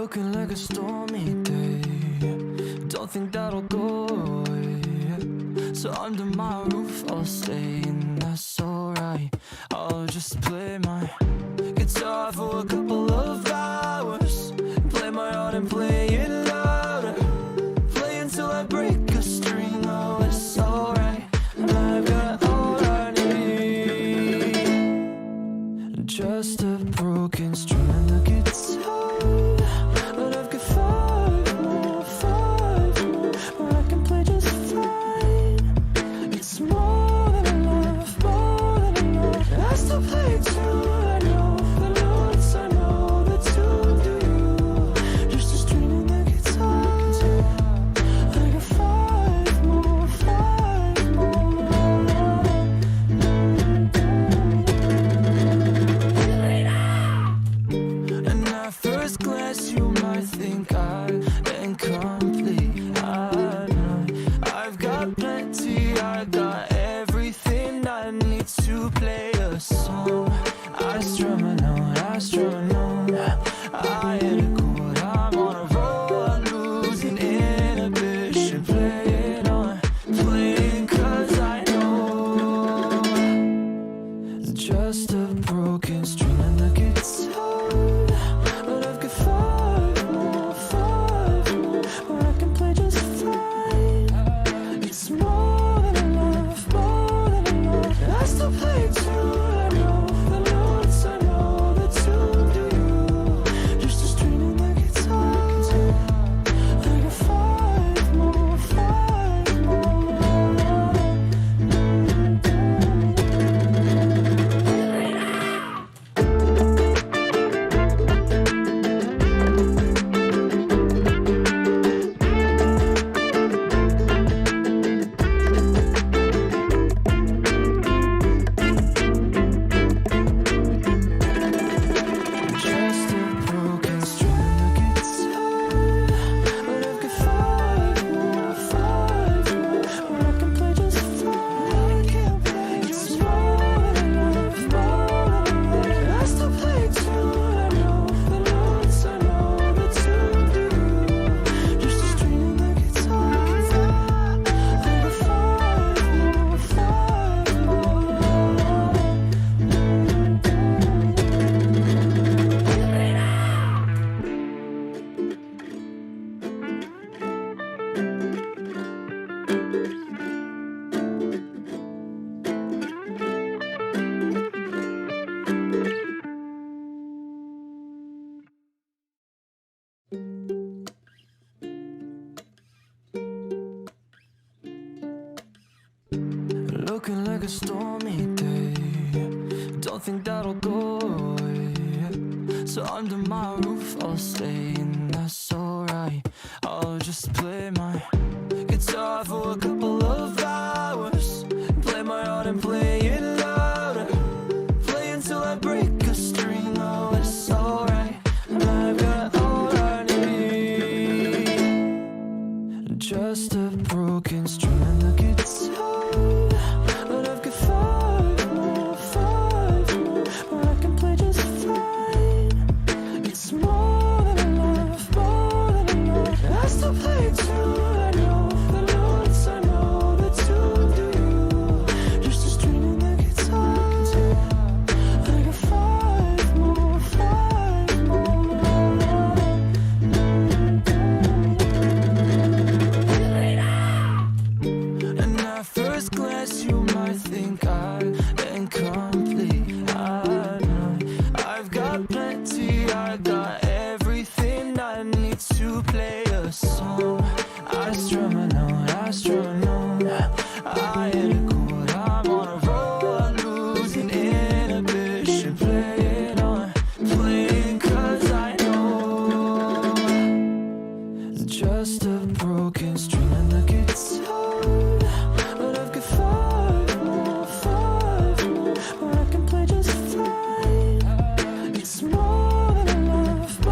Looking like a stormy day, don't think that'll go away. So under my roof I'll stay, and that's alright. I'll just play my guitar for a couple of hours, play my heart and play it louder, play until I break a string. Oh, it's alright, I've got all I need, just a broken string on the guitar. But I've got five more, where I can play just fine. It's more than enough, more than enough. I still play it too, I know the notes, I know the tune. Do you? Just a string in the guitar. I got five more, And at first glance you might think I'm incomplete. I know I've got plenty, I got everything I need to play a song. I strum a note, I strum a note, I hit a chord, I'm on a roll, I'm losing inhibition. Play it on, playing 'cause I know, just a broken string on the guitar. But I've got five more, where I can play just fine. It's more than enough, more than enough. I still play it too, I know the notes, I know the tune. Do you? Just a string in the guitar. I got five more, just a broken string on the guitar. But I've got five more, where I can play just fine. It's more than enough, more than enough. I still play it too, I know the notes, I know the tune. Do you? Just a string in the guitar. I got five more, Looking like a stormy day, don't think that'll go away. So under my roof I'll stay, and that's alright. I'll just play my guitar for a couple of hours, play my heart and play it louder, play until I break a string. Oh, it's alright, I've got all I need, just a broken string on the guitar. But I've got five more, where I can play just fine. It's more than enough, more than enough. I still play it too, I know the notes, I know the tune. Do you? Just a string in the guitar. I got five more, And at first glance you might think I'm incomplete. I know I've got plenty, I got everything I need to play a song. I strum a note, I strum a note, I hit a chord, I'm on a roll, I'm losing inhibition. Play it on, playing 'cause I know, just a broken string on the guitar. But I've got five more, where I can play just fine. It's more than enough,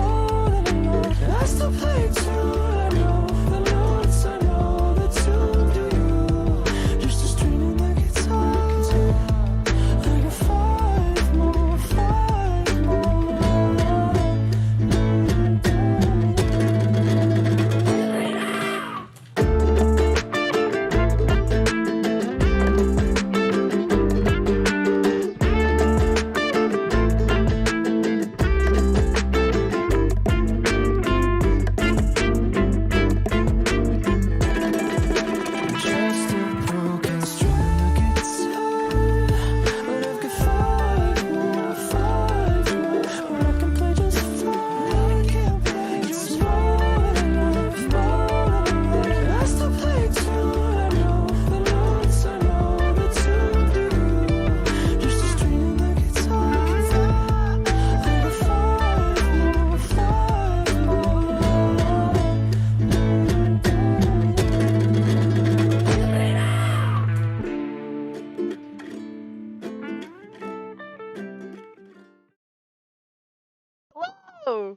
Oh,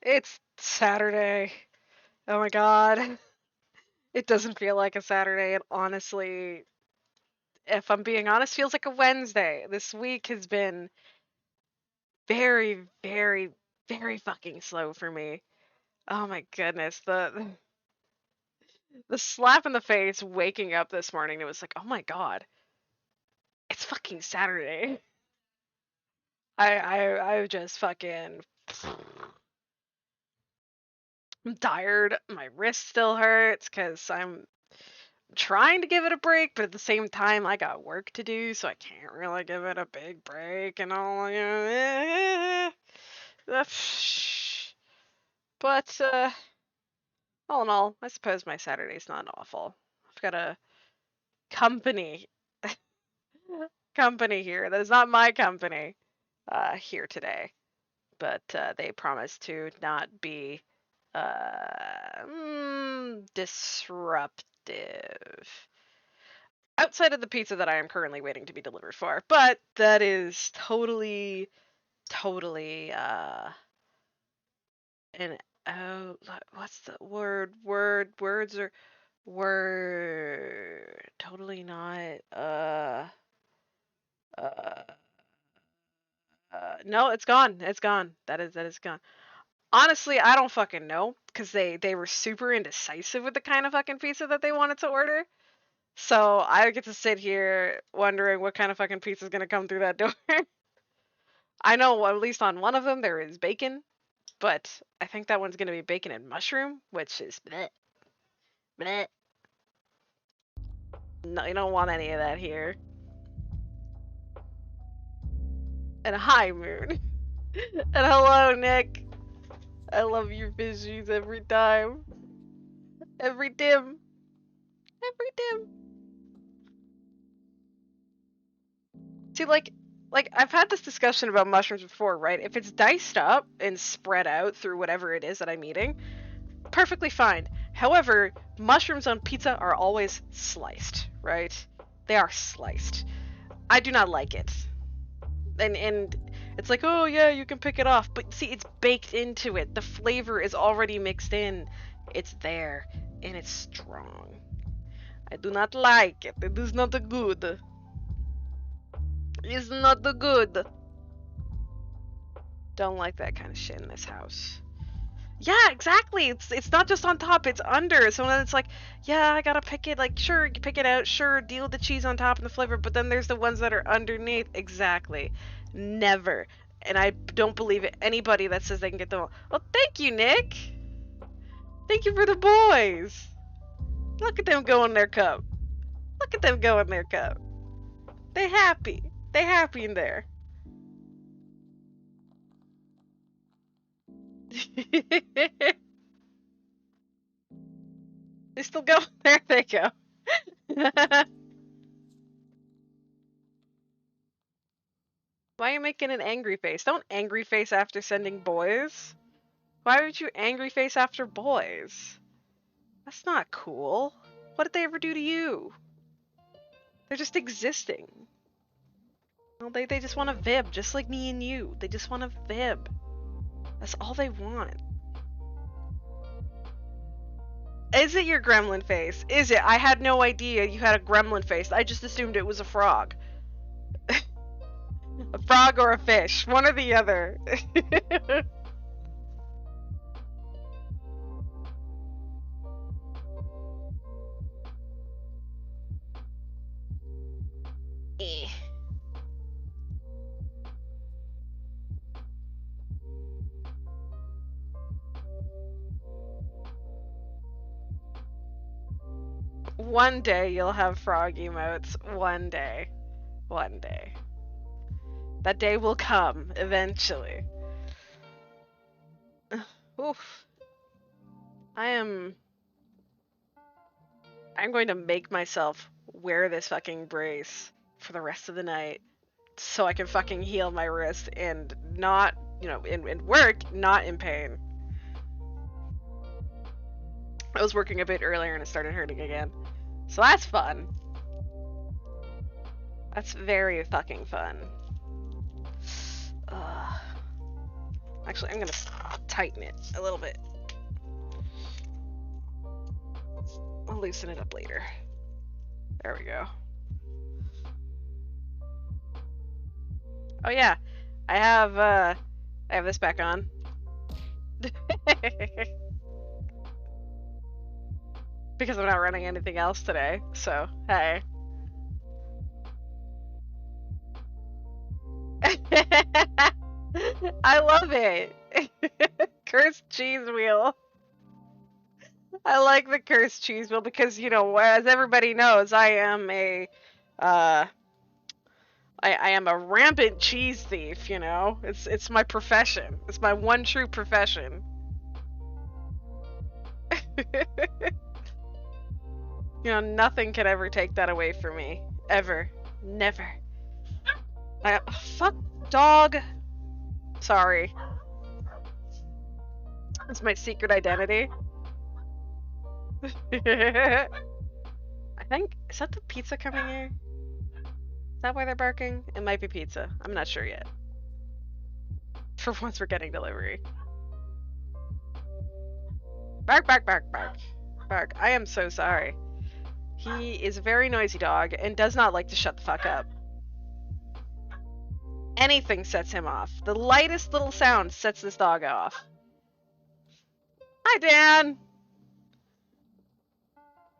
it's Saturday. Oh my god. It doesn't feel like a Saturday. It honestly, if I'm being honest, feels like a Wednesday. This week has been very, very, very fucking slow for me. Oh my goodness. The slap in the face waking up this morning, it was like, oh my god, it's fucking Saturday. I just fucking I'm tired. My wrist still hurts because I'm trying to give it a break, but at the same time, I got work to do, so I can't really give it a big break and all. But all in all, I suppose my Saturday's not awful. I've got a company company here that is not my company here today, but they promise to not be disruptive outside of the pizza that I am currently waiting to be delivered for. But that is totally, totally, an oh, what's the words are word, totally not, uh, no, it's gone. It's gone. That is gone. Honestly, I don't fucking know because they were super indecisive with the kind of fucking pizza that they wanted to order. So I get to sit here wondering what kind of fucking pizza is gonna come through that door. I know at least on one of them there is bacon, but I think that one's gonna be bacon and mushroom, which is bleh, bleh. No, you don't want any of that here. And hi, Moon. And hello, Nick. I love your visuals every time. Every dim. Every dim. See, like I've had this discussion about mushrooms before, right? If it's diced up and spread out through whatever it is that I'm eating, perfectly fine. However, mushrooms on pizza are always sliced, right? They are sliced. I do not like it. And it's like, oh yeah, you can pick it off, but see, it's baked into it. The flavor is already mixed in. It's there, and it's strong. I do not like it. It is not good. It's not good. Don't like that kind of shit in this house. Yeah, exactly. It's not just on top, it's under. So then it's like, yeah, I gotta pick it. Like, sure, you pick it out. Sure, deal with the cheese on top and the flavor. But then there's the ones that are underneath. Exactly. Never. And I don't believe it. Anybody that says they can get them all. Well, thank you, Nick. Thank you for the boys. Look at them go in their cup. Look at them go in their cup. They happy. They happy in there. They still go. There they go. Why are you making an angry face? Don't angry face after sending boys. Why would you angry face after boys? That's not cool. What did they ever do to you? They're just existing. Well, they just want to vib, just like me and you. They just want to vib. That's all they want. Is it your gremlin face? Is it? I had no idea you had a gremlin face. I just assumed it was a frog. A frog or a fish. One or the other. Eh. One day you'll have frog emotes. One day. One day. That day will come, eventually. Oof. I'm going to make myself wear this fucking brace for the rest of the night so I can fucking heal my wrist and not, in work, not in pain. I was working a bit earlier and it started hurting again. So that's fun. That's very fucking fun. Ugh. Actually, I'm gonna tighten it a little bit. I'll loosen it up later. There we go. Oh yeah, I have this back on. Because I'm not running anything else today, so hey. I love it. Cursed cheese wheel. I like the cursed cheese wheel because, you know, as everybody knows, I am a I am a rampant cheese thief, you know? It's my profession. It's my one true profession. You know, nothing could ever take that away from me. Ever. Never. Fuck dog. Sorry. It's my secret identity. I think, is that the pizza coming here? Is that why they're barking? It might be pizza. I'm not sure yet. For once we're getting delivery. Bark, bark, bark, bark. Bark. I am so sorry. He is a very noisy dog and does not like to shut the fuck up. Anything sets him off. The lightest little sound sets this dog off. Hi, Dan!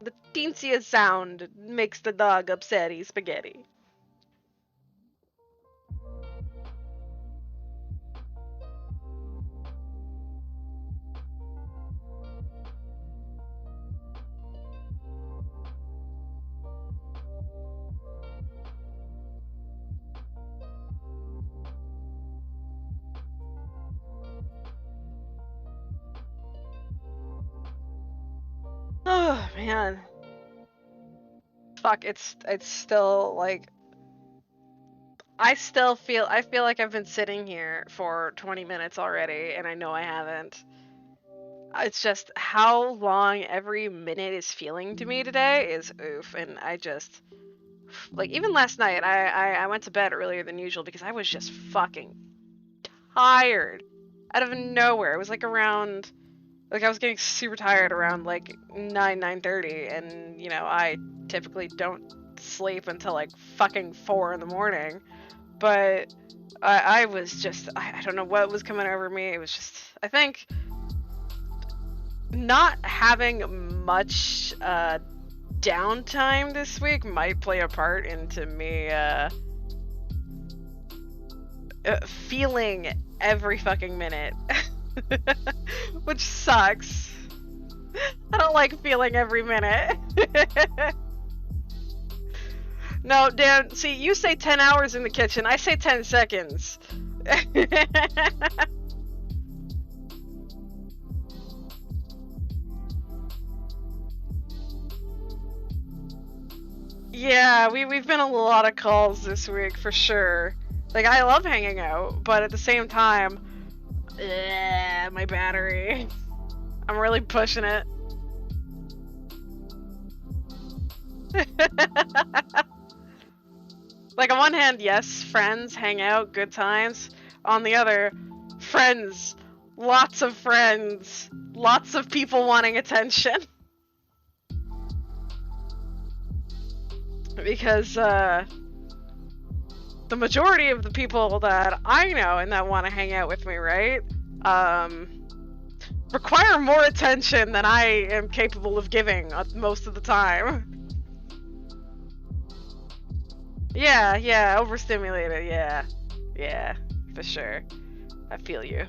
The teensiest sound makes the dog upsetty spaghetti. Oh, man. Fuck, it's still, like... I feel like I've been sitting here for 20 minutes already, and I know I haven't. It's just how long every minute is feeling to me today is oof, and I just... Like, even last night, I went to bed earlier than usual because I was just fucking tired. Out of nowhere. It was like around... Like, I was getting super tired around, like, 9:30, and, you know, I typically don't sleep until, like, fucking 4 in the morning. But I was just... I don't know what was coming over me. It was just... I think... Not having much, downtime this week might play a part into me, feeling every fucking minute. Which sucks. I don't like feeling every minute. No, Dan, see, you say 10 hours in the kitchen, I say 10 seconds. Yeah, we've been on a lot of calls this week, for sure. Like, I love hanging out, but at the same time, my battery. I'm really pushing it. Like, on one hand, yes, friends, hang out, good times. On the other, friends, lots of people wanting attention. Because, the majority of the people that I know and that want to hang out with me, right, require more attention than I am capable of giving most of the time. Yeah, overstimulated, yeah, for sure. I feel you.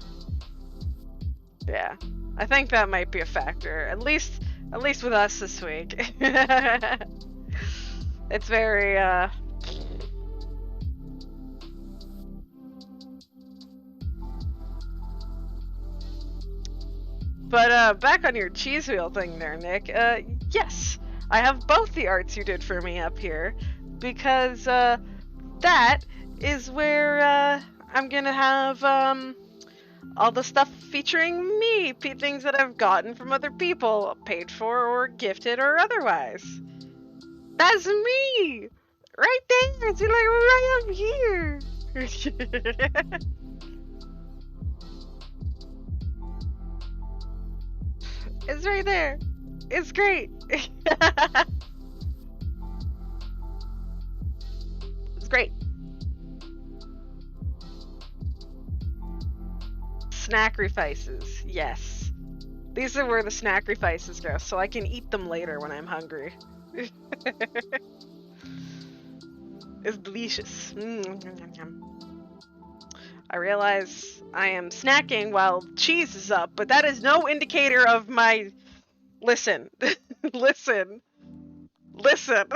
Yeah, I think that might be a factor, at least with us this week. It's very, But, back on your cheese wheel thing there, Nick, yes, I have both the arts you did for me up here, because, that is where, I'm gonna have, all the stuff featuring me, things that I've gotten from other people, paid for or gifted or otherwise. That's me! Right there! It's like right up here! It's right there. It's great. It's great. Snacrifices. Yes. These are where the snacrifices go, so I can eat them later when I'm hungry. It's delicious. I realize I am snacking while cheese is up, but that is no indicator of my... Listen. Listen. Listen.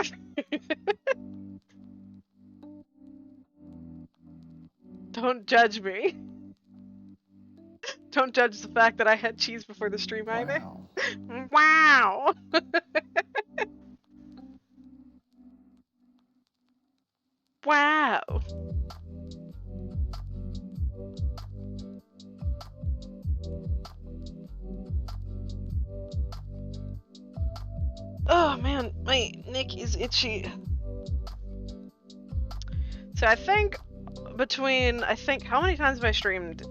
Don't judge me. Don't judge the fact that I had cheese before the stream either. Wow. Wow. Oh man, my neck is itchy. So I think how many times have I streamed?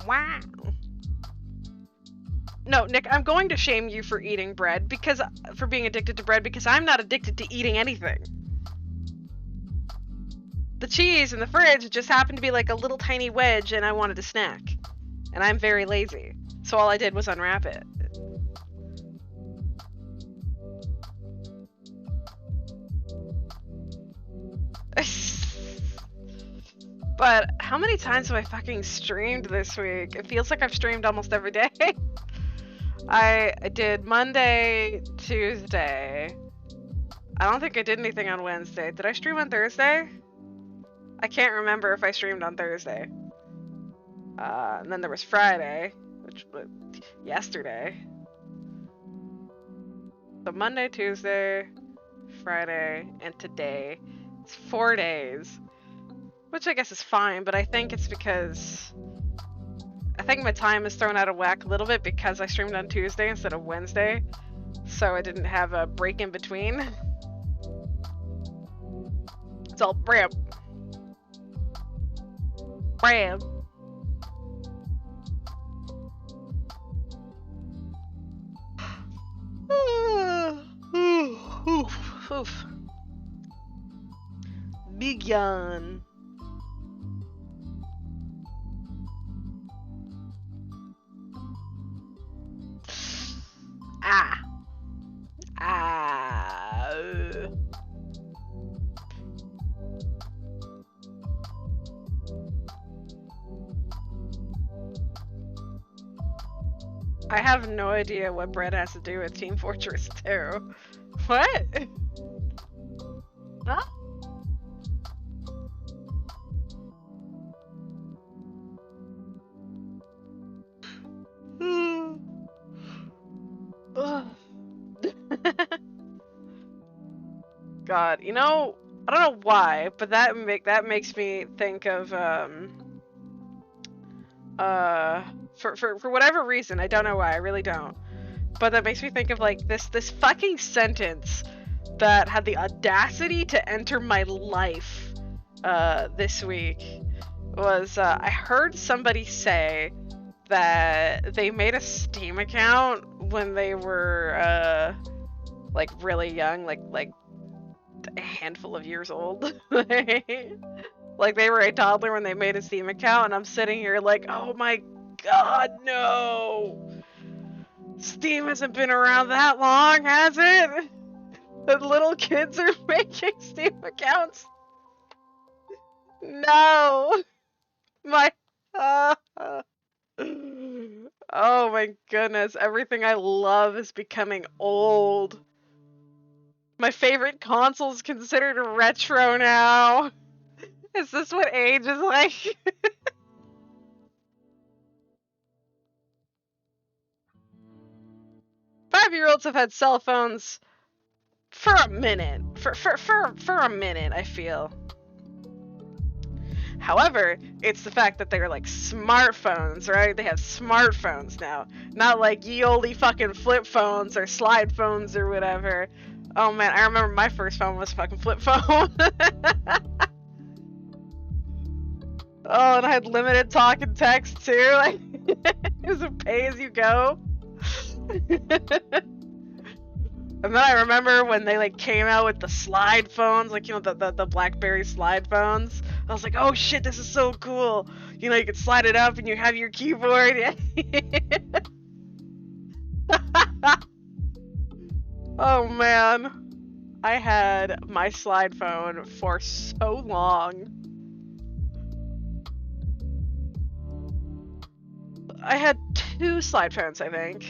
Wow. No, Nick, I'm going to shame you for eating bread for being addicted to bread because I'm not addicted to eating anything. The cheese in the fridge just happened to be like a little tiny wedge and I wanted a snack. And I'm very lazy. So all I did was unwrap it. But how many times have I fucking streamed this week? It feels like I've streamed almost every day. I did Monday, Tuesday. I don't think I did anything on Wednesday. Did I stream on Thursday? I can't remember if I streamed on Thursday. And then there was Friday, which was yesterday. So Monday, Tuesday, Friday, and today. It's 4 days. Which I guess is fine, but I think it's because... I think my time is thrown out of whack a little bit because I streamed on Tuesday instead of Wednesday. So I didn't have a break in between. It's all bram. Bram. Oof. Big yawn. I have no idea what bread has to do with Team Fortress 2. What? Huh? God, you know, I don't know why, but that makes me think of for whatever reason, I don't know why, I really don't. But that makes me think of like this fucking sentence that had the audacity to enter my life this week was I heard somebody say that they made a Steam account when they were like really young, like a handful of years old. Like they were a toddler when they made a Steam account, and I'm sitting here like, oh my god, no! Steam hasn't been around that long, has it? The little kids are making Steam accounts? No! My... Oh my goodness, everything I love is becoming old. My favorite console is considered retro now. Is this what age is like? 5-year-olds have had cell phones for a minute. For a minute, I feel. However, it's the fact that they're like smartphones, right? They have smartphones now. Not like ye olde fucking flip phones or slide phones or whatever. Oh man, I remember my first phone was a fucking flip phone. Oh, and I had limited talk and text too. Like It was a pay as you go. And then I remember when they like came out with the slide phones, like the BlackBerry slide phones. I was like, oh shit, this is so cool. You know, you can slide it up and you have your keyboard. Oh man, I had my slide phone for so long. I had 2 slide phones, I think.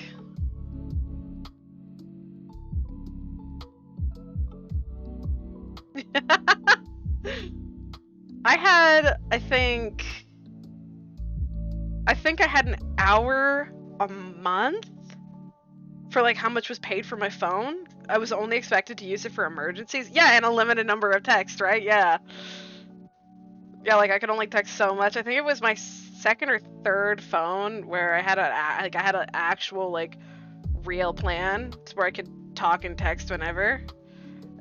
I had, I think I had an hour a month for like how much was paid for my phone. I was only expected to use it for emergencies. Yeah, and a limited number of texts, right? Yeah. Yeah, like I could only text so much. I think it was my second or third phone where I had an actual like real plan where I could talk and text whenever.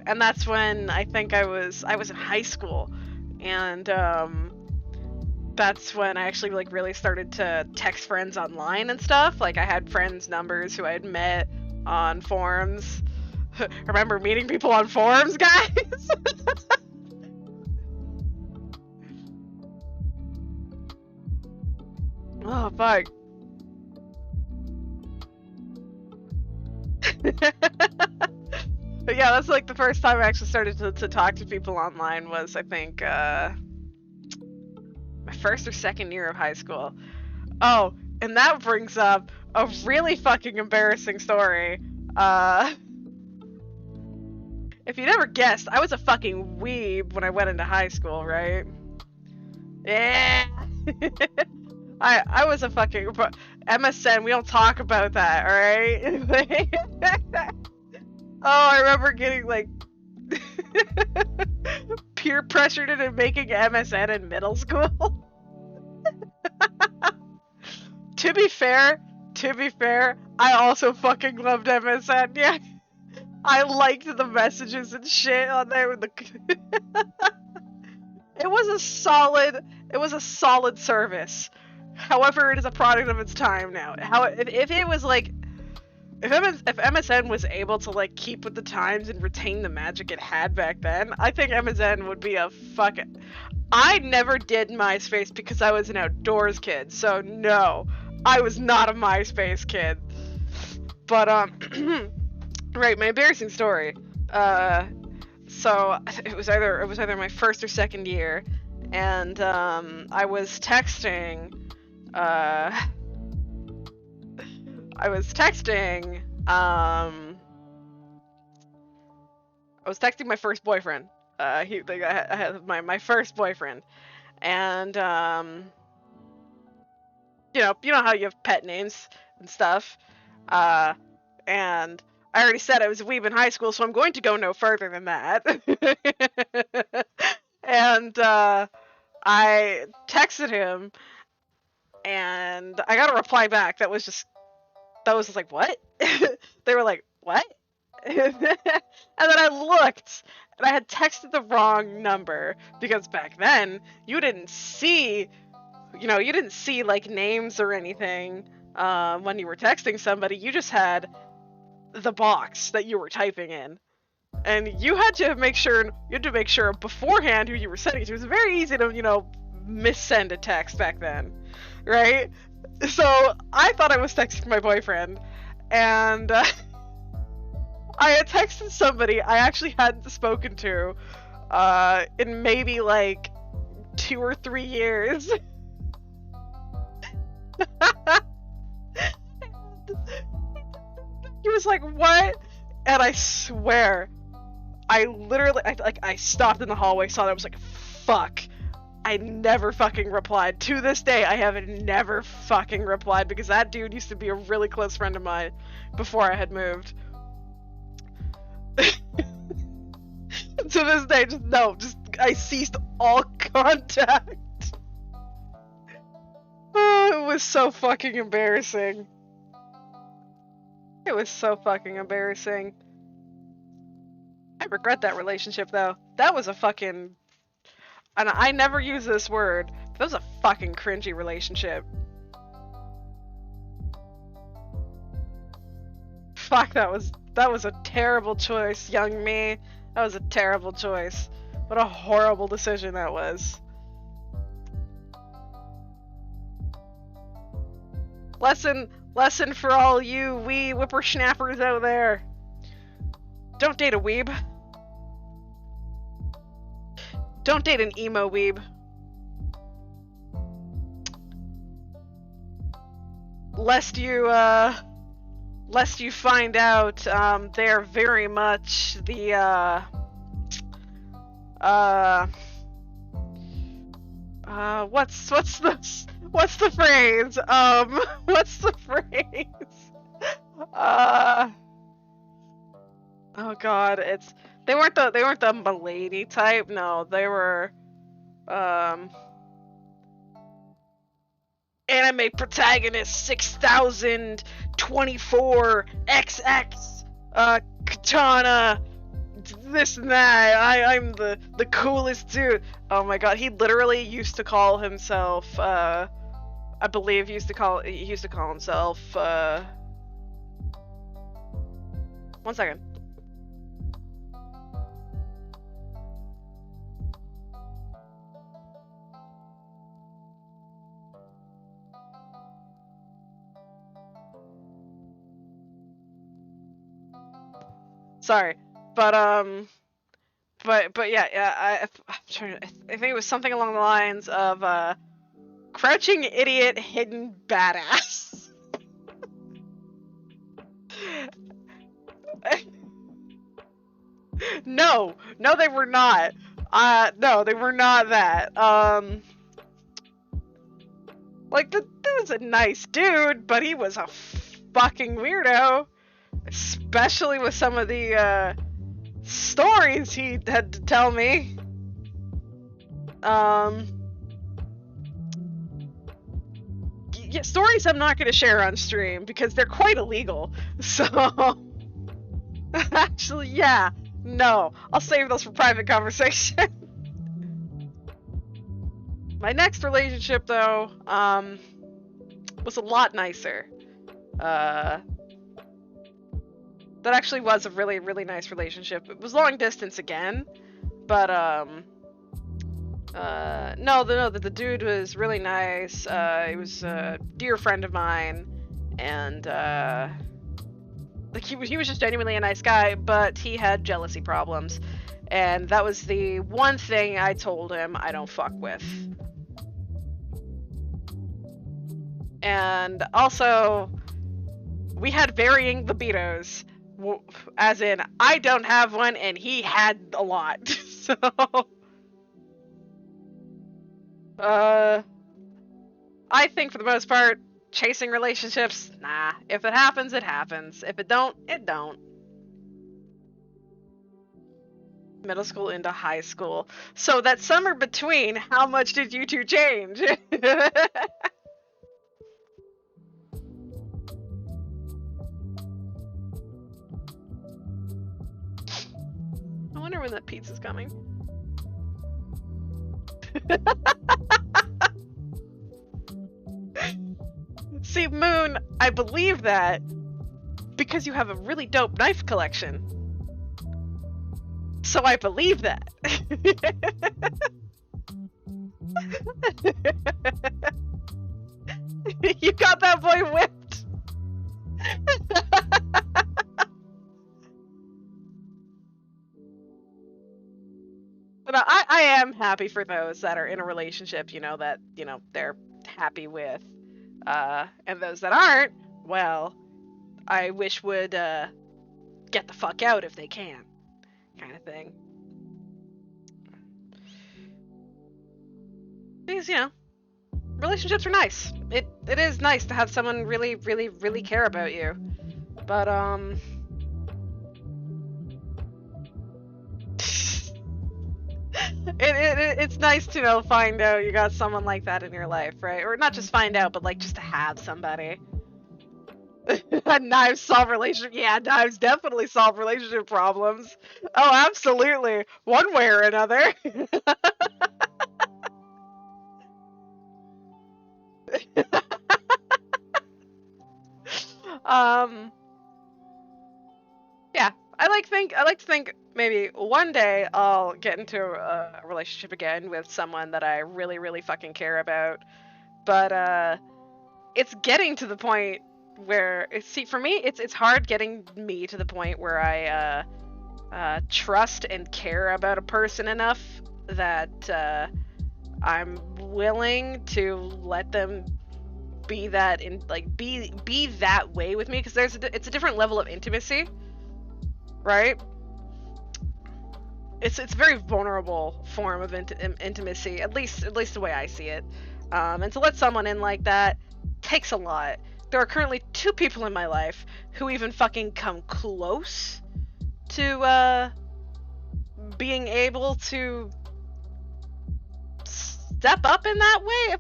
And that's when I think I was in high school, and that's when I actually like really started to text friends online and stuff. Like I had friends' numbers who I had met on forums. Remember meeting people on forums, guys? Oh fuck. But yeah, that's like the first time I actually started to talk to people online was I think my first or second year of high school. Oh, and that brings up a really fucking embarrassing story. If you never guessed, I was a fucking weeb when I went into high school, right? Yeah. I was a fucking MSN. We don't talk about that, alright? Oh, I remember getting like peer pressured into making MSN in middle school. To be fair, I also fucking loved MSN. Yeah, I liked the messages and shit on there with the. It was a solid service. However, it is a product of its time now. If it was like. If MSN was able to like keep with the times and retain the magic it had back then, I think MSN would be a fucking. I never did MySpace because I was an outdoors kid, so no, I was not a MySpace kid. But right, my embarrassing story. So it was either my first or second year, and I was texting. I was texting my first boyfriend. I had my first boyfriend, and you know how you have pet names and stuff. And I already said I was a weeb in high school, so I'm going to go no further than that. And I texted him, and I got a reply back that was just like, what? They were like, what? And then I looked, and I had texted the wrong number, because back then, you didn't see like names or anything when you were texting somebody. You just had the box that you were typing in. And you had to make sure beforehand who you were sending it to. It was very easy to, missend a text back then, right? So I thought I was texting my boyfriend, and I had texted somebody I actually hadn't spoken to in maybe like 2 or 3 years. He was like, what? And I swear, I stopped in the hallway, saw that, I was like, fuck. I never fucking replied. To this day, I have never fucking replied, because that dude used to be a really close friend of mine before I had moved. To this day, I ceased all contact. Oh, it was so fucking embarrassing. It was so fucking embarrassing. I regret that relationship, though. That was a fucking... And I never use this word, but that was a fucking cringy relationship. fuck, that was a terrible choice, young me. That was a terrible choice. What a horrible decision that was. Lesson for all you wee whippersnappers out there. Don't date a weeb. Don't date an emo weeb. Lest you find out, they're very much the, what's the phrase? What's the phrase? Oh god, they weren't the milady type, no, they were, anime protagonist 6024 XX katana this and that. I'm the coolest dude. Oh my god, he literally used to call himself I believe he used to call himself 1 second. Sorry, but yeah, I'm trying to, I think it was something along the lines of crouching idiot, hidden badass. No, they were not. No, they were not that. Like the dude's a nice dude, but he was a fucking weirdo. Especially with some of the stories he had to tell me. Yeah, stories I'm not going to share on stream because they're quite illegal. So, actually, yeah, no, I'll save those for private conversation. My next relationship, though, was a lot nicer. That actually was a really, really nice relationship. It was long distance again, but no, the dude was really nice. He was a dear friend of mine, and like he was just genuinely a nice guy, but he had jealousy problems, and that was the one thing I told him I don't fuck with. And also, we had varying libidos. As in, I don't have one and he had a lot. So, I think for the most part, chasing relationships, nah. If it happens, it happens. If it don't, it don't. Middle school into high school. So that summer between, how much did you two change? I wonder when that pizza's coming. See, Moon, I believe that because you have a really dope knife collection. So I believe that. You got that boy whipped. But I am happy for those that are in a relationship, you know, that, you know, they're happy with. And those that aren't, well, I wish would get the fuck out if they can, kind of thing. Because, you know, relationships are nice. It is nice to have someone really, really, really care about you. But, it's nice to, you know, find out you got someone like that in your life, right? Or not just find out, but like just to have somebody. Knives solve relationship. Yeah, knives definitely solve relationship problems. Oh, absolutely. One way or another. I like to think maybe one day I'll get into a relationship again with someone that I really, really fucking care about. But it's getting to the point where see for me it's hard getting me to the point where I trust and care about a person enough that I'm willing to let them be that in like be that way with me, because it's a different level of intimacy, right? It's a very vulnerable form of intimacy, at least the way I see it. And to let someone in like that takes a lot. There are currently 2 people in my life who even fucking come close to being able to step up in that way.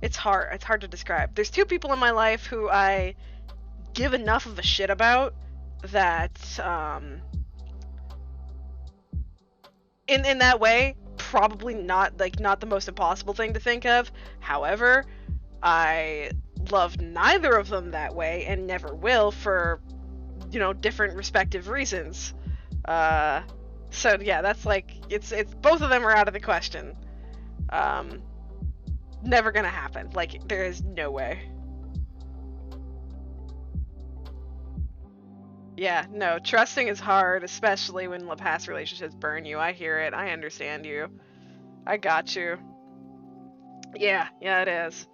It's hard to describe. There's 2 people in my life who I give enough of a shit about that in that way, probably not the most impossible thing to think of. However, I love neither of them that way and never will for different respective reasons. So yeah, that's like it's both of them are out of the question. Never gonna happen. Like, there is no way. Yeah, no, trusting is hard, especially when the past relationships burn you. I hear it. I understand you. I got you. Yeah, it is.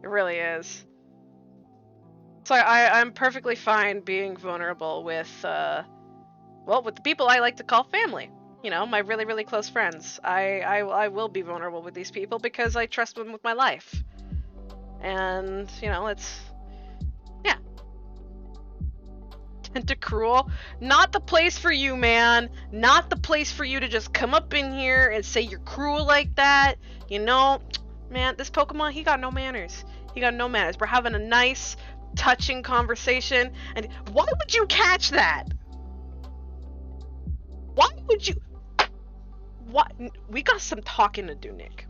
It really is. So I'm perfectly fine being vulnerable with, with the people I like to call family. My really, really close friends. I will be vulnerable with these people because I trust them with my life. And, yeah. Tentacruel, not the place for you, man. Not the place for you to just come up in here and say you're cruel like that. Man, this Pokemon, he got no manners. He got no manners. We're having a nice, touching conversation, and why would you catch that? Why would you? What? We got some talking to do, Nick.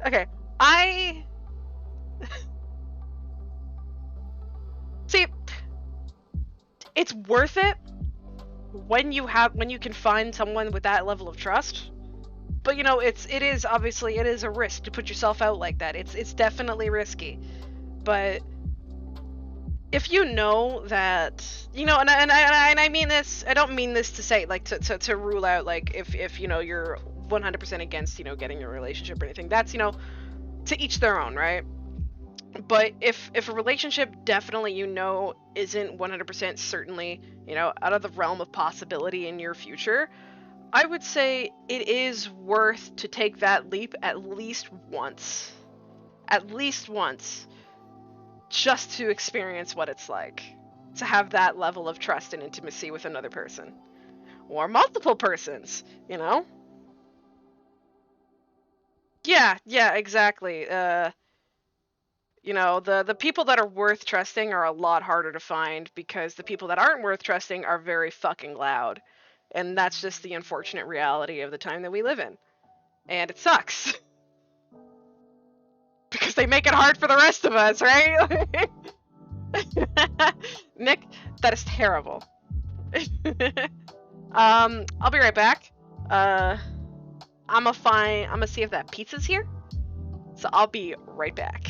Okay, see, it's worth it when you can find someone with that level of trust. But it is obviously a risk to put yourself out like that. It's definitely risky. But if you know that, and I mean this, I don't mean this to say like to rule out like if you're 100% against getting a relationship or anything. That's to each their own, right? But if a relationship definitely isn't 100% certainly out of the realm of possibility in your future, I would say it is worth to take that leap at least once. At least once. Just to experience what it's like to have that level of trust and intimacy with another person. Or multiple persons, Yeah, exactly. The people that are worth trusting are a lot harder to find because the people that aren't worth trusting are very fucking loud. And that's just the unfortunate reality of the time that we live in. And it sucks. Because they make it hard for the rest of us, right? Nick, that is terrible. I'll be right back. I'm gonna see if that pizza's here. So I'll be right back.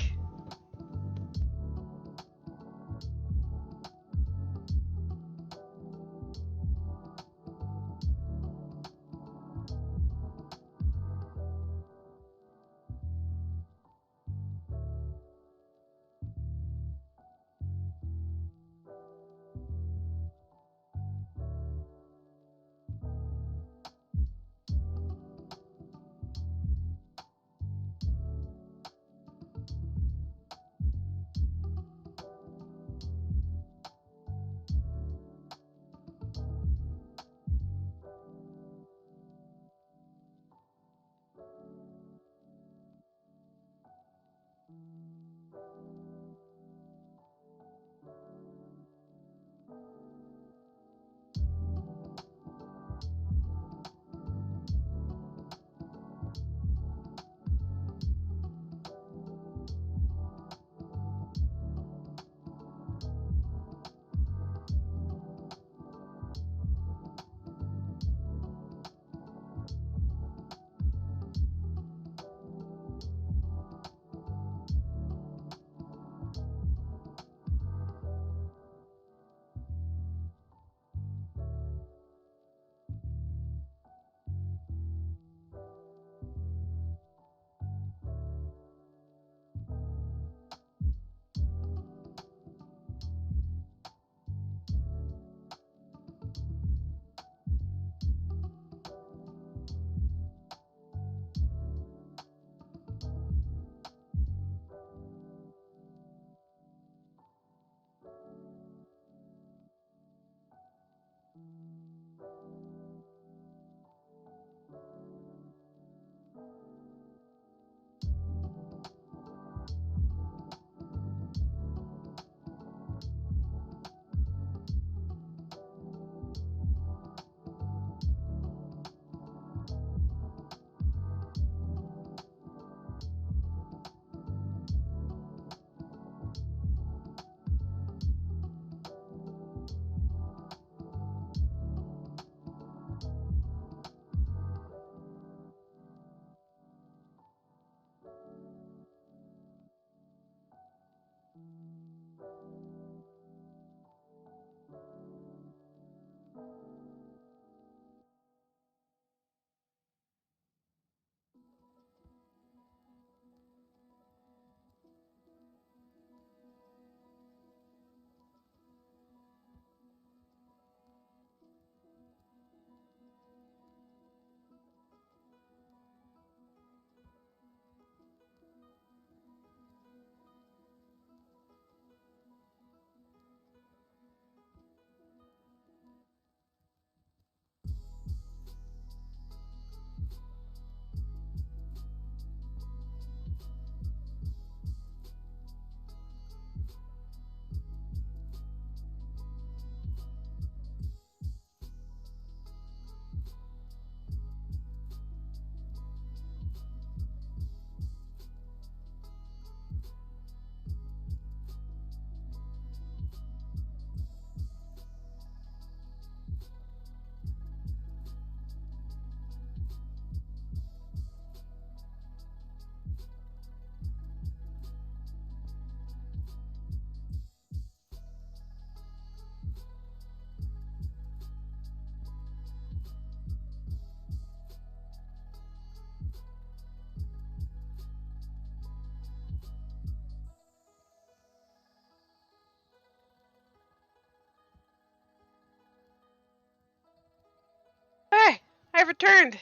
Hey, I've returned.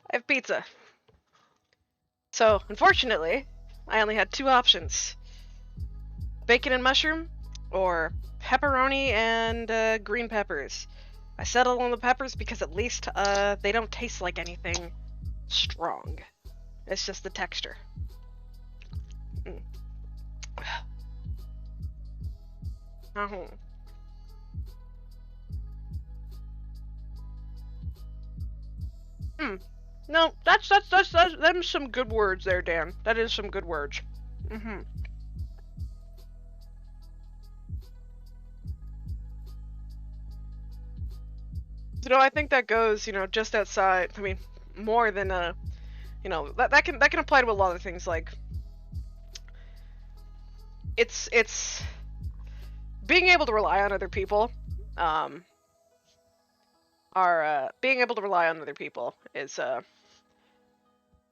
I have pizza. So, unfortunately, I only had two options. Bacon and mushroom, or pepperoni and green peppers. I settled on the peppers because at least they don't taste like anything strong. It's just the texture. Mm. Uh-huh. No, that's them some good words there, Dan. That is some good words. Mm-hmm. I think that goes, just outside. I mean, more than that can apply to a lot of things. Like, it's being able to rely on other people. Being able to rely on other people is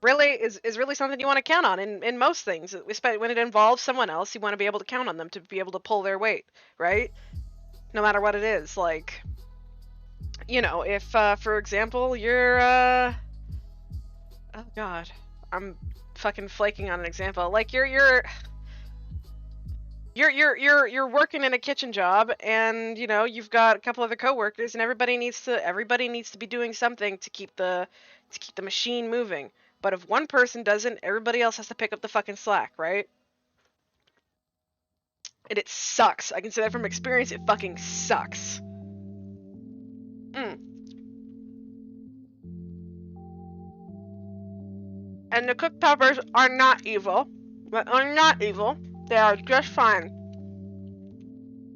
really something you want to count on in most things. Especially when it involves someone else, you want to be able to count on them to be able to pull their weight, right? No matter what it is. Like, if for example you're oh god, I'm fucking flaking on an example. Like you're working in a kitchen job, and you've got a couple other coworkers, and everybody needs to be doing something to keep the machine moving. But if one person doesn't, everybody else has to pick up the fucking slack, right? And it sucks. I can say that from experience. It fucking sucks. And the cooked peppers are not evil. But are not evil. They are just fine.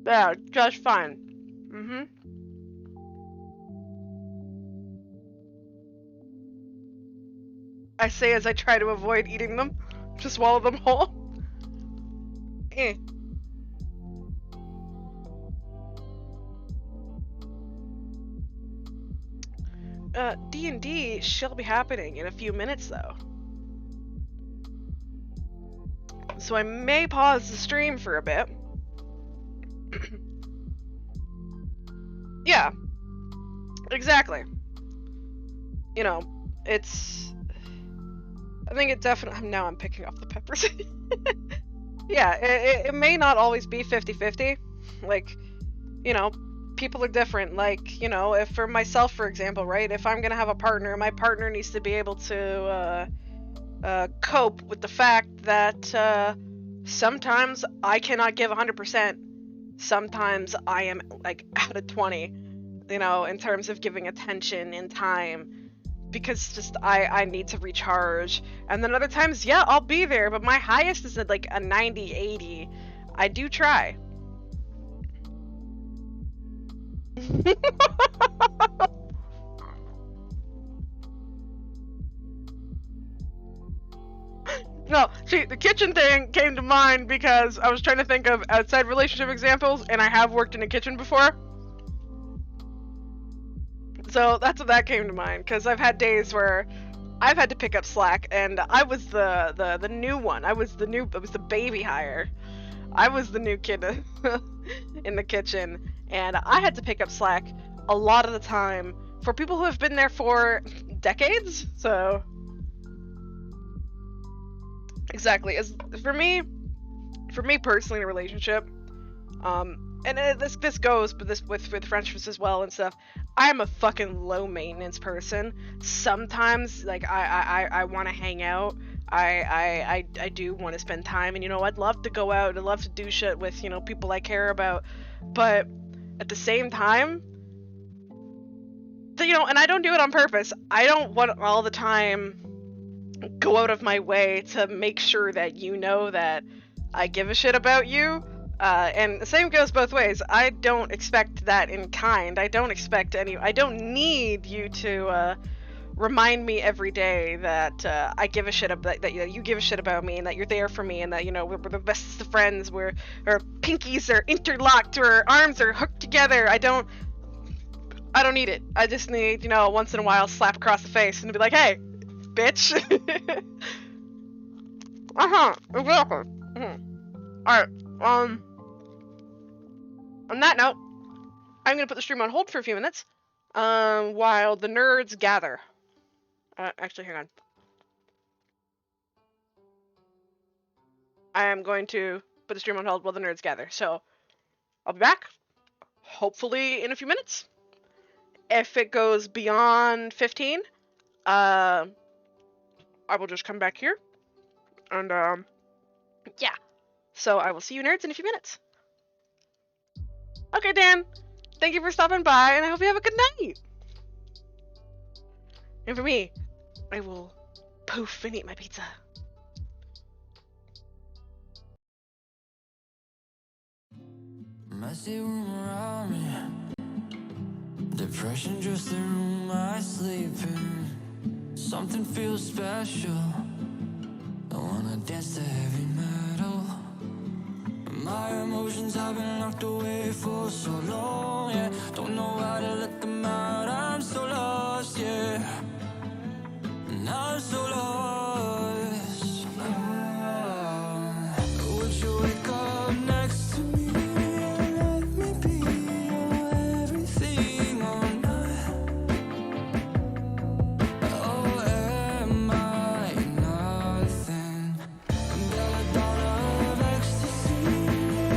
They are just fine. Mm-hmm. I say as I try to avoid eating them. To swallow them whole. Eh. D&D shall be happening in a few minutes, though. So I may pause the stream for a bit. Yeah. Exactly. It's... I think it definitely... Now I'm picking up the peppers. Yeah, it may not always be 50-50. Like, people are different. Like, if for myself, for example, right? If I'm gonna have a partner, my partner needs to be able to cope with the fact that sometimes I cannot give 100%. Sometimes I am like out of 20, in terms of giving attention and time, because just I need to recharge. And then other times, yeah, I'll be there, but my highest is at like a 90-80. I do try. No, see, the kitchen thing came to mind because I was trying to think of outside relationship examples, and I have worked in a kitchen before. So that's what that came to mind, because I've had days where I've had to pick up slack, and I was the new one. I was the baby hire. I was the new kid in the kitchen, and I had to pick up slack a lot of the time for people who have been there for decades. So exactly, as for me personally in a relationship, and this goes, but this with friendships as well and stuff. I'm a fucking low maintenance person. Sometimes, like, I want to hang out. I do want to spend time, and I'd love to go out. I'd love to do shit with people I care about, but at the same time, and I don't do it on purpose. I don't want all the time go out of my way to make sure that that I give a shit about you. And the same goes both ways. I don't expect that in kind. I don't need you to remind me every day that I give a shit about that you give a shit about me, and that you're there for me, and that we're the best of friends. Our pinkies are interlocked, or our arms are hooked together. I don't need it. I just need once in a while slap across the face and be like, hey, bitch. Exactly. Alright, on that note, I'm gonna put the stream on hold for a few minutes, while the nerds gather. Actually, hang on. I am going to put the stream on hold while the nerds gather. So, I'll be back, hopefully in a few minutes. If it goes beyond 15, I will just come back here. And, yeah. So, I will see you nerds in a few minutes. Okay, Dan. Thank you for stopping by, and I hope you have a good night. And for me, I will poof and eat my pizza. Messy room around me, depression just the room I sleep in. Something feels special, I wanna dance to heavy metal. My emotions have been locked away for so long, yeah. Don't know how to let them out, I'm so lost, yeah. And I'm so lost. Would you wake up next to me and let me be your everything or not? Oh, am I nothing? Belladonna of ecstasy, I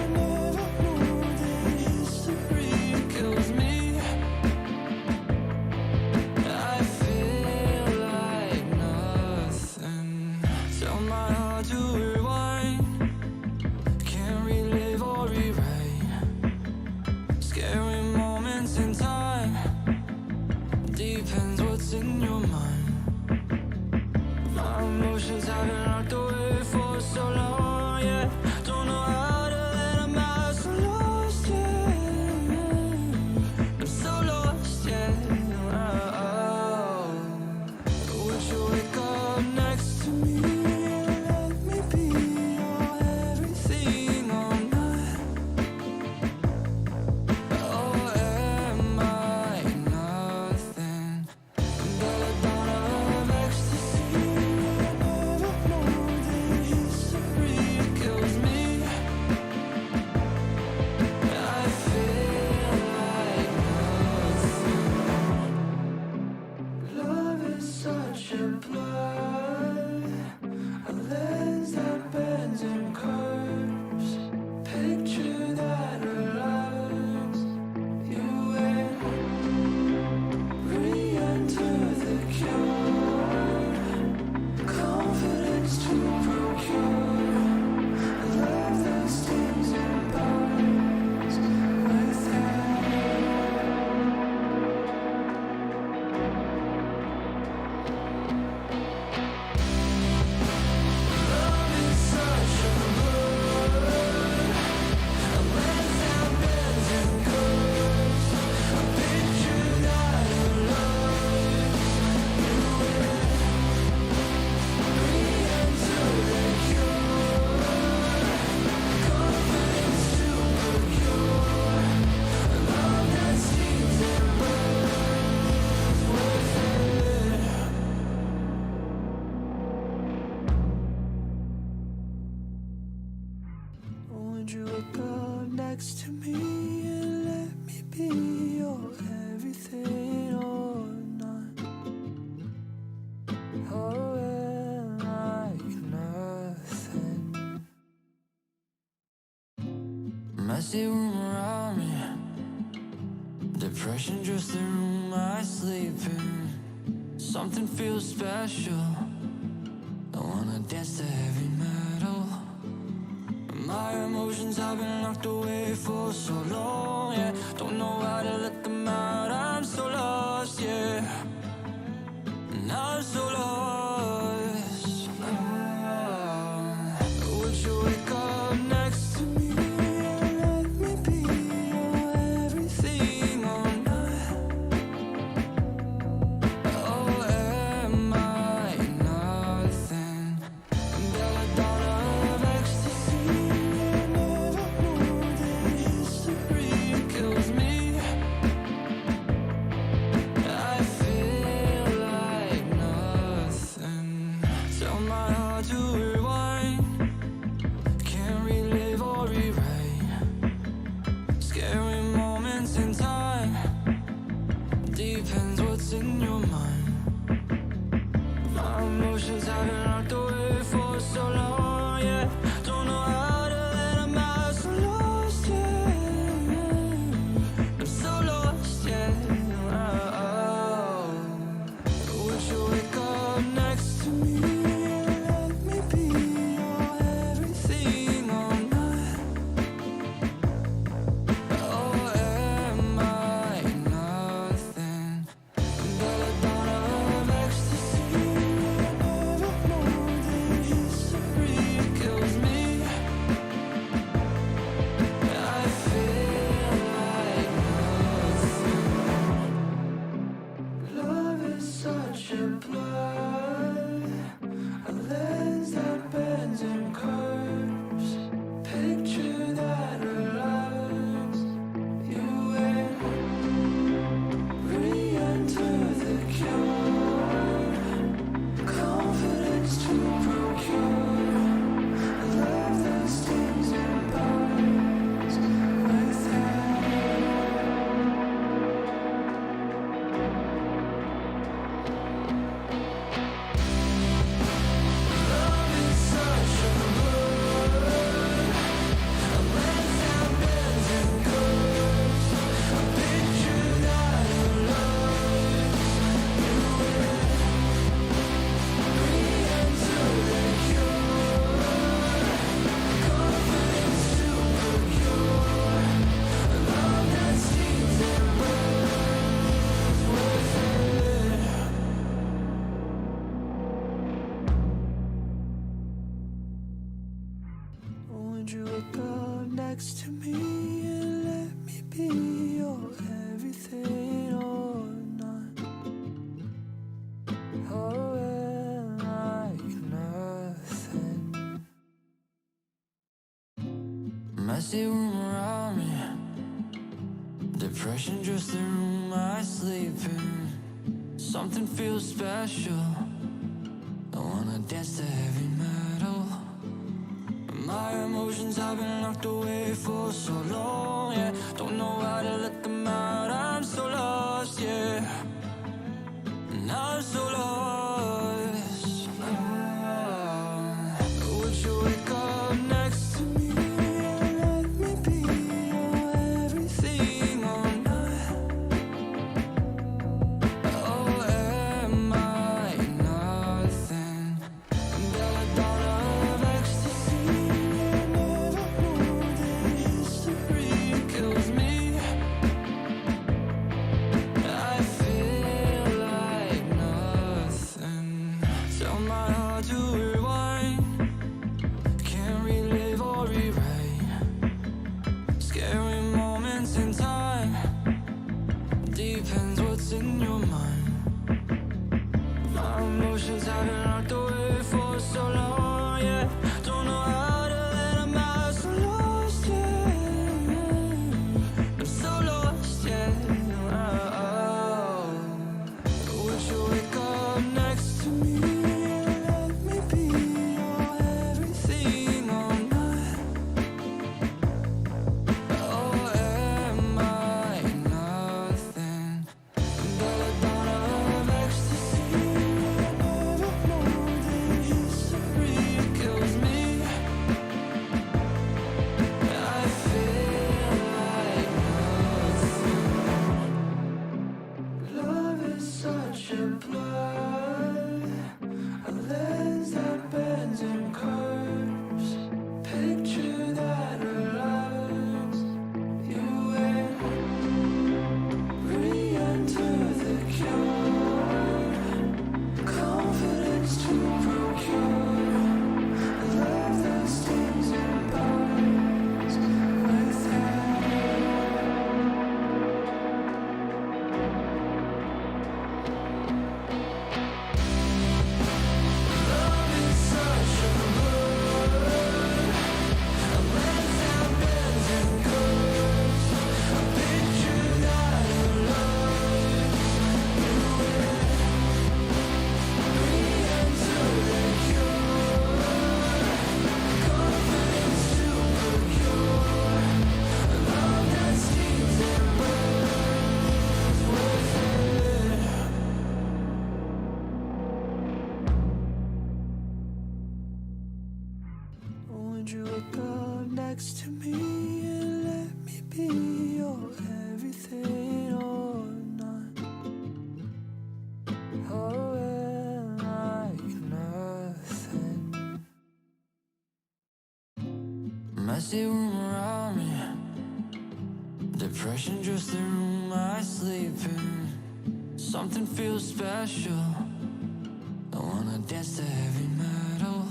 never knew that history kills me. I feel like nothing. Would you wake up next to me and let me be your everything or not? Oh, am I nothing? Messy room around me, depression just the room I sleep in. Something feels special, I wanna dance to heavy metal. My emotions have been locked away for so long, yeah. Don't know how to let them out, I'm so lost, yeah. And I'm so lost. Would you wake up next to me and let me be your everything or not? Oh, am I nothing? Belladonna of ecstasy, I never knew that history kills me. I feel like nothing. Tell my heart to rewind, can't relive or rewrite. Scary moments in time, depends what's in your mind. My emotions have been locked away for so long, yeah. Don't know how to let them out, so lost, yeah. I'm so lost, yeah. Would you wake up next to me and let me be your everything or not? Oh, am I nothing? Belladonna of ecstasy, I never knew that history kills me. I feel like nothing. Love is such a blood, a lens that bends and curves. Picture that aligns you and re-enter the cure. Confidence to procure a love that stings and burns without. Love is such a blood, a lens that bends and curves. A picture that aligns you with. Re-enter the cure. Confidence to procure a love that stings and burns with it. Would you wake up next to me and let me be your everything or not? Oh, am I nothing? Messy room around me, depression just the room I sleep in. Something feels special, I wanna dance to heavy metal. My emotions have been locked away for so long, yeah. Don't know how to let them out, I'm so lost, yeah. And I'm so lost. Would you wake up next to me and let me be your everything or not? Oh, am I nothing? Belladonna of ecstasy, I never knew that history kills me. I feel like nothing. you wake up next to me and let me be your everything or not? Oh, am I nothing? Messy room around me, depression just the room I sleep in. Something feels special, I wanna dance to heavy metal.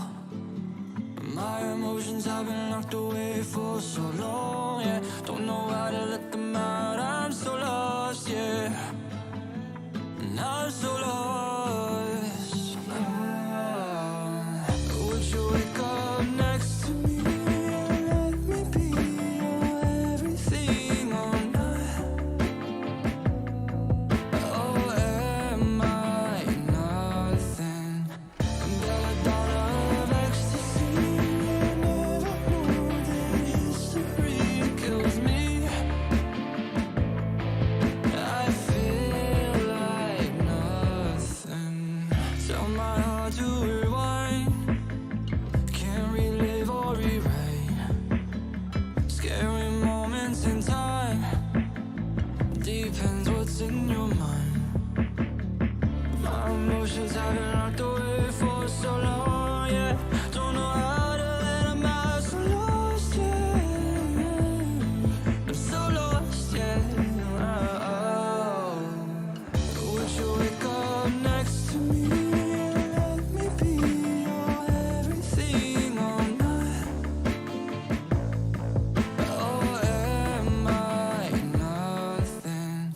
My emotions have been locked away for so long, yeah. Don't know how to let them out, I'm so lost, yeah. And I'm so lost. Would you wake up next to me and let me be your everything or not? Oh, am I nothing? Belladonna of ecstasy, I never knew that history kills me. I feel like nothing. Tell my heart to rewind, can't relive or rewrite. Scary moments in time, depends what's in your mind. My emotions have been locked away for so long, yeah. Don't know how to let them out, so lost, yeah. I'm so lost, yeah. Would you wake up next to me and let me be your everything or not? Oh, am I nothing?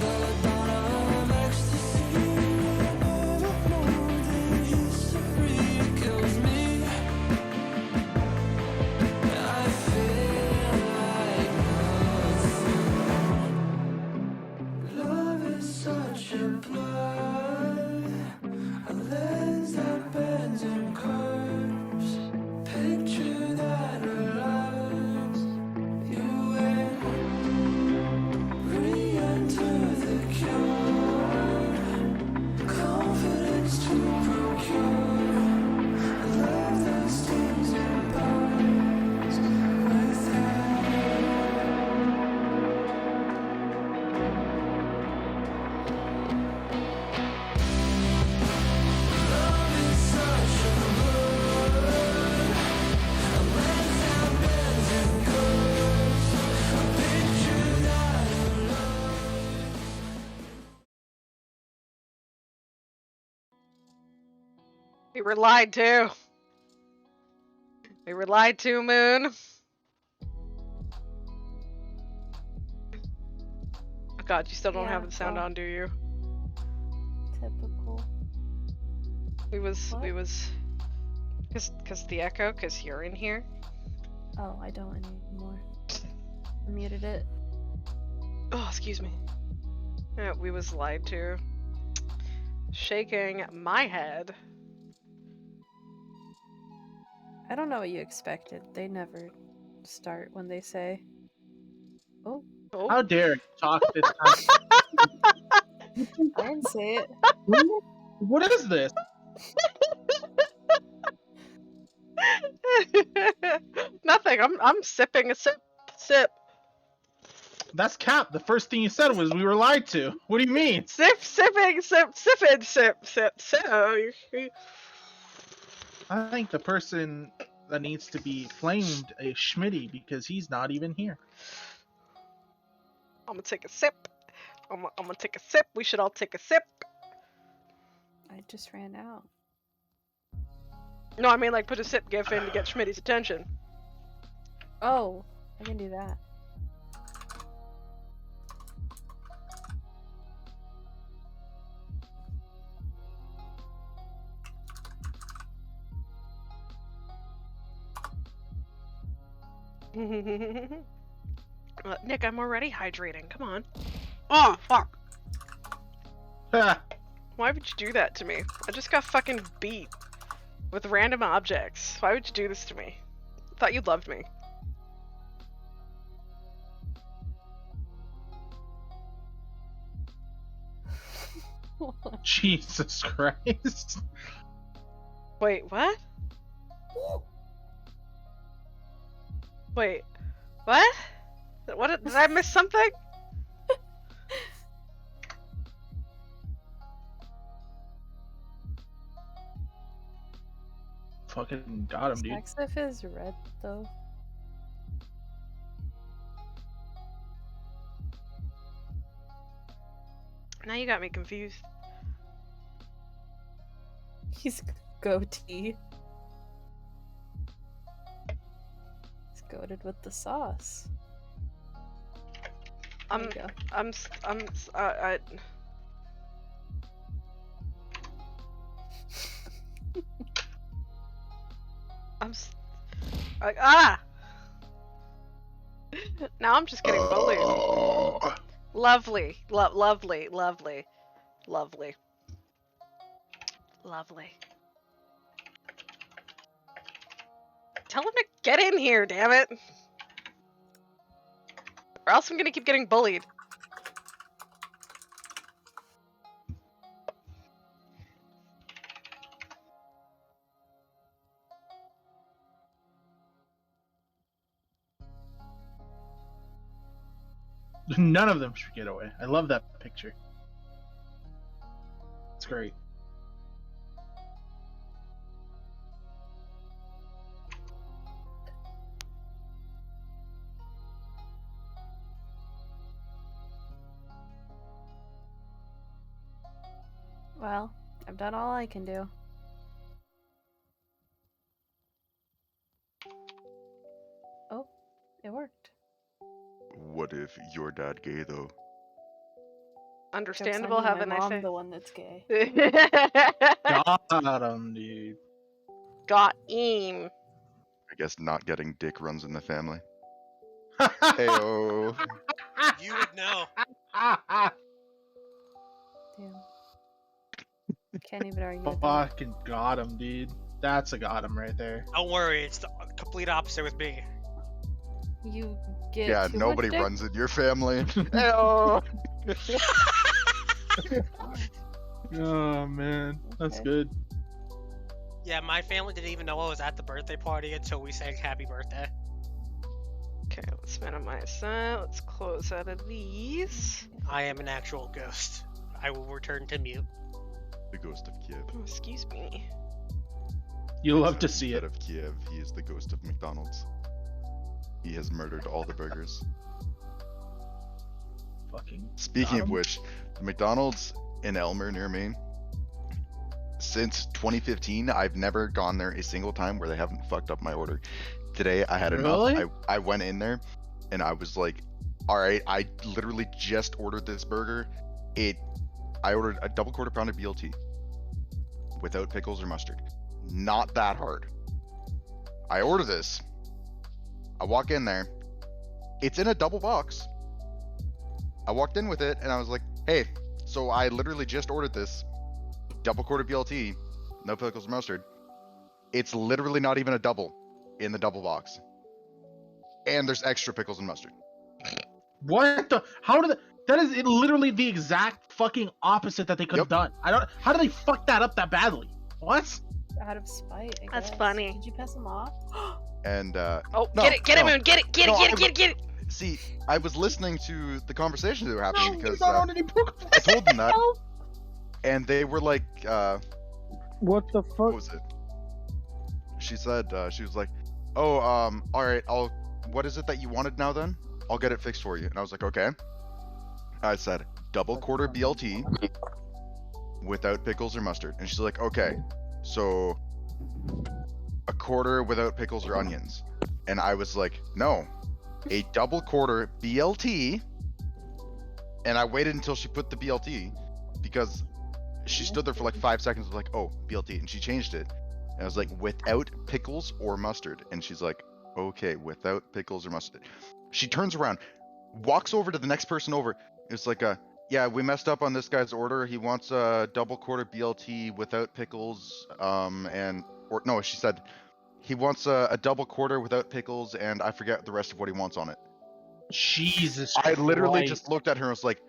Belladonna of ecstasy, I never know that history kills me. I feel like nothing. Love is such a blur, a lens that bends and curves. Picture that aligns you and re-enter the cure. Confidence to procure a love that stings and burns without. Love is such a blur, a lens that bends and curves. Picture that aligns. We were lied to. We were lied to, Moon. Oh God, you still don't Yeah, have the sound well. on, do you? Typical. We was, What? cause the echo, cause you're in here. Oh, I don't anymore. I muted it. Oh, excuse me. Yeah, we was lied to. Shaking my head. I don't know what you expected. They never start when they say, "Oh, Oh. How dare you talk this time? I didn't say it." What is this? Nothing. I'm sipping a sip. That's Cap. The first thing you said was we were lied to. What do you mean? Sipping, sip. Oh, I think the person that needs to be flamed is Schmitty because he's not even here. I'm gonna take a sip. I'm gonna take a sip. We should all take a sip. I just ran out. No, I mean like put a sip gif in to get Schmitty's attention. Oh, I can do that. Nick, I'm already hydrating. Come on. Oh, fuck. Ha! Why would you do that to me? I just got fucking beat with random objects. Why would you do this to me? I thought you loved me. Jesus Christ. Wait, what? Wait, what? What did I miss something? Fucking got him, dude. Saxif is red though. Now you got me confused. He's goatee. He's goated with the sauce. There you go. Now I'm just getting bullied. Lovely, lovely, lovely, lovely, lovely. Tell him to get in here, damn it! Or else I'm gonna keep getting bullied. None of them should get away. I love that picture. It's great. Well, I've done all I can do. Oh, it worked. What if your dad gay though? Understandable, Joke's on you, have my a nice mom day. the one that's gay. Got him, dude. Got him. I guess not getting dick runs in the family. Heyo. You would know. Damn. Can't even argue with that. Fucking got him, dude. That's a got him right there. Don't worry, it's the complete opposite with me. You get Yeah, too nobody much dick? runs in your family. Heyo. Oh man, that's Okay. good. Yeah, my family didn't even know I was at the birthday party until we sang happy birthday. Okay, let's minimize that. Let's close out of these. I am an actual ghost. I will return to mute. The ghost of Kiev. Oh, excuse me. You love to see Instead it. of Kiev, he is the ghost of McDonald's. He has murdered all the burgers. Fucking. Speaking got of him. which, the McDonald's in Elmer near me, since 2015, I've never gone there a single time where they haven't fucked up my order. Today, I had Really? enough. I went in there, and I was like, all right, I literally just ordered this burger. I ordered a double quarter pounder BLT without pickles or mustard. Not that hard. I order this. I walk in there. It's in a double box. I walked in with it and I was like, hey, so I literally just ordered this double quarter BLT, no pickles or mustard. It's literally not even a double in the double box. And there's extra pickles and mustard. What the? How did that is it literally the exact fucking opposite that they could have done. I don't. How did they fuck that up that badly? What? Out of spite, I That's guess. funny. Did you piss him off? And Oh, No, get it, no. Moon, get it, get it, No, get it, I- get it, get it. see, I was listening to the conversations that were happening No, because you don't own any Pokemon. I told them that, and they were like, What the what fuck? was it? She said, she was like, oh, all right, what is it that you wanted now then? I'll get it fixed for you. And I was like, okay. I said, double quarter BLT without pickles or mustard. And she's like, okay, so a quarter without pickles or onions. And I was like, no, a double quarter BLT. And I waited until she put the BLT because she stood there for like 5 seconds, was like, oh, BLT. And she changed it. And I was like, without pickles or mustard. And she's like, okay, without pickles or mustard. She turns around, walks over to the next person over. It's like, yeah, we messed up on this guy's order. He wants a double quarter BLT without pickles. No, she said he wants a double quarter without pickles, and I forget the rest of what he wants on it. Jesus. I literally Christ. just looked at her and was like,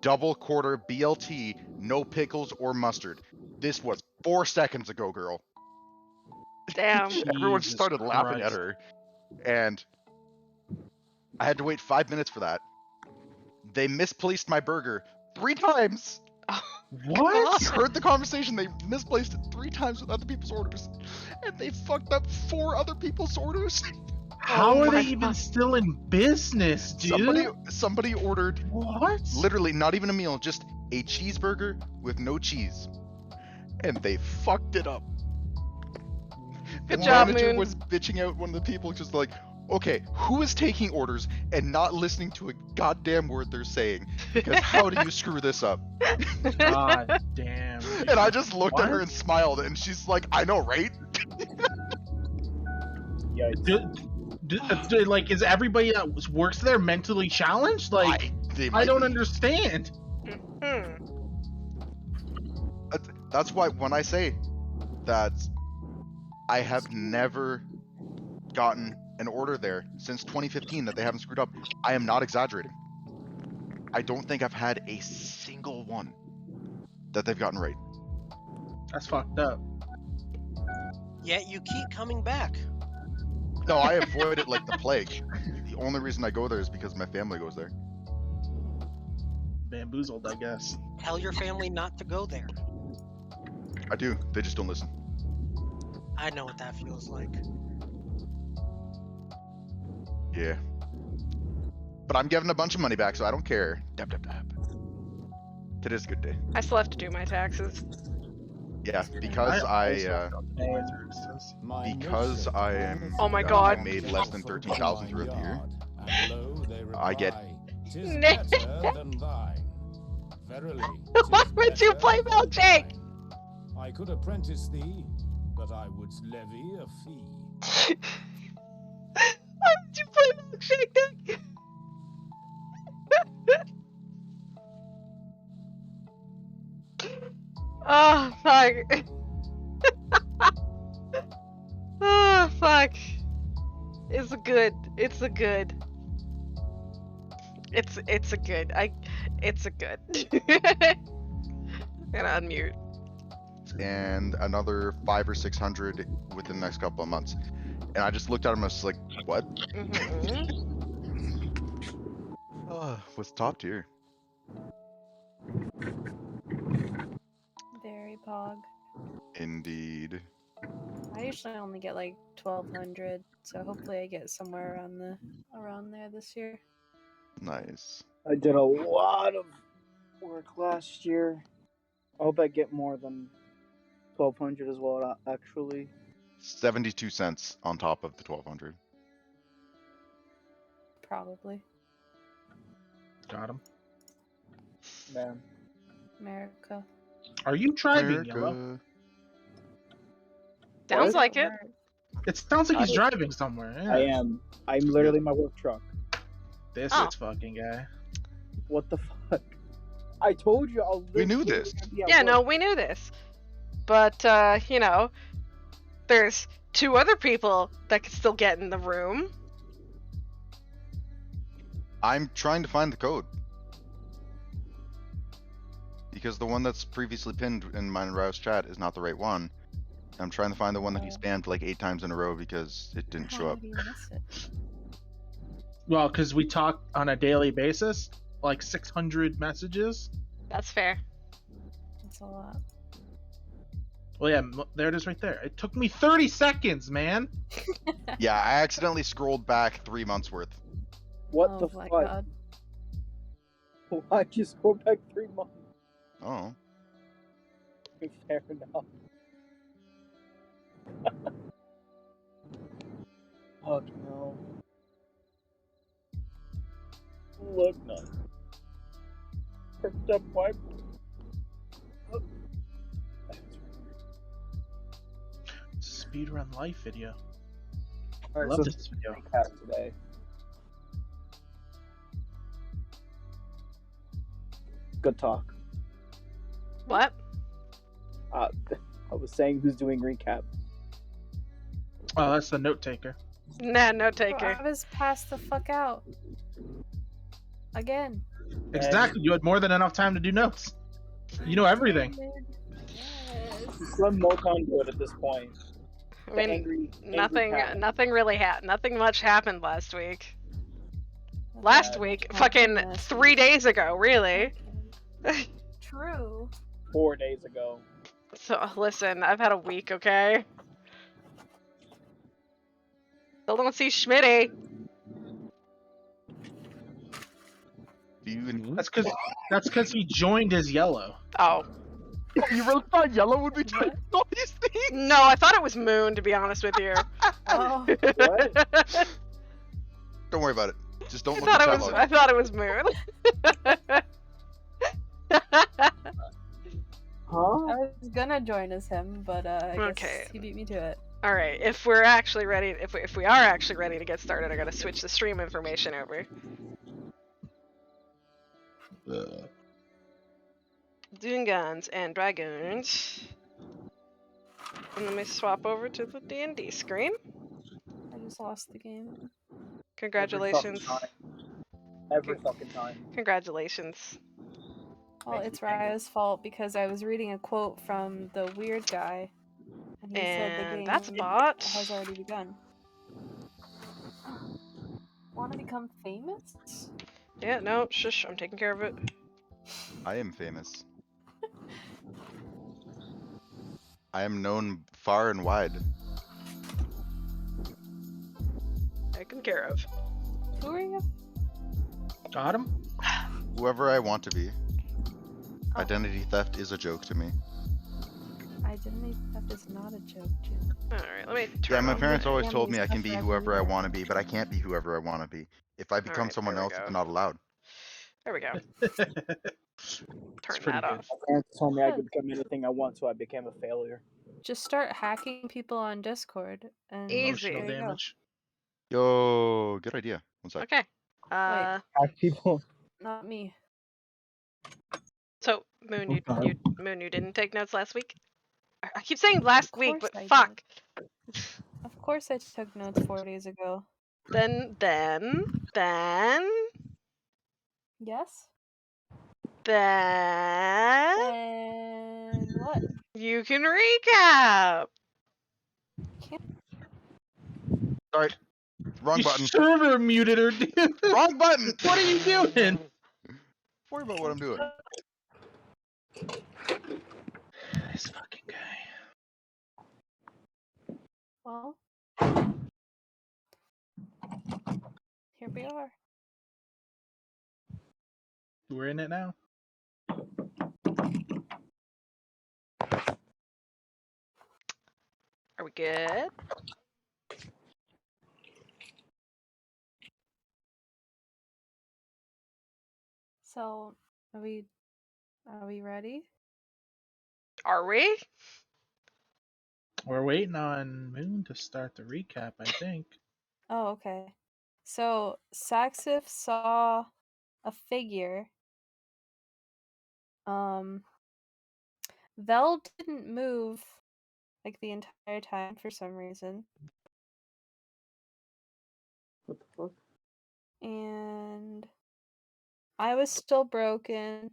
double quarter BLT, no pickles or mustard. This was 4 seconds ago, girl. Damn. Everyone Jesus started laughing at Christ. her, and I had to wait 5 minutes for that. They misplaced my burger 3 times. What? You heard the conversation. They misplaced it 3 times with other people's orders, and they fucked up 4 other people's orders. How are my they even fuck. still in business, dude? Somebody ordered What? literally not even a meal, just a cheeseburger with no cheese, and they fucked it up. Good The job, manager Moon. was bitching out one of the people, just like, okay, who is taking orders and not listening to a goddamn word they're saying? Because how do you screw this up? God damn. And I just looked at her What? and smiled, and she's like, I know, right? Like, is everybody that works there mentally challenged? Like, They I might don't be. understand. Hmm. That's why when I say that I have never gotten an order there since 2015 that they haven't screwed up, I am not exaggerating. I don't think I've had a single one that they've gotten right. That's fucked up. Yet you keep coming back. No, I avoid it like the plague. The only reason I go there is because my family goes there. Bamboozled, I guess. Tell your family not to go there. I do. They just don't listen. I know what that feels like. Yeah. But I'm getting a bunch of money back, so I don't care. Dab, dab, dab. Today's a good day. I still have to do my taxes. Yeah, because I am. Oh my God. I made less than 13,000 throughout the year. I get. Why would you play milkshake? I could apprentice thee, but I would levy a fee. Why would you play milkshake, Nick? Oh, fuck. Oh, fuck. It's a good. It's a good. It's a good. It's a good. I'm gonna unmute. And another 500 or 600 within the next couple of months. And I just looked at him and I was like, what? What's top tier? Very pog. Indeed. I usually only get like 1,200, so hopefully I get somewhere around there this year. Nice. I did a lot of work last year. I hope I get more than 1,200 as well, actually. 72 cents on top of the 1,200. Probably. Got him. Man. America. Are you driving, Yellow? America. Sounds What? like it. It sounds like he's driving somewhere. Yeah. I am. I'm literally in my work truck. This Oh. is fucking guy. What the fuck? I told you I'll We knew literally this. be at Yeah, no, work. we knew this. But, you know, there's 2 other people that could still get in the room. I'm trying to find the code. Because the one that's previously pinned in mine and Rao's chat is not the right one. I'm trying to find the one that he spammed like 8 times in a row because it didn't show How up. did you miss it? Well, because we talk on a daily basis, like 600 messages. That's fair. That's a lot. Well, yeah, there it is right there. It took me 30 seconds, man. Yeah, I accidentally scrolled back 3 months worth. What oh the my fuck? god. Why'd you scroll back 3 months? Oh. Fair enough. Fuck no. Look no. Perked up wipe. Speedrun life video. Alright, Love so this video. recap today. Good talk. What? I was saying who's doing recap. Oh, that's the note taker. Nah, no Bro, taker. I was passed the fuck out. Again. Exactly. You had more than enough time to do notes. You know everything. Yes. Let Mokon do it at this point. I mean, angry nothing cat. really nothing much happened last week. Last Yeah, week, Oh, fucking last 3 week. days ago, really. Okay. True. 4 days ago. So listen, I've had a week, okay? Still don't see Schmitty. Do you? That's because he joined as yellow. Oh. You really thought Yellow would be What? typing all these things? No, I thought it was Moon, to be honest with you. Oh. What? Don't worry about it. Just don't I look at thought it chat was. log. I thought it was Moon. Huh? I was gonna join as him, but I Okay. guess he beat me to it. All right. If we're actually ready, if we are actually ready to get started, I gotta switch the stream information over. Dungans and dragons. And let me swap over to the D&D screen. I just lost the game. Congratulations. Every fucking time. Congratulations. Well, Makes it's me angry. Raya's fault because I was reading a quote from the weird guy, and he said the And game that's a bot. has already begun. Want to become famous? Yeah, no, shush, I'm taking care of it. I am famous. I am known far and wide. Taken care of. Who are you? Got him? Whoever I want to be. Oh. Identity theft is a joke to me. Identity theft is not a joke, Jim. Alright, let me Yeah, turn my on parents the... always Damn, told these me I can stuff be are whoever I everywhere. want to be, but I can't be whoever I want to be. If I become Alright, someone there we else, go. it's not allowed. There we go. It's Turn pretty that good. off. My parents told me I Good. could become anything I want, so I became a failure. Just start hacking people on Discord, and Easy. Emotional there you go. damage. Yo, good idea. One sec. Okay. Hack people. Not me. So Moon, you Okay. didn't take notes last week? I keep saying last Of week, course but I fuck. did. Of course I took notes 4 days ago. Then Yes? then And what? you can recap. Sorry. Wrong You button. server muted her, dude. Wrong button! What are you doing? Don't worry about what I'm doing. This fucking guy. Well, here we are. We're in it now. Are we good? So, are we ready? Are we? We're waiting on Moon to start the recap, I think. Oh, okay. So, Saxif saw a figure. Vel didn't move like the entire time for some reason. What the fuck? And I was still broken.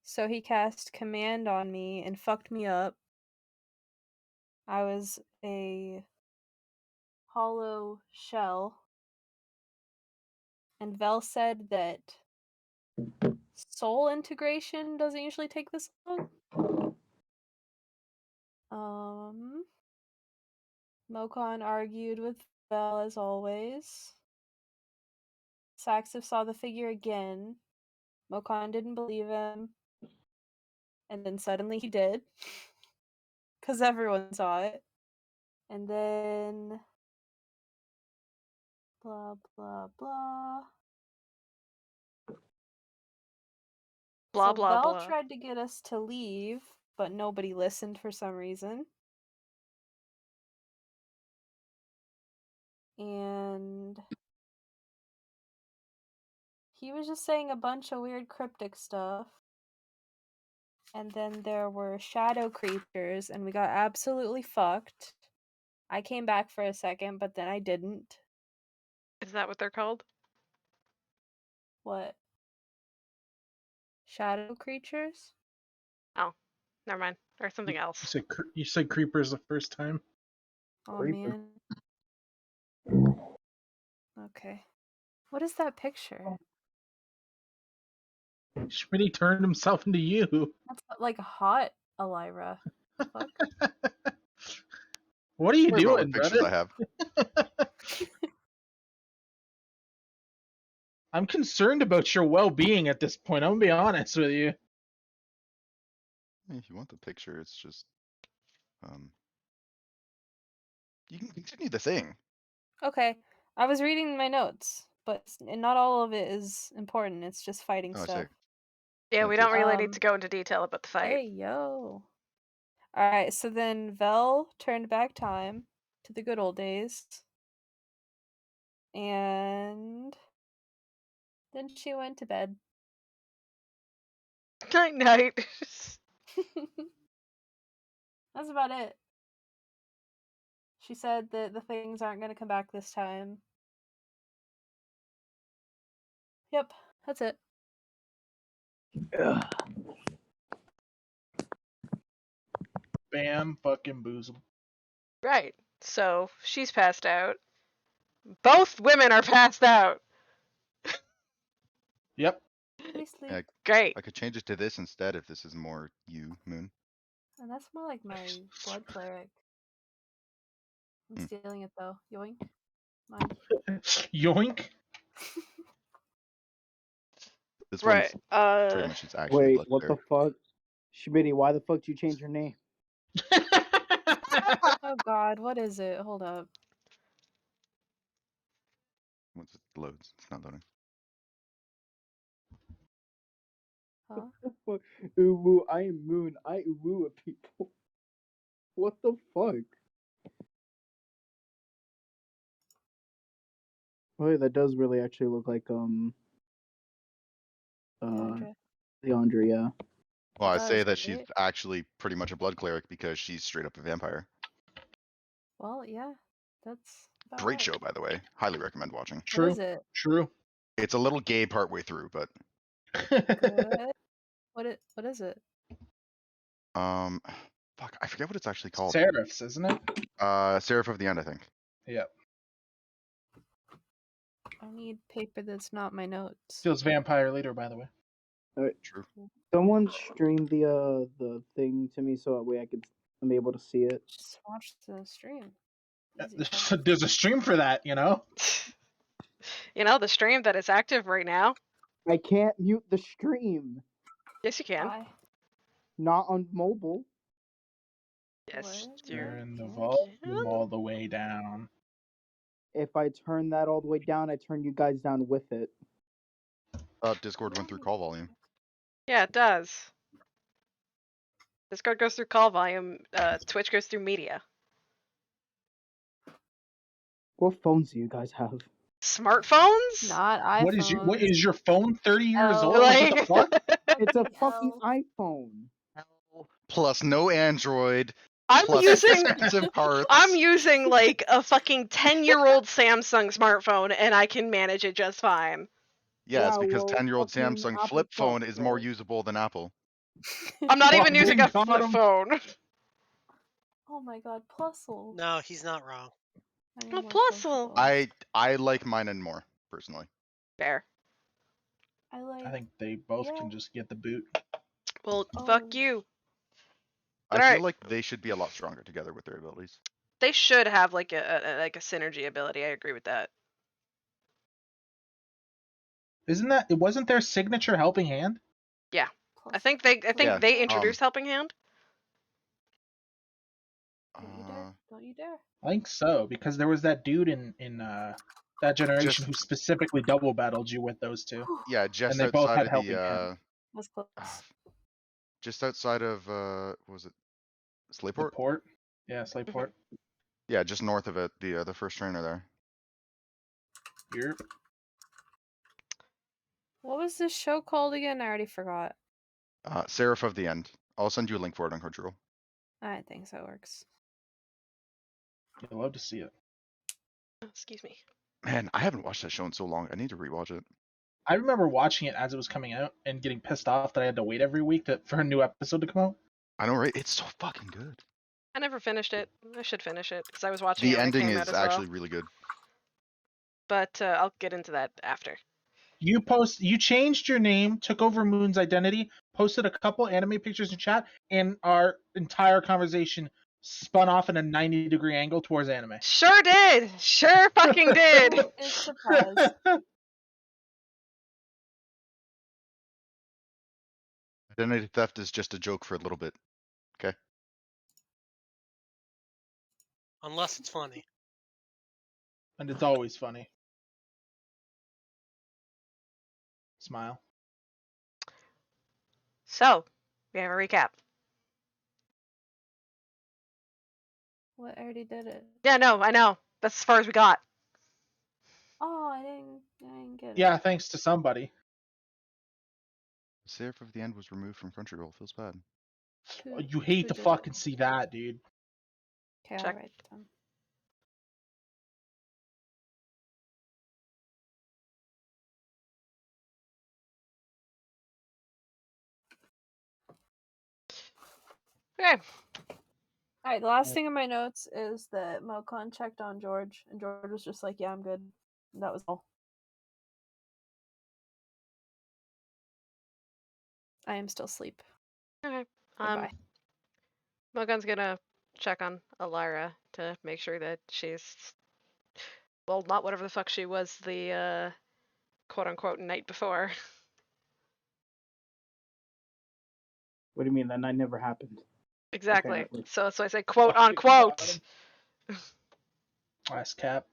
So he cast command on me and fucked me up. I was a hollow shell. And Vel said that soul integration doesn't usually take this long. Mokon argued with Vel as always. Saxif saw the figure again. Mokon didn't believe him. And then suddenly he did. Because everyone saw it. And then... blah, blah, blah. Blah So blah Vel blah. tried to get us to leave, but nobody listened for some reason. And he was just saying a bunch of weird cryptic stuff. And then there were shadow creatures, and we got absolutely fucked. I came back for a second, but then I didn't. Is that what they're called? What? Shadow creatures? Oh, never mind. Or something else. You said creepers the first time. Oh Creeper. man. Okay. What is that picture? Schmitty turned himself into you. That's like hot Elira. Fuck. What are you Worry about what doing, pictures I brother? have. I'm concerned about your well-being at this point. I'm gonna be honest with you. If you want the picture, it's just you can continue the thing. Okay. I was reading my notes, but not all of it is important. It's just fighting Oh, stuff. sick. Yeah, Yeah, we don't please. really need to go into detail about the fight. Hey, yo. Alright, so then Vel turned back time to the good old days. And then she went to bed. Night night. That's about it. She said that the things aren't going to come back this time. Yep, that's it. Ugh. Bam, fucking boozle. Right. So she's passed out. Both women are passed out. Yep. Please sleep. Yeah, Great. I could change it to this instead if this is more you, Moon. And that's more like my blood cleric. I'm Hmm. stealing it though. Yoink. Mine. Yoink. This Right. one's pretty much it's actually Wait, blood what the cleric. fuck? Schmitty, why the fuck did you change your name? Oh god, what is it? Hold up. Once it loads, it's not loading. Huh? What the fuck? Ooh woo, I am Moon. I ooh woo at people. What the fuck? Wait, that does really actually look like Deandra. Leandra, yeah. Well, I It say does, that she's right? actually pretty much a blood cleric because she's straight up a vampire. Well, yeah. That's about Great right. show, by the way. Highly recommend watching. What True. is it? True. It's a little gay partway through, but Good. What is it? fuck, I forget what it's actually called. Seraphs, isn't it? Seraph of the End, I think. Yep. I need paper that's not my notes. Feels vampire later, by the way. True. Someone streamed the thing to me so that way I'm able to see it. Just watch the stream. Easy fuck. There's a stream for that, you know? You know, the stream that is active right now. I can't mute the stream. Yes, you can. Why? Not on mobile. Yes, What? You're in the you volume can. all the way down. If I turn that all the way down, I turn you guys down with it. Discord went through call volume. Yeah, it does. Discord goes through call volume. Twitch goes through media. What phones do you guys have? Smartphones? Not iPhones. What is your phone 30 years Oh. old? Like, what the fuck? It's a fucking Hell. iPhone. Plus no Android. I'm Plus using expensive parts. I'm using like a fucking 10-year-old Samsung smartphone and I can manage it just fine. Yes, Yeah, because well, 10-year-old fucking Samsung Apple flip phone sucks, is more so- usable than Apple. I'm not even Fucking using a got flip 'em. phone. Oh my god, Plusle. No, he's not wrong. I need Oh, more Plusle. Plusle. I like mine and more, personally. Fair. I like. I think they both Yeah. can just get the boot. Well, Oh. fuck you. I Alright. feel like they should be a lot stronger together with their abilities. They should have like a synergy ability. I agree with that. Wasn't their signature helping hand? I think they Yeah, they introduced Helping Hand. Don't you dare! Don't you dare! I think so, because there was that dude in that generation Just- who specifically double battled you with those two. Yeah, just And they both outside had of helping the hand. That's close. just outside of what was it? The Slayport? port? Yeah, Slayport. Yeah, just north of it, the first trainer there. Here. What was this show called again? I already forgot. Seraph of the End. I'll send you a link for it on Crunchyroll. I think so works. You'd love to see it. Oh, excuse me. Man, I haven't watched that show in so long. I need to rewatch it. I remember watching it as it was coming out and getting pissed off that I had to wait every week for a new episode to come out. I know, right? It's so fucking good. I never finished it. I should finish it because I was watching The it when it ending came out is as well. actually really good. but I'll get into that after. You changed your name, took over Moon's identity, posted a couple anime pictures in chat, and our entire conversation spun off in a 90-degree angle towards anime. Sure did. Sure fucking did. Who is surprised? Identity theft is just a joke for a little bit. Unless it's funny. And it's always funny. Smile. So, we have a recap. What? I already did it. Yeah, no, I know. That's as far as we got. Oh, I didn't get it. Yeah, thanks to somebody. The serif of the end was removed from Crunchyroll. Feels bad. Who- You hate who to did it? fucking see that, dude. Okay, I'll Check. write it down. Okay. Alright, the last thing in my notes is that Mocon checked on George, and George was just like, yeah, I'm good. And that was all. I am still asleep. Okay. Goodbye. Mogon's gonna check on Alara to make sure that she's, well, not whatever the fuck she was the quote-unquote night before. What do you mean that night never happened? Exactly. Apparently. So I say quote Fucking unquote. got him. Last cap.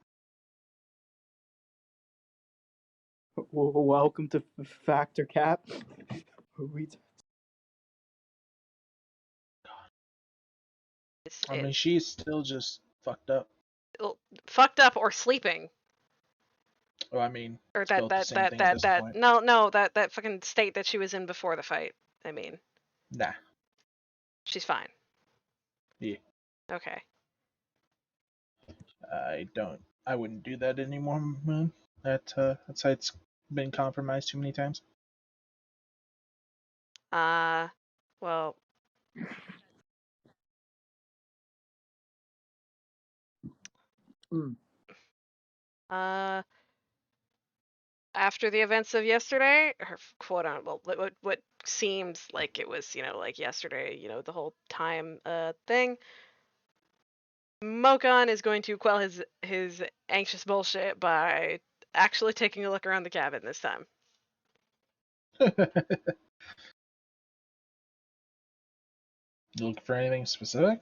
Welcome to Factor Cap. Retards. I mean, she's still just fucked up. Fucked up or sleeping. Oh, I mean, Or it's both the that same that thing that at this that point. no that fucking state that she was in before the fight. I mean, Nah. she's fine. Yeah. Okay. I wouldn't do that anymore, Moon. That site's been compromised too many times. Well, Mm. after the events of yesterday, her quote on, well, what seems like it was, like yesterday, the whole time thing. Mokon is going to quell his anxious bullshit by actually taking a look around the cabin this time. You looking for anything specific?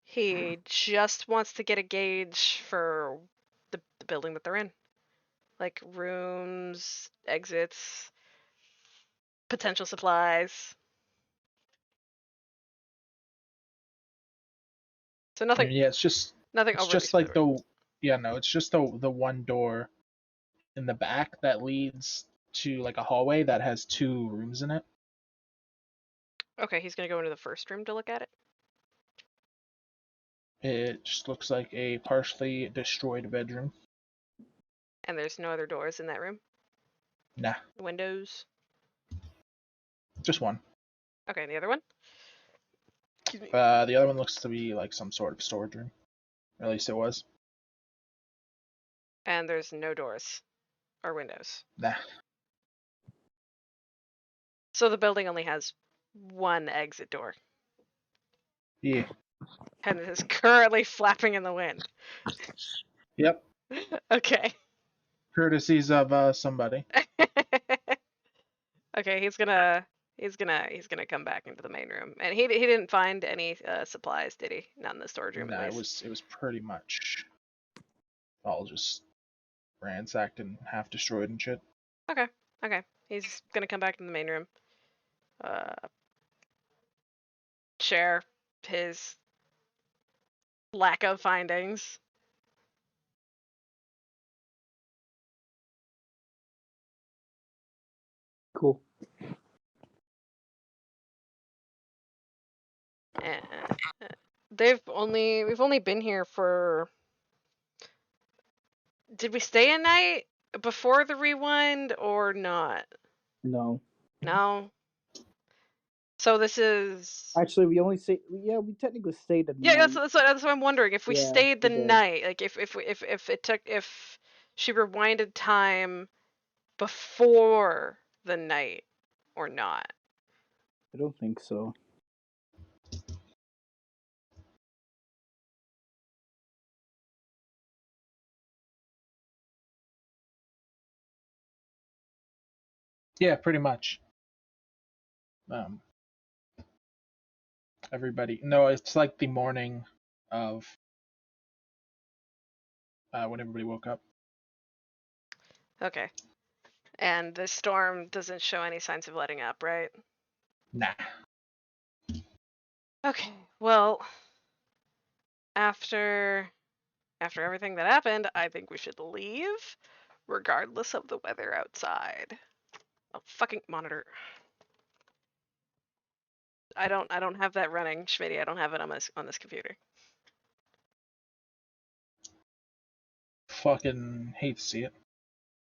He just wants to get a gauge for the building that they're in. Like rooms, exits, potential supplies. So I nothing mean, yeah, it's just nothing it's overly just like specific. it's just the one door in the back that leads to like a hallway that has 2 rooms in it. Okay, he's gonna go into the first room to look at it. It just looks like a partially destroyed bedroom. And there's no other doors in that room? Nah, Windows? just one. Okay, and the other one? Excuse me. The other one looks to be like some sort of storage room. Or at least it was. And there's no doors or windows. Nah. So the building only has one exit door. Yeah. And it is currently flapping in the wind. Yep. Okay. Courtesies of somebody. Okay, he's gonna come back into the main room. And he didn't find any supplies, did he? Not in the storage room, Nah, at it least. was pretty much all just ransacked and half destroyed and shit. Okay. He's gonna come back in the main room. Share his lack of findings. Cool. And we've only been here for. Did we stay a night before the rewind or not? No. No. So this is. Actually, we only say we technically stayed at Yeah, night. that's what I'm wondering. If we Yeah, stayed the we did. night, like if she rewinded time before the night or not. I don't think so. Yeah, pretty much. Everybody. No, it's like the morning of when everybody woke up. Okay. And the storm doesn't show any signs of letting up, right? Nah. Okay. Well, after everything that happened, I think we should leave, regardless of the weather outside. Oh, fucking monitor. I don't have that running, Schmitty. I don't have it on this computer. Fucking hate to see it.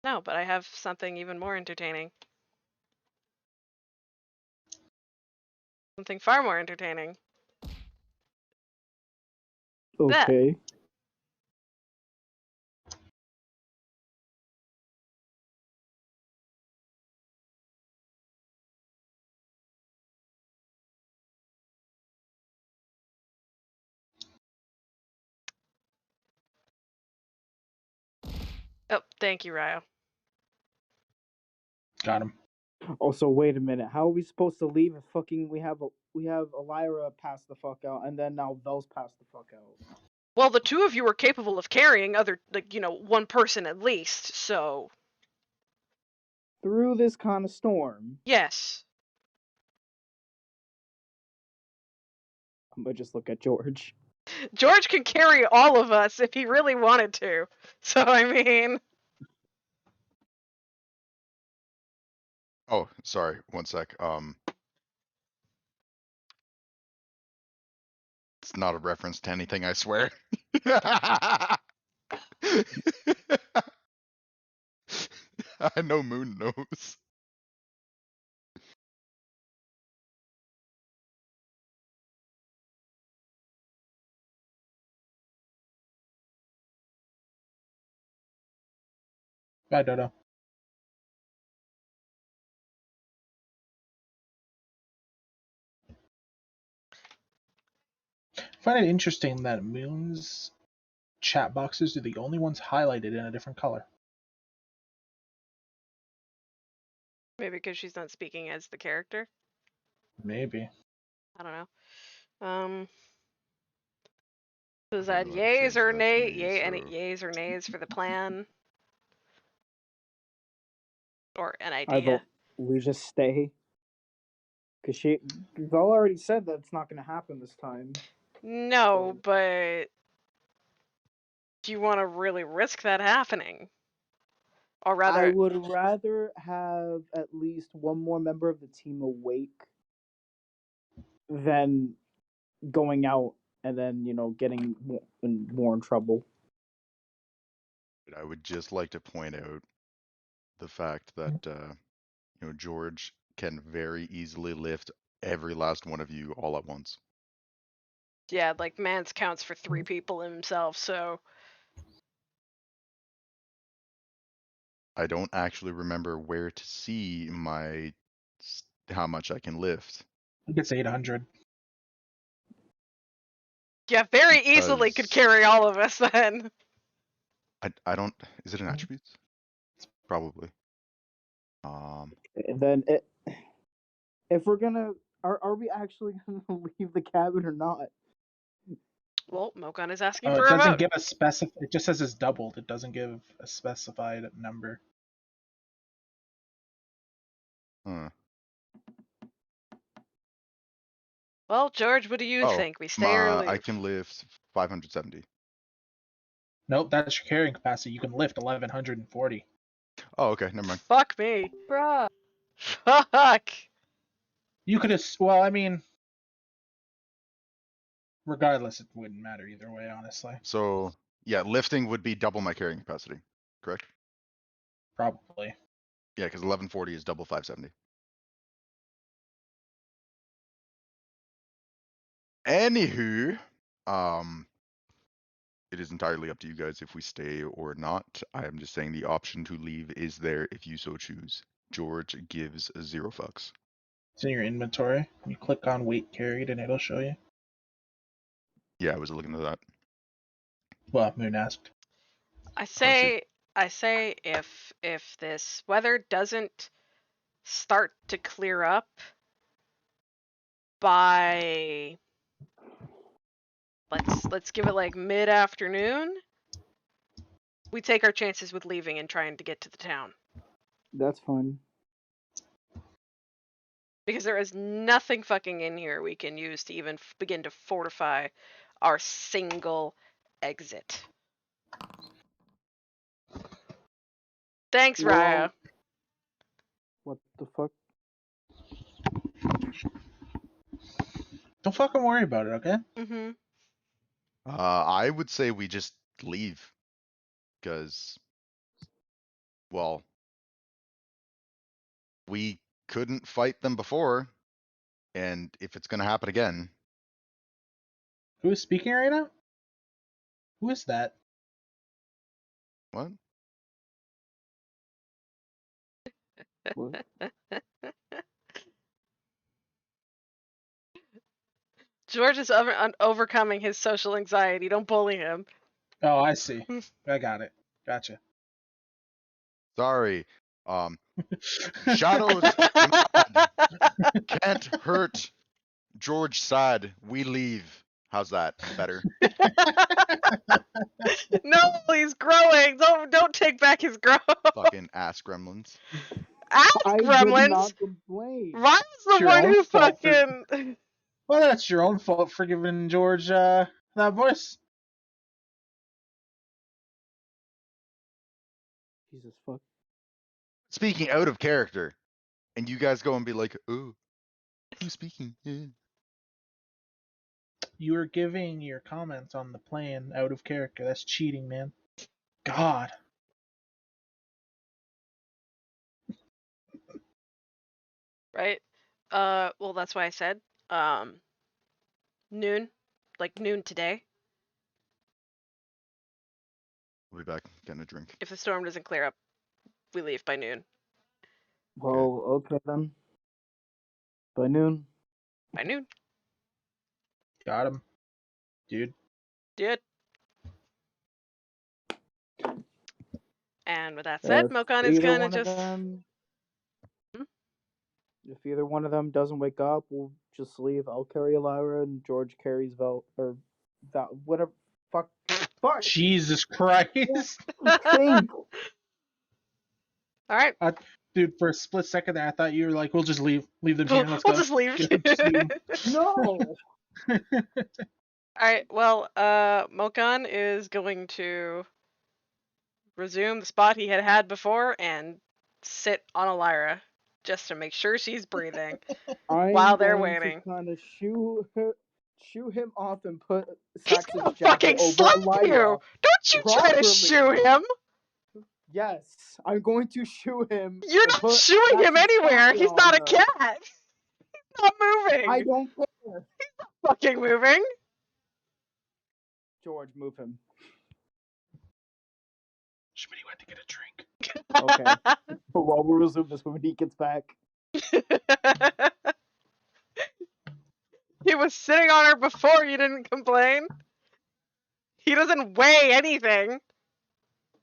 No, but I have something even more entertaining. Something far more entertaining. That. Okay. Oh, thank you, Ryo. Got him. Also, wait a minute. How are we supposed to leave if fucking we have Elira pass the fuck out, and then now Vel's pass the fuck out? Well, the two of you are capable of carrying one person at least, so Through this kind of storm, yes. I'm gonna just look at George. George can carry all of us if he really wanted to. So, I mean... Oh, sorry. One sec. It's not a reference to anything, I swear. I know Moon knows. Bye, Dodo. I find it interesting that Moon's chat boxes are the only ones highlighted in a different color. Maybe because she's not speaking as the character? Maybe. I don't know. Does Okay, that you'll have to yays change or that to nay? me, Any so yays or nays for the plan? Or an I idea? vote we just stay. Cause Vel already said that it's not gonna happen this time. No, So- but do you want to really risk that happening? Or I rather, would rather have at least one more member of the team awake than going out and then getting more in trouble. I would just like to point out the fact that George can very easily lift every last one of you all at once. yeah, like Mance counts for 3 people himself, so I don't actually remember where to see how much I can lift. I think it's 800. yeah, very easily could Because carry all of us then. I don't. Is it an attributes? Probably. And then if we're gonna, are we actually gonna leave the cabin or not? Well, Mokan is asking Oh, for it a doesn't vote. give a specific. It just says it's doubled. It doesn't give a specified number. Huh. Well, George, what do you Oh, think? We stay or I leave? can lift 570. Nope, that's your carrying capacity. You can lift 1140. Oh, okay, never mind. Fuck me. Bruh. Fuck. You could have. Well, I mean, regardless, it wouldn't matter either way, honestly. So yeah, lifting would be double my carrying capacity, correct? Probably. Yeah, because 1140 is double 570. Anywho, It is entirely up to you guys if we stay or not. I am just saying the option to leave is there if you so choose. George gives 0 fucks. It's in your inventory. You click on weight carried and it'll show you. Yeah, I was looking at that. Well, Moon asked. I say if this weather doesn't start to clear up by let's give it like mid-afternoon, we take our chances with leaving and trying to get to the town. That's fine. Because there is nothing fucking in here we can use to even begin to fortify our single exit. Thanks, Well, Raya. what the fuck? Don't fucking worry about it, okay? Mm-hmm. I would say we just leave. Because, well, we couldn't fight them before. And if it's going to happen again, Who is speaking right now? Who is that? what? What? George is overcoming his social anxiety. Don't bully him. Oh, I see. I got it. Gotcha. Sorry. Shadows mad. Can't hurt George sad. We leave. How's that? Better? No, he's growing. Don't take back his growth. Fucking ass gremlins. Ass I did gremlins. not complain. Ryan's the Your one own who fault for- fucking. Well, that's your own fault for giving George that voice. Jesus fuck. Speaking out of character. And you guys go and be like, ooh, who's speaking? Yeah. You were giving your comments on the plan out of character. That's cheating, man. God. Right. Well, that's why I said noon, like noon today. We'll be back getting a drink. If the storm doesn't clear up, we leave by noon. Well, okay then. By noon. By noon. Got him. Dude. Dude. And with that said, Mokon is either gonna one of just. them- Hmm? If either one of them doesn't wake up, we'll just leave. I'll carry Elira and George carries whatever. Fuck. Jesus Christ. Think. All right. Dude, for a split second there, I thought you were like, we'll just leave. Leave them here. Let's We'll go. just leave. Just leave. No. All right. Well, Mokon is going to resume the spot he had before and sit on Elira just to make sure she's breathing while they're waiting. Kind of shoo him off and put He's Saxon's gonna jacket fucking over slap Elira. you! Don't you try to properly. shoo him! Yes, I'm going to shoo him. You're and not put shooing him Saxon's anywhere. jacket He's on not a her. cat. He's not moving. I don't care. Fucking moving. George, move him. Schmitty went to get a drink. Okay. Well, we'll resume this when he gets back. He was sitting on her before you didn't complain. He doesn't weigh anything.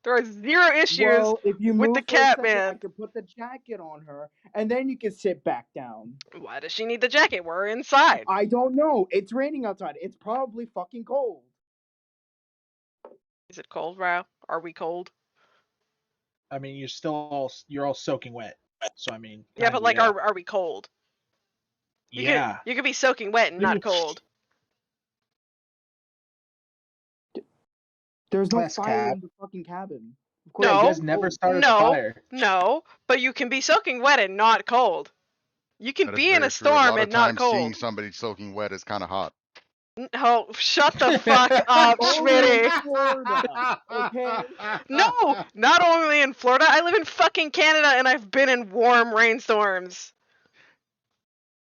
There are zero issues Well, if you with move the for a cat second, I man. can put the jacket on her, and then you can sit back down. Why does she need the jacket? We're inside. I don't know. It's raining outside. It's probably fucking cold. Is it cold, Rao? Are we cold? I mean, you're all soaking wet. So I mean. Yeah, but like, are we cold? Yeah. You could be soaking wet and not cold. There's no Class fire cat. in the fucking cabin. Of No. You guys never started No. a fire. No, but you can be soaking wet and not cold. You can That is be in very a true. A storm lot of and not times cold. seeing somebody soaking wet is kind of hot. Oh, shut the fuck up, Schmitty. Florida, okay? No, not only in Florida. I live in fucking Canada and I've been in warm rainstorms.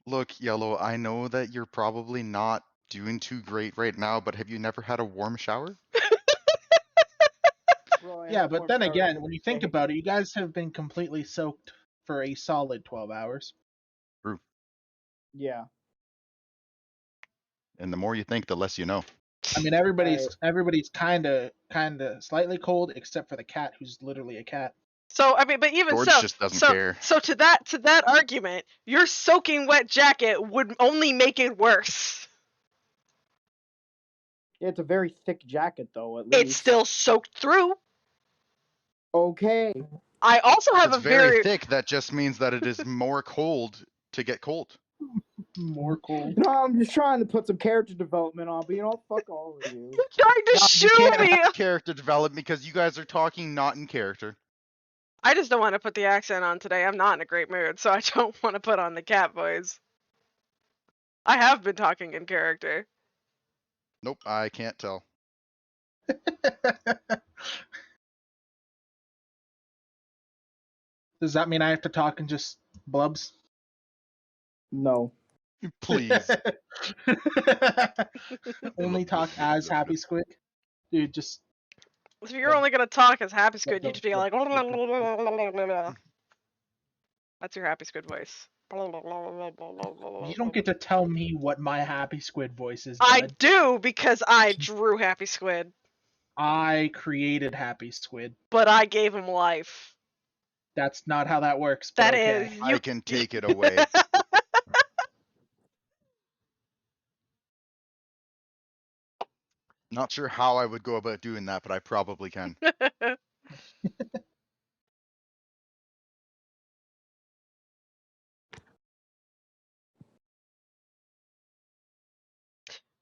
Look, Yellow, I know that you're probably not doing too great right now, but have you never had a warm shower? Bro, Yeah, and but more then again, powerful when you than think they- about it, you guys have been completely soaked for a solid 12 hours. Yeah. And the more you think, the less you know. I mean, everybody's kind of slightly cold, except for the cat, who's literally a cat. So I mean, but even George so, just doesn't so care. so to that argument, your soaking wet jacket would only make it worse. Yeah, it's a very thick jacket, though. At least It's still soaked through. okay. I also have It's a very thick. That just means that it is more cold to get cold. More cold. No, I'm just trying to put some character development on, but you know, fuck all of you. trying to No, you shoo can't me. have character development because you guys are talking not in character. I just don't want to put the accent on today. I'm not in a great mood, so I don't want to put on the cat voice. I have been talking in character. Nope, I can't tell. Does that mean I have to talk in just blubs? No. Please. Only talk as Happy Squid? Dude, just... If you're only gonna talk as Happy Squid, you just be like. That's your Happy Squid voice. You don't get to tell me what my Happy Squid voice is, I bud. do because I drew Happy Squid, I created Happy Squid. but I gave him life. That's not how that works, but That okay. is, I can take it away. Not sure how I would go about doing that, but I probably can.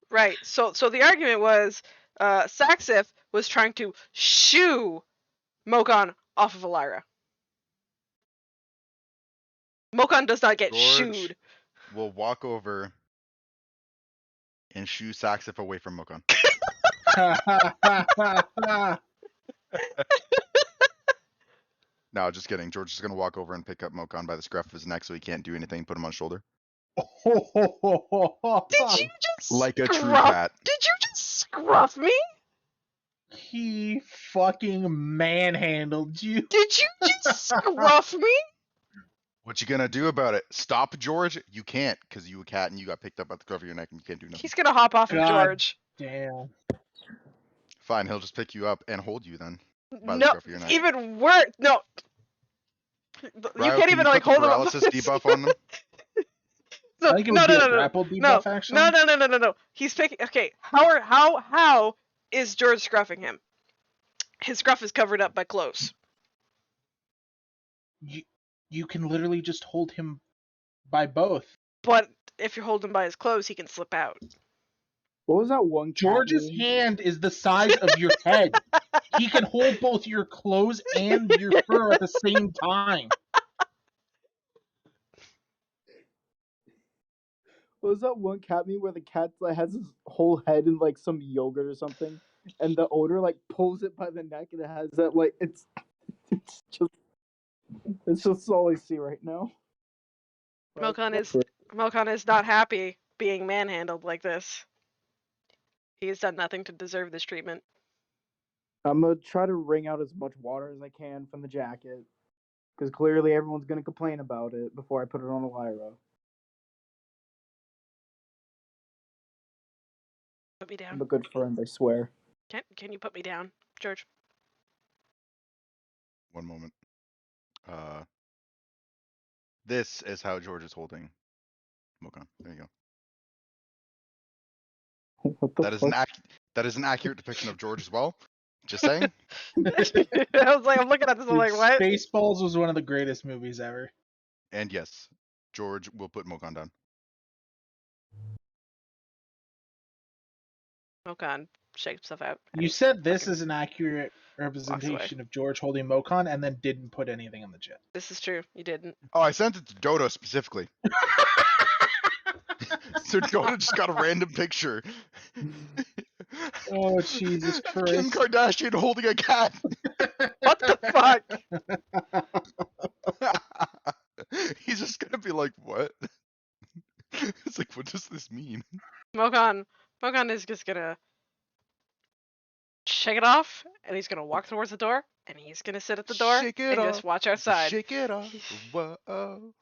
Right. So the argument was, Saxif was trying to shoo Mokon off of Elira. Mokon does not get George shooed. will walk over and shoo Saxif away from Mokon. No, just kidding. George is gonna walk over and pick up Mokon by the scruff of his neck so he can't do anything, put him on his shoulder. Did you just Like a true scruff? cat. Did you just scruff me? He fucking manhandled you. Did you just scruff me? What you gonna do about it? Stop George? You can't, because you a cat and you got picked up by the scruff of your neck and you can't do nothing. He's gonna hop off of God. George. Damn. Fine, he'll just pick you up and hold you then. By the No, scruff of your neck. even worse. No. You Ryo, can't can even you like put the hold him up. paralysis debuff on them? No, I think it would no, be no, a no, no, grapple no, debuff, actually. no. He's picking. Okay, how is George scruffing him? His scruff is covered up by clothes. You can literally just hold him by both. But if you're holding by his clothes, he can slip out. What was that one cat George's meme? hand is the size of your head. He can hold both your clothes and your fur at the same time. What was that one cat meme where the cat like has his whole head in like some yogurt or something, and the owner like pulls it by the neck and it has that like it's just all I see right now. Mokon is not happy being manhandled like this. He has done nothing to deserve this treatment. I'm gonna try to wring out as much water as I can from the jacket, because clearly everyone's gonna complain about it before I put it on Elira. Put me I'm down. a good friend, I swear. Can you put me down, George? One moment. This is how George is holding Mokon. There you go. What the That is fuck? that is an accurate depiction of George as well. Just saying. I was like, I'm looking at this. I'm like, what? Spaceballs was one of the greatest movies ever. And yes, George will put Mokon down. Mokon shake himself out. You said this is an accurate representation of George holding Mokon and then didn't put anything on the chat. This is true. You didn't. Oh, I sent it to Dodo specifically. So Dodo just got a random picture. Oh, Jesus Kim Christ. Kardashian holding a cat. What the fuck? He's just gonna be like, what? It's like, what does this mean? Mokon is just gonna shake it off, and he's gonna walk towards the door, and he's gonna sit at the door Shake it and just off. watch outside. Shake it off. Whoa.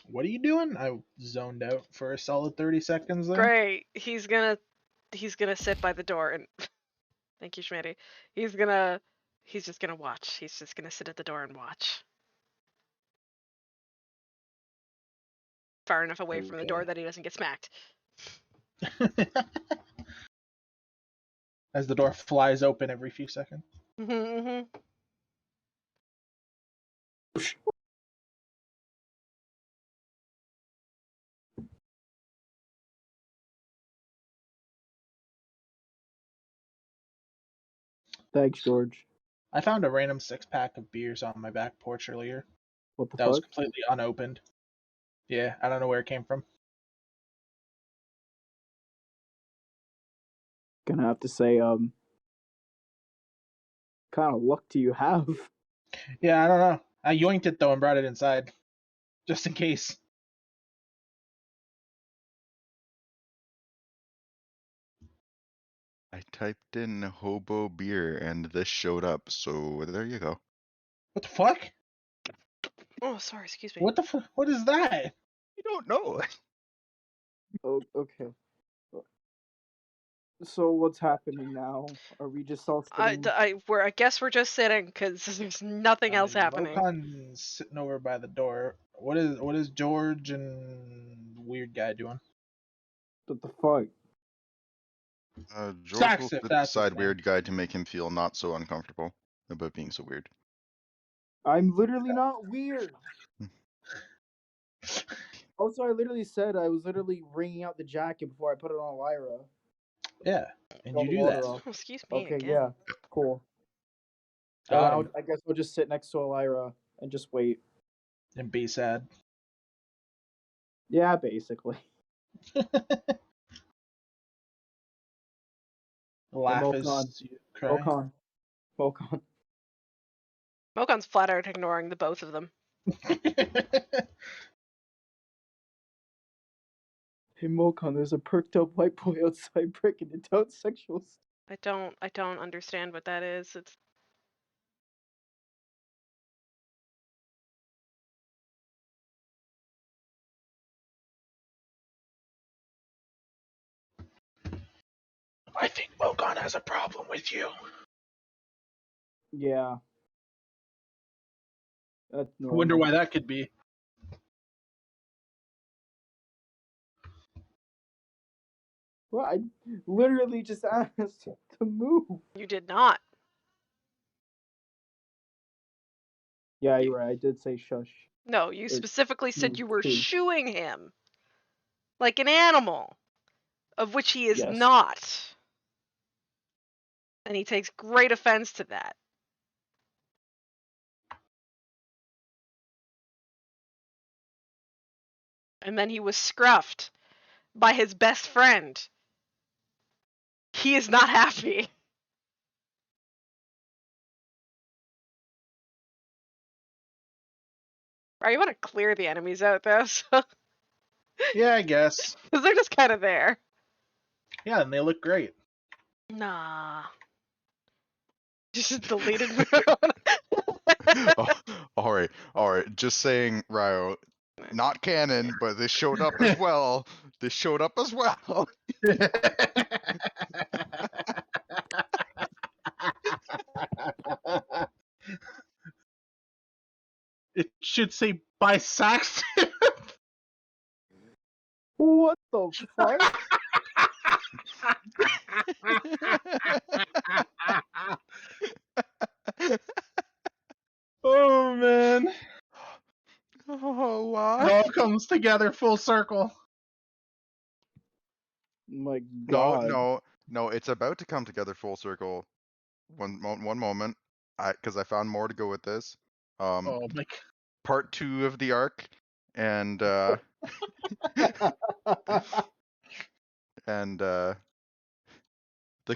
What are you doing? I zoned out for a solid 30 seconds there. Great. He's gonna sit by the door and thank you, Schmitty. He's just gonna watch. He's just gonna sit at the door and watch. Far enough away from the door Okay. that he doesn't get smacked. As the door flies open every few seconds. Mm-hmm. Thanks, George. I found a random 6-pack of beers on my back porch earlier. What the That was fuck? completely unopened. Yeah, I don't know where it came from. Gonna have to say, kind of luck do you have? Yeah, I don't know. I yoinked it though and brought it inside. Just in case. I typed in hobo beer and this showed up, so there you go. What the fuck? Oh, sorry. Excuse me. What the fuck? What is that? I don't know. Oh, okay. So what's happening now? Are we just all sitting? I guess we're just sitting because there's nothing else happening. Mokon's sitting over by the door. What is George and weird guy doing? What the fuck? George Sax, will if sit that's his beside name. weird guy to make him feel not so uncomfortable about being so weird. I'm literally not weird. Also, I literally said I was literally wringing out the jacket before I put it on Lyra. Yeah, and All you the do water that. off. Oh, excuse me Okay, again. yeah, cool. Got And him. I guess we'll just sit next to Lyra and just wait. And be sad. Yeah, basically. Laugh Mokan. as you cry. Mokan. Mokon's flat out ignoring the both of them. Hey Mokan, there's a perked up white boy outside breaking it down sexual stuff. I don't understand what that is. It's I think Mokan has a problem with you. Yeah. That's I normal. wonder why that could be. Well, I literally just asked to move. you did not. Yeah, you're right. I did say shush. No, you Or specifically said move you were too. shooing him. Like an animal. Of which he is Yes. not. And he takes great offense to that. And then he was scruffed by his best friend. He is not happy. Right, you want to clear the enemies out though, so Yeah, I guess. because they're just kind of there. Yeah, and they look great. Nah. Just deleted. Oh, all right. Just saying, Ryo, not canon, but this showed up as well. This showed up as well. It should say by Saxton. What the fuck? Oh man. Oh, It why? all comes together full circle. My No, God. no. It's about to come together full circle. One moment. Because I found more to go with this. Oh my Part 2 of the arc, and and the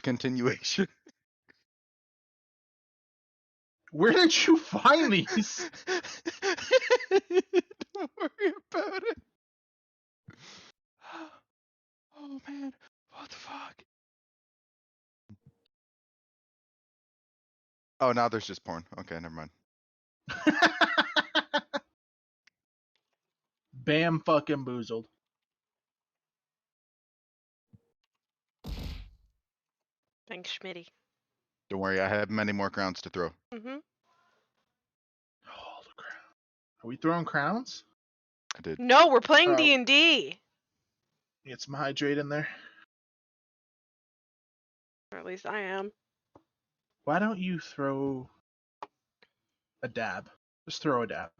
continuation. Where did you find these? Don't worry about it. man. What the fuck? Oh, now there's just porn. Okay, never mind. Bam fucking boozled. Thanks, Schmitty. Don't worry, I have many more crowns to throw. Mm-hmm. Oh, the crown. Are we throwing crowns? I did. No, we're playing Oh. D&D. Get some hydrate in there. Or at least I am. Why don't you throw a dab? Just throw a dab.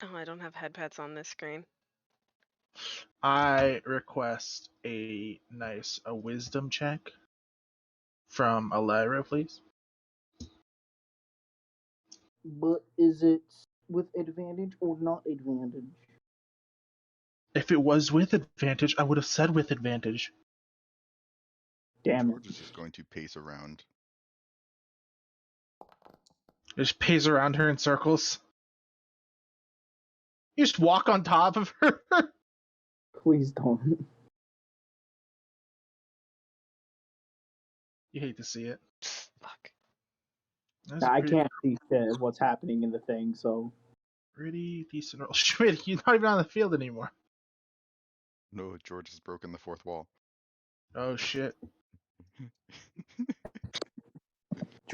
Oh, I don't have head pats on this screen. I request a wisdom check from Alyra, please. But is it with advantage or not advantage? If it was with advantage, I would have said with advantage. Damn George it. is just going to pace around. Just pays around her in circles. You just walk on top of her. Please don't. You hate to see it. Fuck. That's Nah, a I pretty, can't see shit of what's happening in the thing, so. pretty decent roll. Schmidt, you're not even on the field anymore. No, George has broken the fourth wall. Oh shit.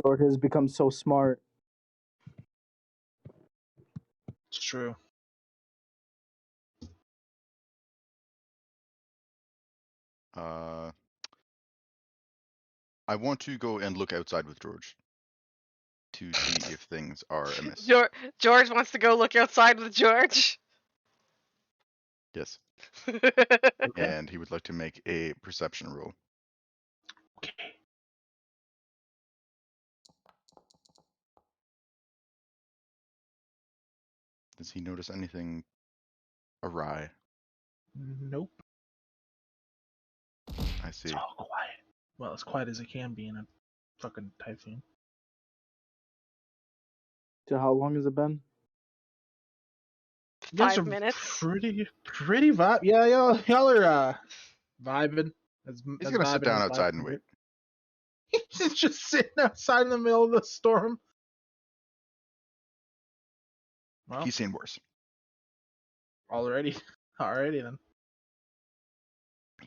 George has become so smart. It's true. I want to go and look outside with George to see if things are amiss. George wants to go look outside with George. Yes, Okay. and he would like to make a perception roll. Okay. Does he notice anything awry? Nope. I see. It's all quiet. Well, as quiet as it can be in a fucking typhoon. So how long has it been? You guys 5 are minutes. pretty vibe. Yeah, y'all are vibing. He's gonna sit vibing down as outside vibing and wait. He's just sitting outside in the middle of the storm. Well, He's seen worse. already then.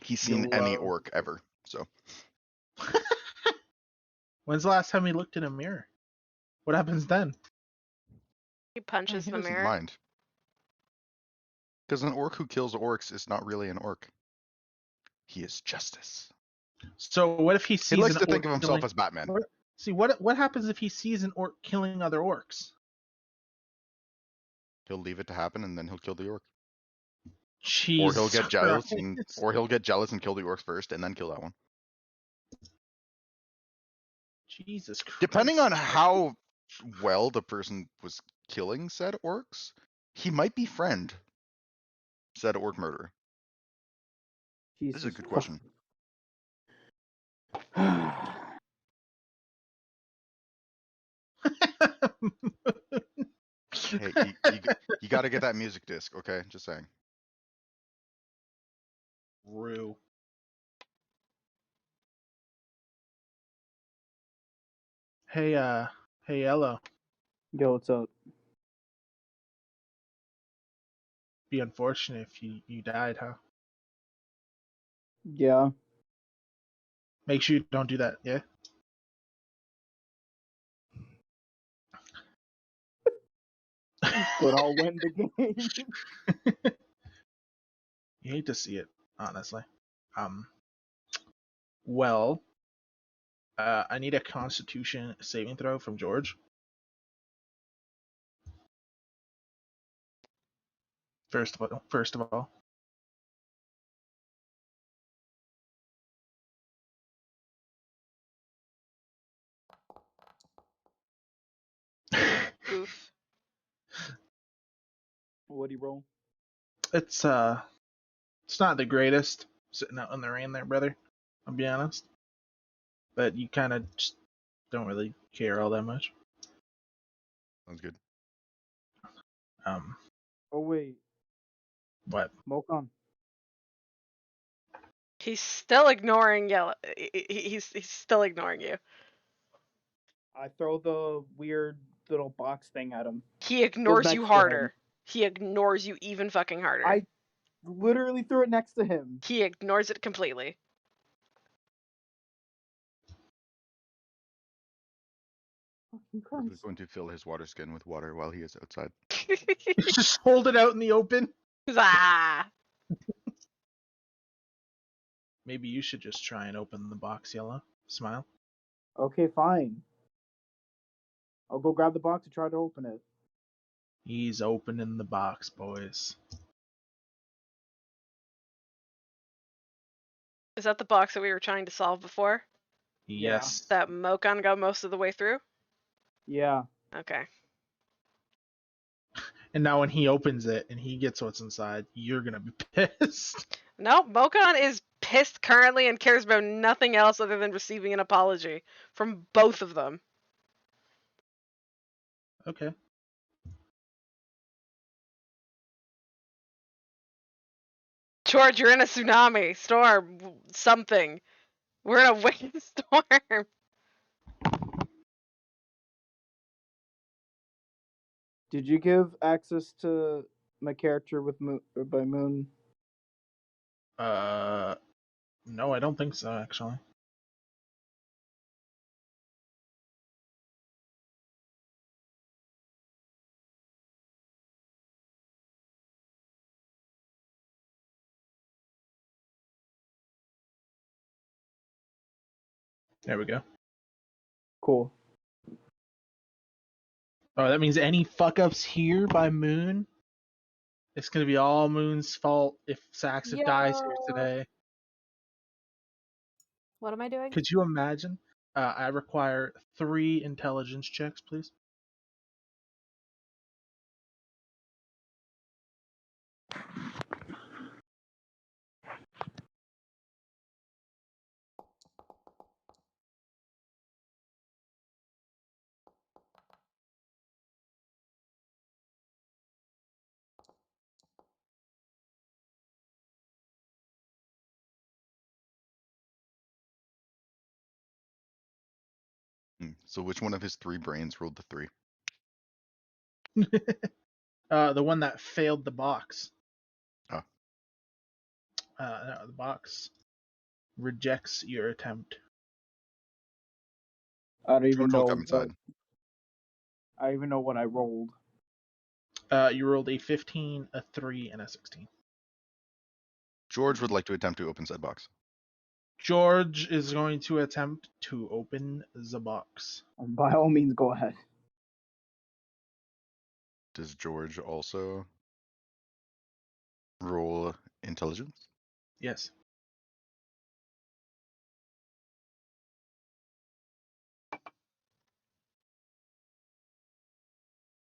He's seen You, any orc ever. So When's the last time he looked in a mirror? What happens then? He punches he the doesn't mirror. mind. Because an orc who kills orcs is not really an orc. He is justice. So what if he He sees likes an to orc think of himself killing... as Batman. See, what happens if he sees an orc killing other orcs? He'll leave it to happen and then he'll kill the orc. Jesus Or he'll get jealous Christ. and kill the orcs first and then kill that one. Jesus Christ. Depending on how well the person was killing said orcs, he might befriend said orc murderer. Jesus. This is a good question. Hey, you got to get that music disc, okay? Just saying. Rue. Hey, Ella. Yo, what's up? Be unfortunate if you died, huh? Yeah. Make sure you don't do that, yeah? But I'll win the game. You hate to see it, honestly. Well, I need a Constitution saving throw from George. First of all. Oof. What'd he roll? It's not the greatest sitting out in the rain there, brother. I'll be honest. But you kind of just don't really care all that much. Sounds good. Oh, wait. What? Mokon. He's still ignoring yellow. He's still ignoring you. I throw the weird little box thing at him. He ignores next you to harder. him. He ignores you even fucking harder. I literally threw it next to him. He ignores it completely. Fucking We're Christ. going to fill his water skin with water while he is outside. Just hold it out in the open. Ah. Maybe you should just try and open the box, Yellow. Smile. Okay, fine. I'll go grab the box and try to open it. He's opening the box, boys. Is that the box that we were trying to solve before? Yes. That Mokon got most of the way through? Yeah. Okay. And now when he opens it and he gets what's inside, you're gonna be pissed. No, Mokon is pissed currently and cares about nothing else other than receiving an apology from both of them. Okay. George, you're in a tsunami, storm, something. We're in a wicked storm. Did you give access to my character with Moon or by Moon? No, I don't think so, actually. There we go. Cool. Oh, that means any fuck ups here by Moon, it's gonna be all Moon's fault if Saxif dies here today. What am I doing? Could you imagine? I require 3 intelligence checks, please. So which one of his 3 brains rolled the 3? The one that failed the box. Oh. No, the box rejects your attempt. I don't even George will know. come inside. I don't even know what I rolled. You rolled a 15, a 3, and a 16. George would like to attempt to open said box. George is going to attempt to open the box. By all means, go ahead. Does George also roll intelligence? Yes.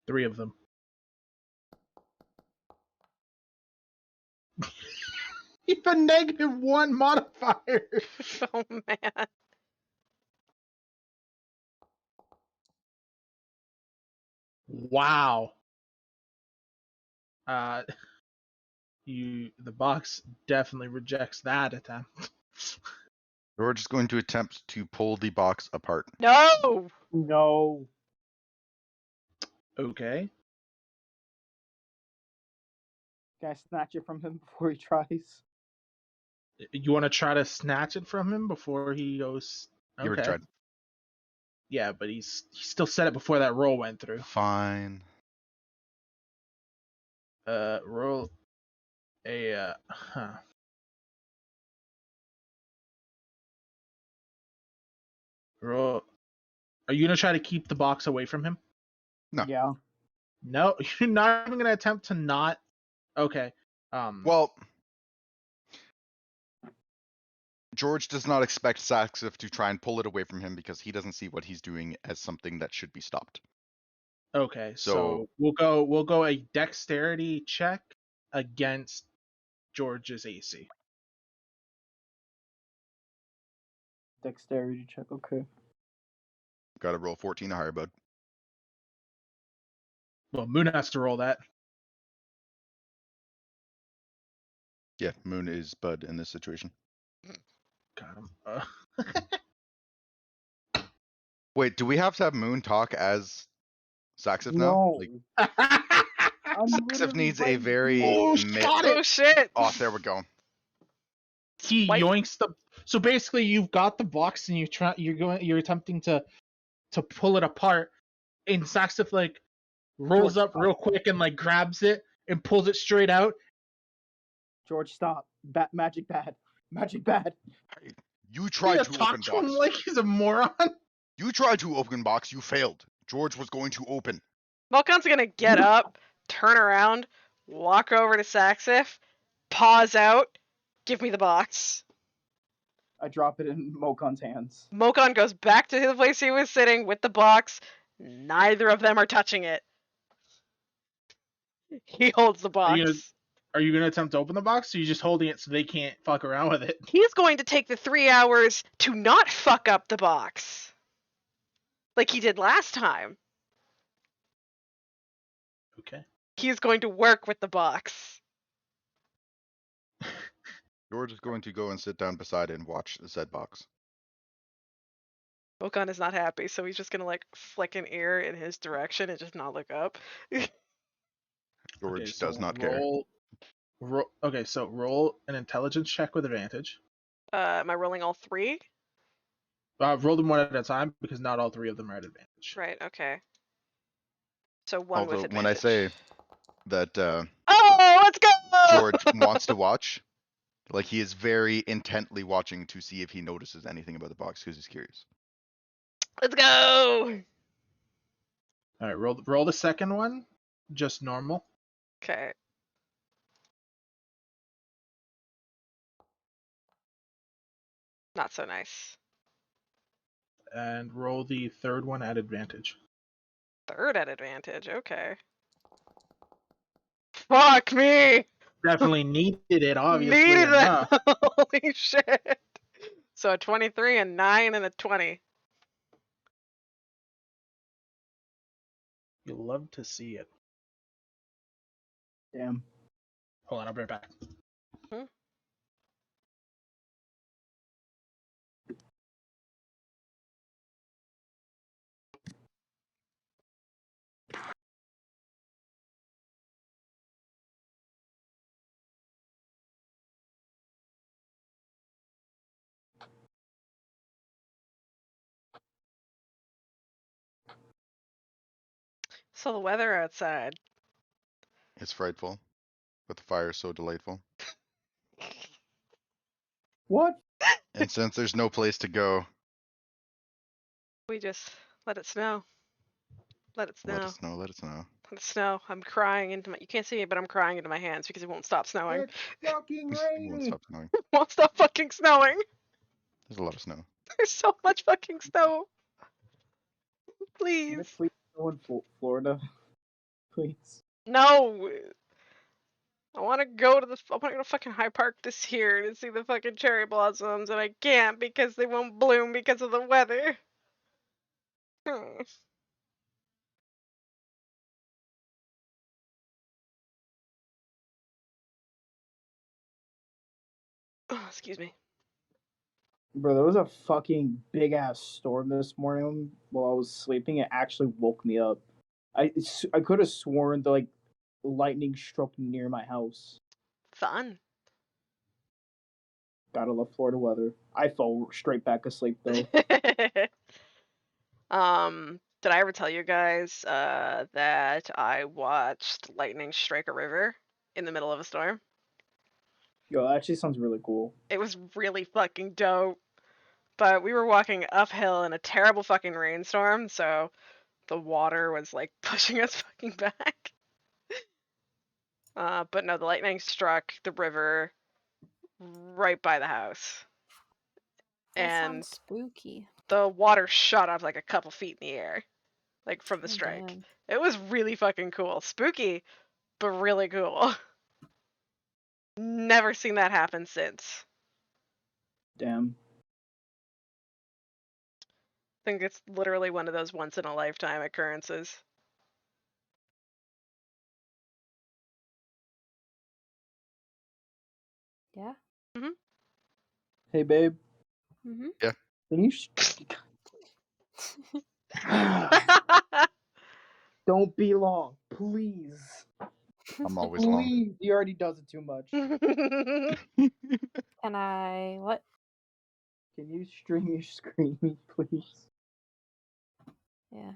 Three of them. You have a -1 modifier. Oh man. Wow. The box definitely rejects that attempt. George is going to attempt to pull the box apart. No! No. Okay. Can I snatch it from him before he tries? You want to try to snatch it from him before he goes? He already Okay. tried. Yeah, but he still said it before that roll went through. Fine. Roll a roll. Are you gonna try to keep the box away from him? No. Yeah. No, you're not even gonna attempt to not. Okay. Well, George does not expect Saxif to try and pull it away from him because he doesn't see what he's doing as something that should be stopped. Okay, So- so we'll go a dexterity check against George's AC. Dexterity check. Okay. Got to roll 14 or higher, bud. Well, Moon has to roll that. Yeah, Moon is Bud in this situation. Got him. Wait, do we have to have Moon talk as Saxif now? No, Like, I'm Saxif literally needs a right very here. Oh, got it. Oh shit! Oh, there we go. He Wipe- yoinks the. So basically, you've got the box and you're attempting to pull it apart, and Saxif like rolls George, up real quick and like grabs it and pulls it straight out. George, stop. Magic bad. Magic bad. You You tried gotta to talk open to him box. like he's a moron. You tried to open box. You failed. George was going to open. Malcon's gonna get up, turn around, walk over to Saxif, pause out, give me the box. I drop it in Mokon's hands. Mokon goes back to the place he was sitting with the box. Neither of them are touching it. He holds the Are you gonna box. Are you gonna attempt to open the box? Or are you just holding it so they can't fuck around with it? He's going to take the 3 hours to not fuck up the box. Like he did last time. Okay. He's going to work with the box. George is going to go and sit down beside it and watch the said box. Mokon is not happy, so he's just gonna like flick an ear in his direction and just not look up. George Okay, so does not care. Okay, so roll an intelligence check with advantage. Am I rolling all 3? Roll them one at a time because not all 3 of them are at advantage. Right, okay. So one Although with advantage. when I say that Oh, let's go! George wants to watch, like he is very intently watching to see if he notices anything about the box because he's curious. Let's go! All right, roll the second one, just normal. Okay. Not so nice. And roll the third one at advantage. 3rd at advantage, okay. Fuck me! Definitely needed it, obviously Needed enough. it! Holy shit! So a 23, a 9, and a 20. You love to see it. Damn. Hold on, I'll be right back. So the weather outside. It's frightful, but the fire is so delightful. What? And since there's no place to go, We just let it snow. Let it snow. let us know. Let us know. Let it snow. I'm crying into my. You can't see me, but I'm crying into my hands because it won't stop snowing. It's fucking It won't rainy. stop snowing. Won't stop fucking snowing. There's a lot of snow. There's so much fucking snow. Can Please. it please go in Florida? Please. No. I want to go to I want to go to fucking High Park this year to see the fucking cherry blossoms, and I can't because they won't bloom because of the weather. Hmm. Oh, excuse me. Bro, there was a fucking big ass storm this morning while I was sleeping. It actually woke me up. I could have sworn the like lightning struck near my house. Fun. Gotta love Florida weather. I fell straight back asleep though. Did I ever tell you guys that I watched lightning strike a river in the middle of a storm? Yo, that actually sounds really cool. It was really fucking dope. But we were walking uphill in a terrible fucking rainstorm, so the water was like pushing us fucking back. But no, the lightning struck the river right by the house. That And sounds spooky. the water shot up like a couple feet in the air, like from the Oh, strike. damn. It was really fucking cool. Spooky, but really cool. Never seen that happen since. Damn. I think it's literally one of those once in a lifetime occurrences. Yeah. Hey, babe. Mm-hmm. Can you? Don't be long, please. I'm always long. Please. He already does it too much. Can I what? Can you string your screaming, please? Yeah.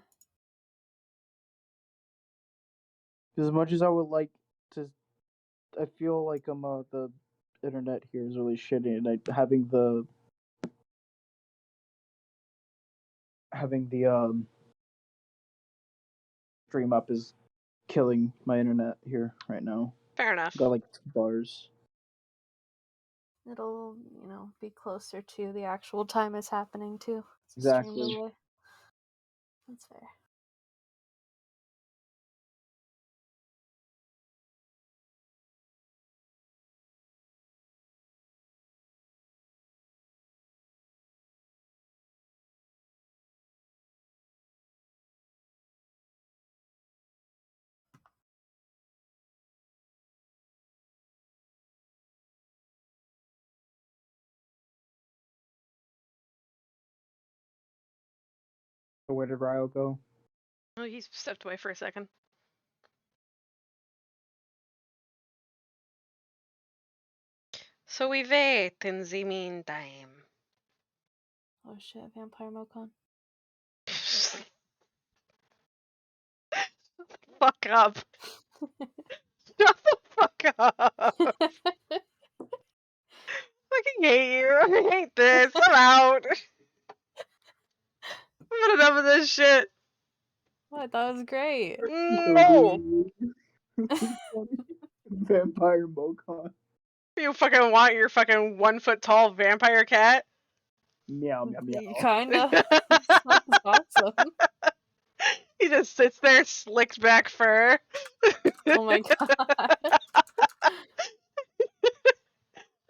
As much as I would like to, I feel like the internet here is really shitty, and having the stream up is killing my internet here right now. Fair enough. Got like 2 bars. It'll, be closer to the actual time it's happening too. It's a stream Exactly. delay. That's fair. So where did Ryo go? Oh, he's stepped away for a second. So we wait in the meantime. Oh shit, Vampire Mocon. Fuck up. Shut the fuck up. Fucking hate you. I hate this. I'm out. I'm had enough of this shit. Oh, I thought it was great. No. Vampire Mocon. You fucking want your fucking 1 foot tall vampire cat? Meow meow meow. Kinda. Sounds awesome. He just sits there, slicks back fur. Oh my god.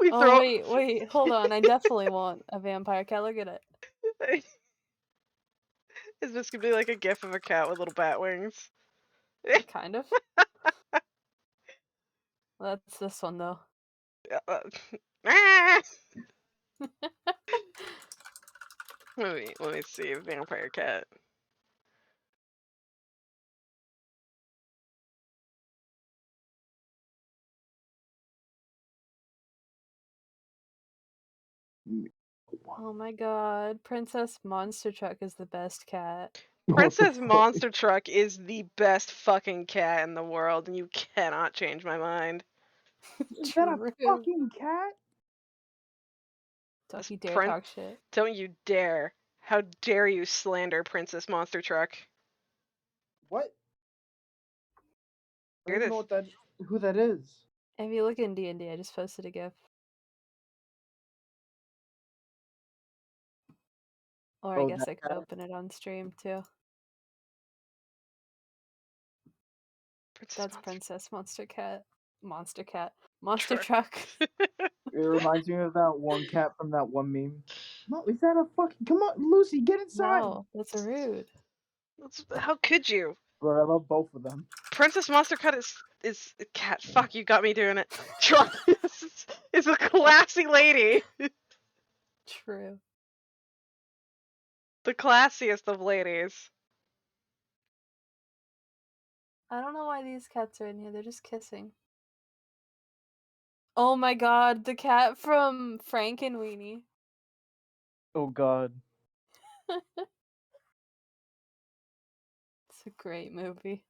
We Oh throw. wait, hold on. I definitely want a vampire cat. Look at it. Is this gonna be like a gif of a cat with little bat wings? Kind of. That's this one though. Ah! Let me see, vampire cat. Oh my god. Princess Monster Truck is the best cat. Princess Monster Truck is the best fucking cat in the world, and you cannot change my mind. Is that a fucking cat? Don't you dare talk shit. Don't you dare. How dare you slander Princess Monster Truck? What? I Hear don't even this. know who that is. If you look in D&D, I just posted a gif. Or I Oh, guess that I could cat? open it on stream too. That's Princess Monster Cat. Monster Truck. It reminds me of that one cat from that one meme. No, is that a fucking... Come on, Lucy, get inside! No, that's rude. How could you? But I love both of them. Princess Monster Cat is a cat. Fuck, you got me doing it. Truck is a classy lady. True. The classiest of ladies. I don't know why these cats are in here. They're just kissing. Oh my god, the cat from Frankenweenie. Oh god. It's a great movie.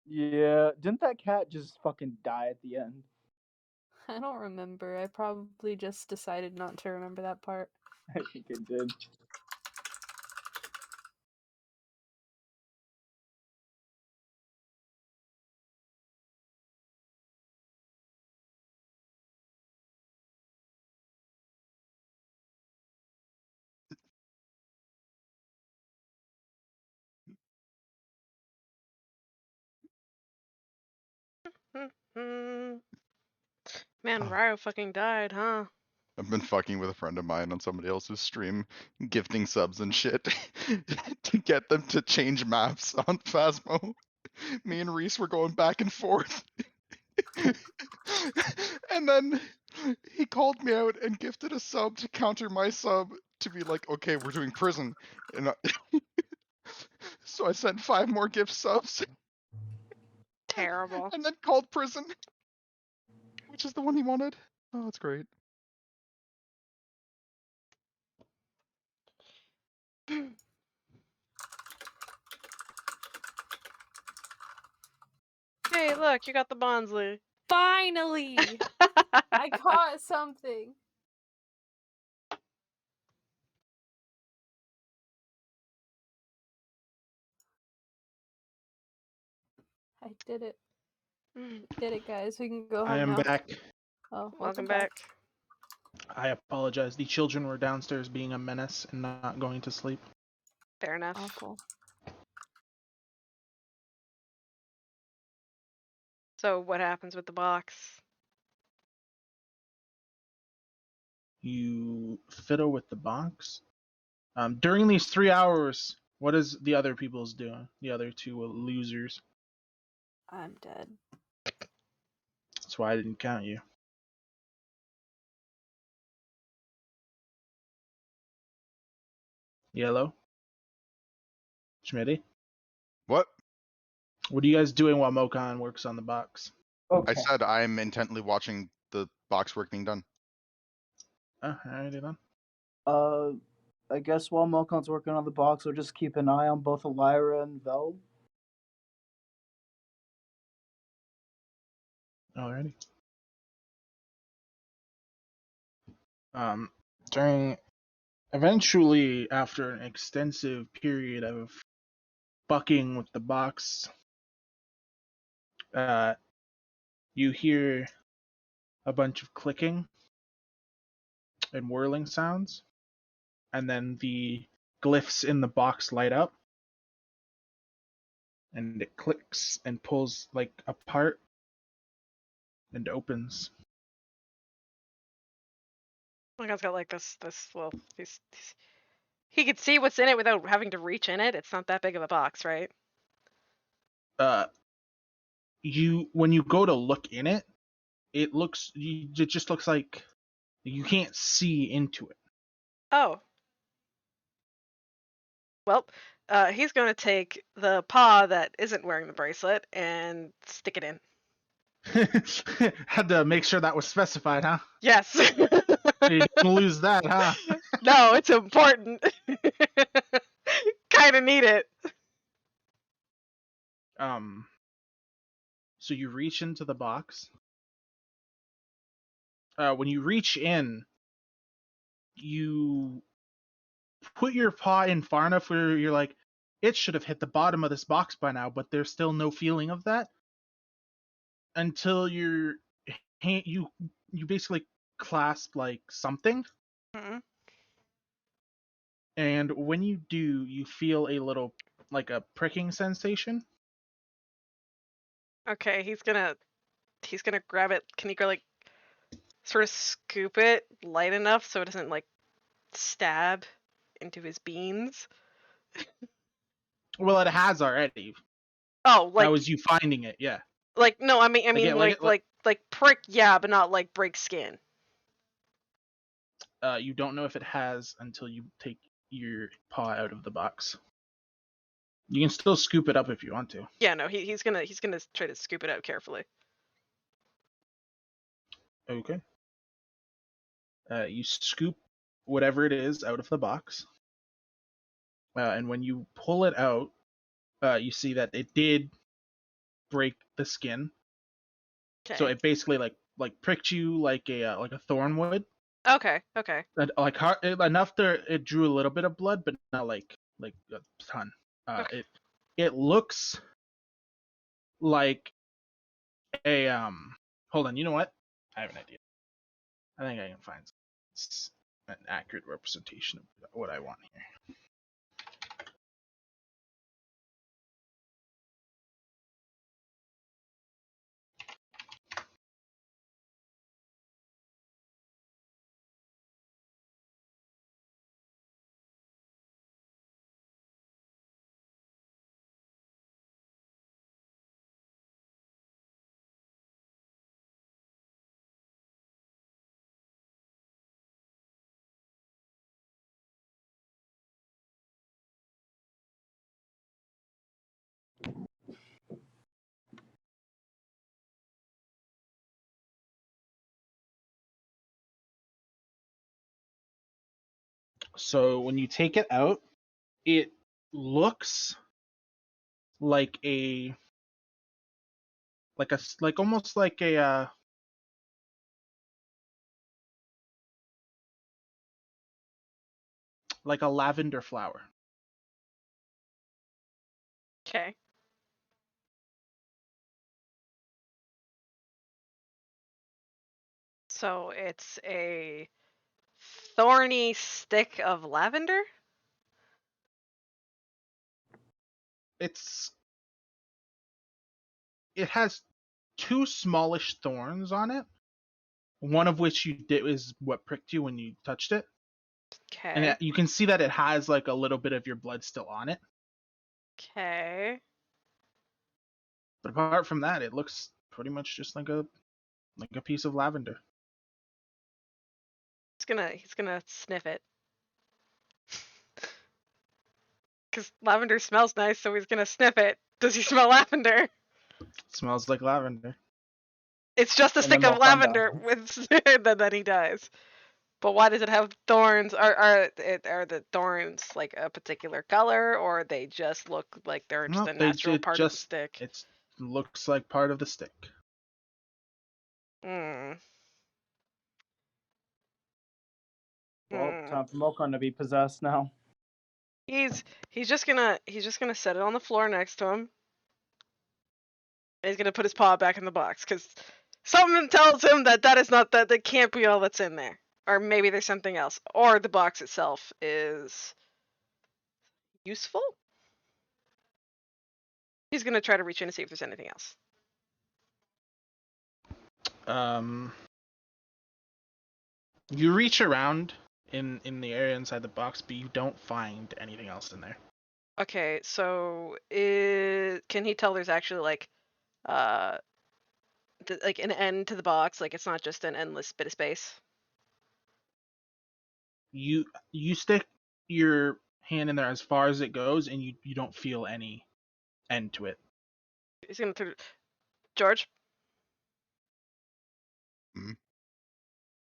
Yeah, didn't that cat just fucking die at the end? I don't remember. I probably just decided not to remember that part. I think it did. Man, Ryo fucking died, huh? I've been fucking with a friend of mine on somebody else's stream, gifting subs and shit to get them to change maps on Phasmo. Me and Reese were going back and forth. And then He called me out and gifted a sub to counter my sub to be like, okay, we're doing prison. And so I sent 5 more gift subs Terrible. and then called prison, which is the one he wanted. Oh, that's great. Hey, look, you got the Bonsley. Finally! I caught something. I did it. Did it, guys. We can go home I am now. back. Oh, Welcome back. I apologize. The children were downstairs being a menace and not going to sleep. Fair enough. Awful. So what happens with the box? You fiddle with the box. During these 3 hours, what is the other people's doing? The other 2 losers. I'm dead. That's why I didn't count you. Yellow? Schmitty? What? What are you guys doing while Mokan works on the box? Okay. I said I'm intently watching the box work being done. Oh, alrighty then. I guess while Mokon's working on the box, we'll just keep an eye on both Elira and Vel. Alrighty. During eventually, after an extensive period of bucking with the box, you hear a bunch of clicking and whirling sounds, and then the glyphs in the box light up, and it clicks and pulls like apart and opens. Mokan's got like this well, he could see what's in it without having to reach in it. It's not that big of a box, right? When you go to look in it, it just looks like you can't see into it. Oh. Well, he's going to take the paw that isn't wearing the bracelet and stick it in. Had to make sure that was specified, huh? Yes. You didn't lose that, huh? No, it's important. Kind of need it. So you reach into the box. When you reach in, you put your paw in far enough where you're like, it should have hit the bottom of this box by now, but there's still no feeling of that until you basically clasp like something, Mm-mm. and when you do, you feel a little like a pricking sensation. Okay, he's gonna grab it. Can he go like sort of scoop it light enough so it doesn't like stab into his beans? Well, it has already. Oh, That was you finding it, yeah. like no, I mean like prick, yeah, but not like break skin. You don't know if it has until you take your paw out of the box. You can still scoop it up if you want to. Yeah, no, he's gonna try to scoop it out carefully. Okay. You scoop whatever it is out of the box, and when you pull it out, you see that it did break the skin. Okay. So it basically like pricked you like a thorn would. Okay. And, like enough that it drew a little bit of blood, but not like a ton. Okay. It looks like a Hold on, you know what? I have an idea. I think I can find an accurate representation of what I want here. So when you take it out, it looks like almost like a like a lavender flower. Okay. So it's a thorny stick of lavender? It has two smallish thorns on it. One of which you did is what pricked you when you touched it, and Okay. you can see that it has like a little bit of your blood still on it. Okay. But apart from that, it looks pretty much just like a piece of lavender. He's gonna sniff it. Because lavender smells nice, so he's gonna sniff it. Does he smell lavender? It smells like lavender. It's just a And then stick of Mokan lavender dies. with then he dies. But why does it have thorns? Are the thorns like a particular color, or they just look like they're just No, a natural part of the stick? it looks like part of the stick. Hmm. Well, Hmm. time for Mokan to be possessed now. He's just gonna set it on the floor next to him. And he's gonna put his paw back in the box because something tells him that can't be all that's in there, or maybe there's something else, or the box itself is useful. He's gonna try to reach in and see if there's anything else. You reach around in the area inside the box, but you don't find anything else in there. Okay, so can he tell there's actually like like an end to the box, like it's not just an endless bit of space? You stick your hand in there as far as it goes, and you don't feel any end to it. He's gonna George, Hmm?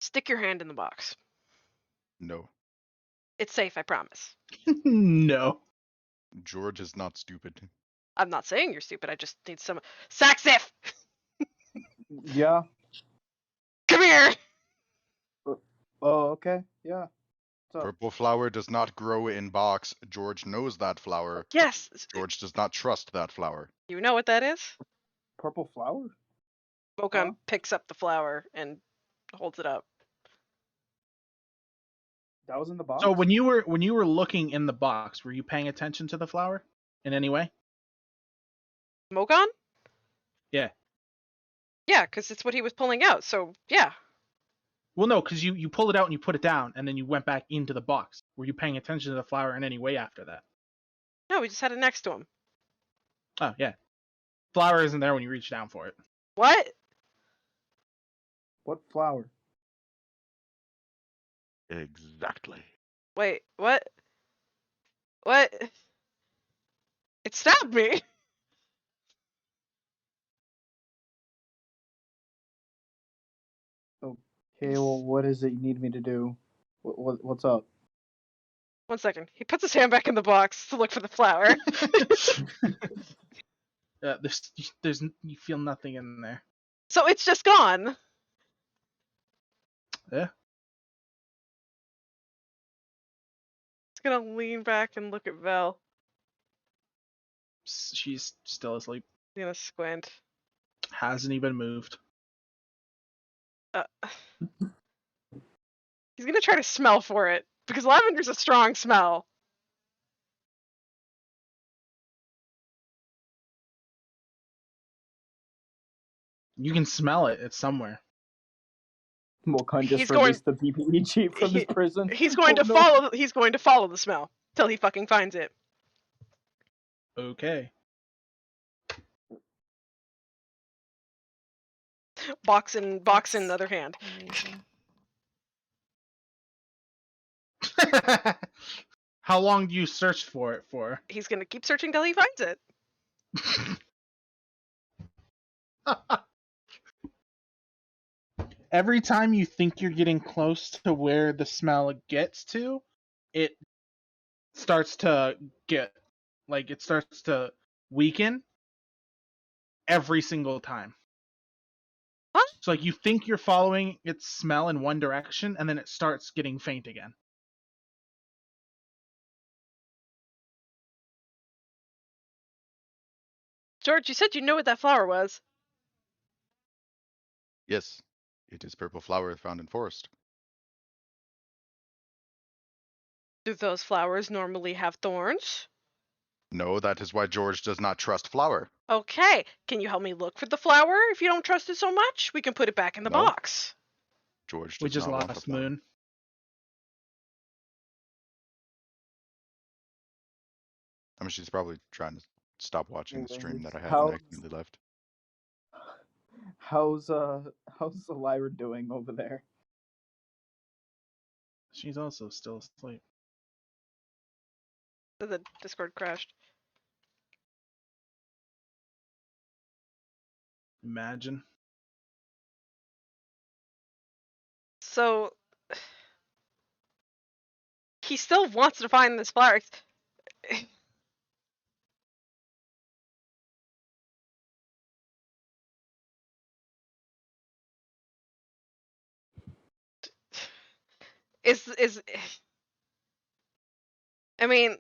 stick your hand in the box. No. It's safe, I promise. No. George is not stupid. I'm not saying you're stupid. I just need some Saxif. Yeah. Come here. Oh, okay. Yeah. What's up? Purple flower does not grow in box. George knows that flower. Yes, George does not trust that flower. you know what that is? Purple flower? Mokan Huh? picks up the flower and holds it up. That was in the box? So when you were looking in the box, were you paying attention to the flower in any way? Mokan? Yeah. Yeah, because it's what he was pulling out. So yeah. Well, no, because you pulled it out and you put it down, and then you went back into the box. Were you paying attention to the flower in any way after that? No, we just had it next to him. Oh, yeah. Flower isn't there when you reach down for it. What? What flower? Exactly. Wait, what? What? It stabbed me. Okay, well, what is it you need me to do? What's up? 1 second. He puts his hand back in the box to look for the flower. There's you feel nothing in there. So it's just gone. Yeah. He's gonna lean back and look at Vel. She's still asleep. He's gonna squint. Hasn't even moved. He's gonna try to smell for it because lavender's a strong smell. You can smell it. It's somewhere. Mokan just He's going- released the PPE chief from his prison. He's going Oh, to no. follow. He's going to follow the smell till he fucking finds it. Okay. Box in the other hand. Amazing. How long do you search for it for? He's gonna keep searching till he finds it. Every time you think you're getting close to where the smell gets to, it starts to get it starts to weaken every single time. Huh? So like you think you're following its smell in one direction, and then it starts getting faint again. George, you said you knew what that flower was. Yes, it is purple flower found in forest. Do those flowers normally have thorns? No, that is why George does not trust flower. Okay, can you help me look for the flower if you don't trust it so much? We can put it back in the No. box. George We does just not want the lost flower. Moon. I mean, she's probably trying to stop watching the stream that I had and accidentally left. How's Elira doing over there? She's also still asleep. The Discord crashed. Imagine. So he still wants to find this flower. Is I mean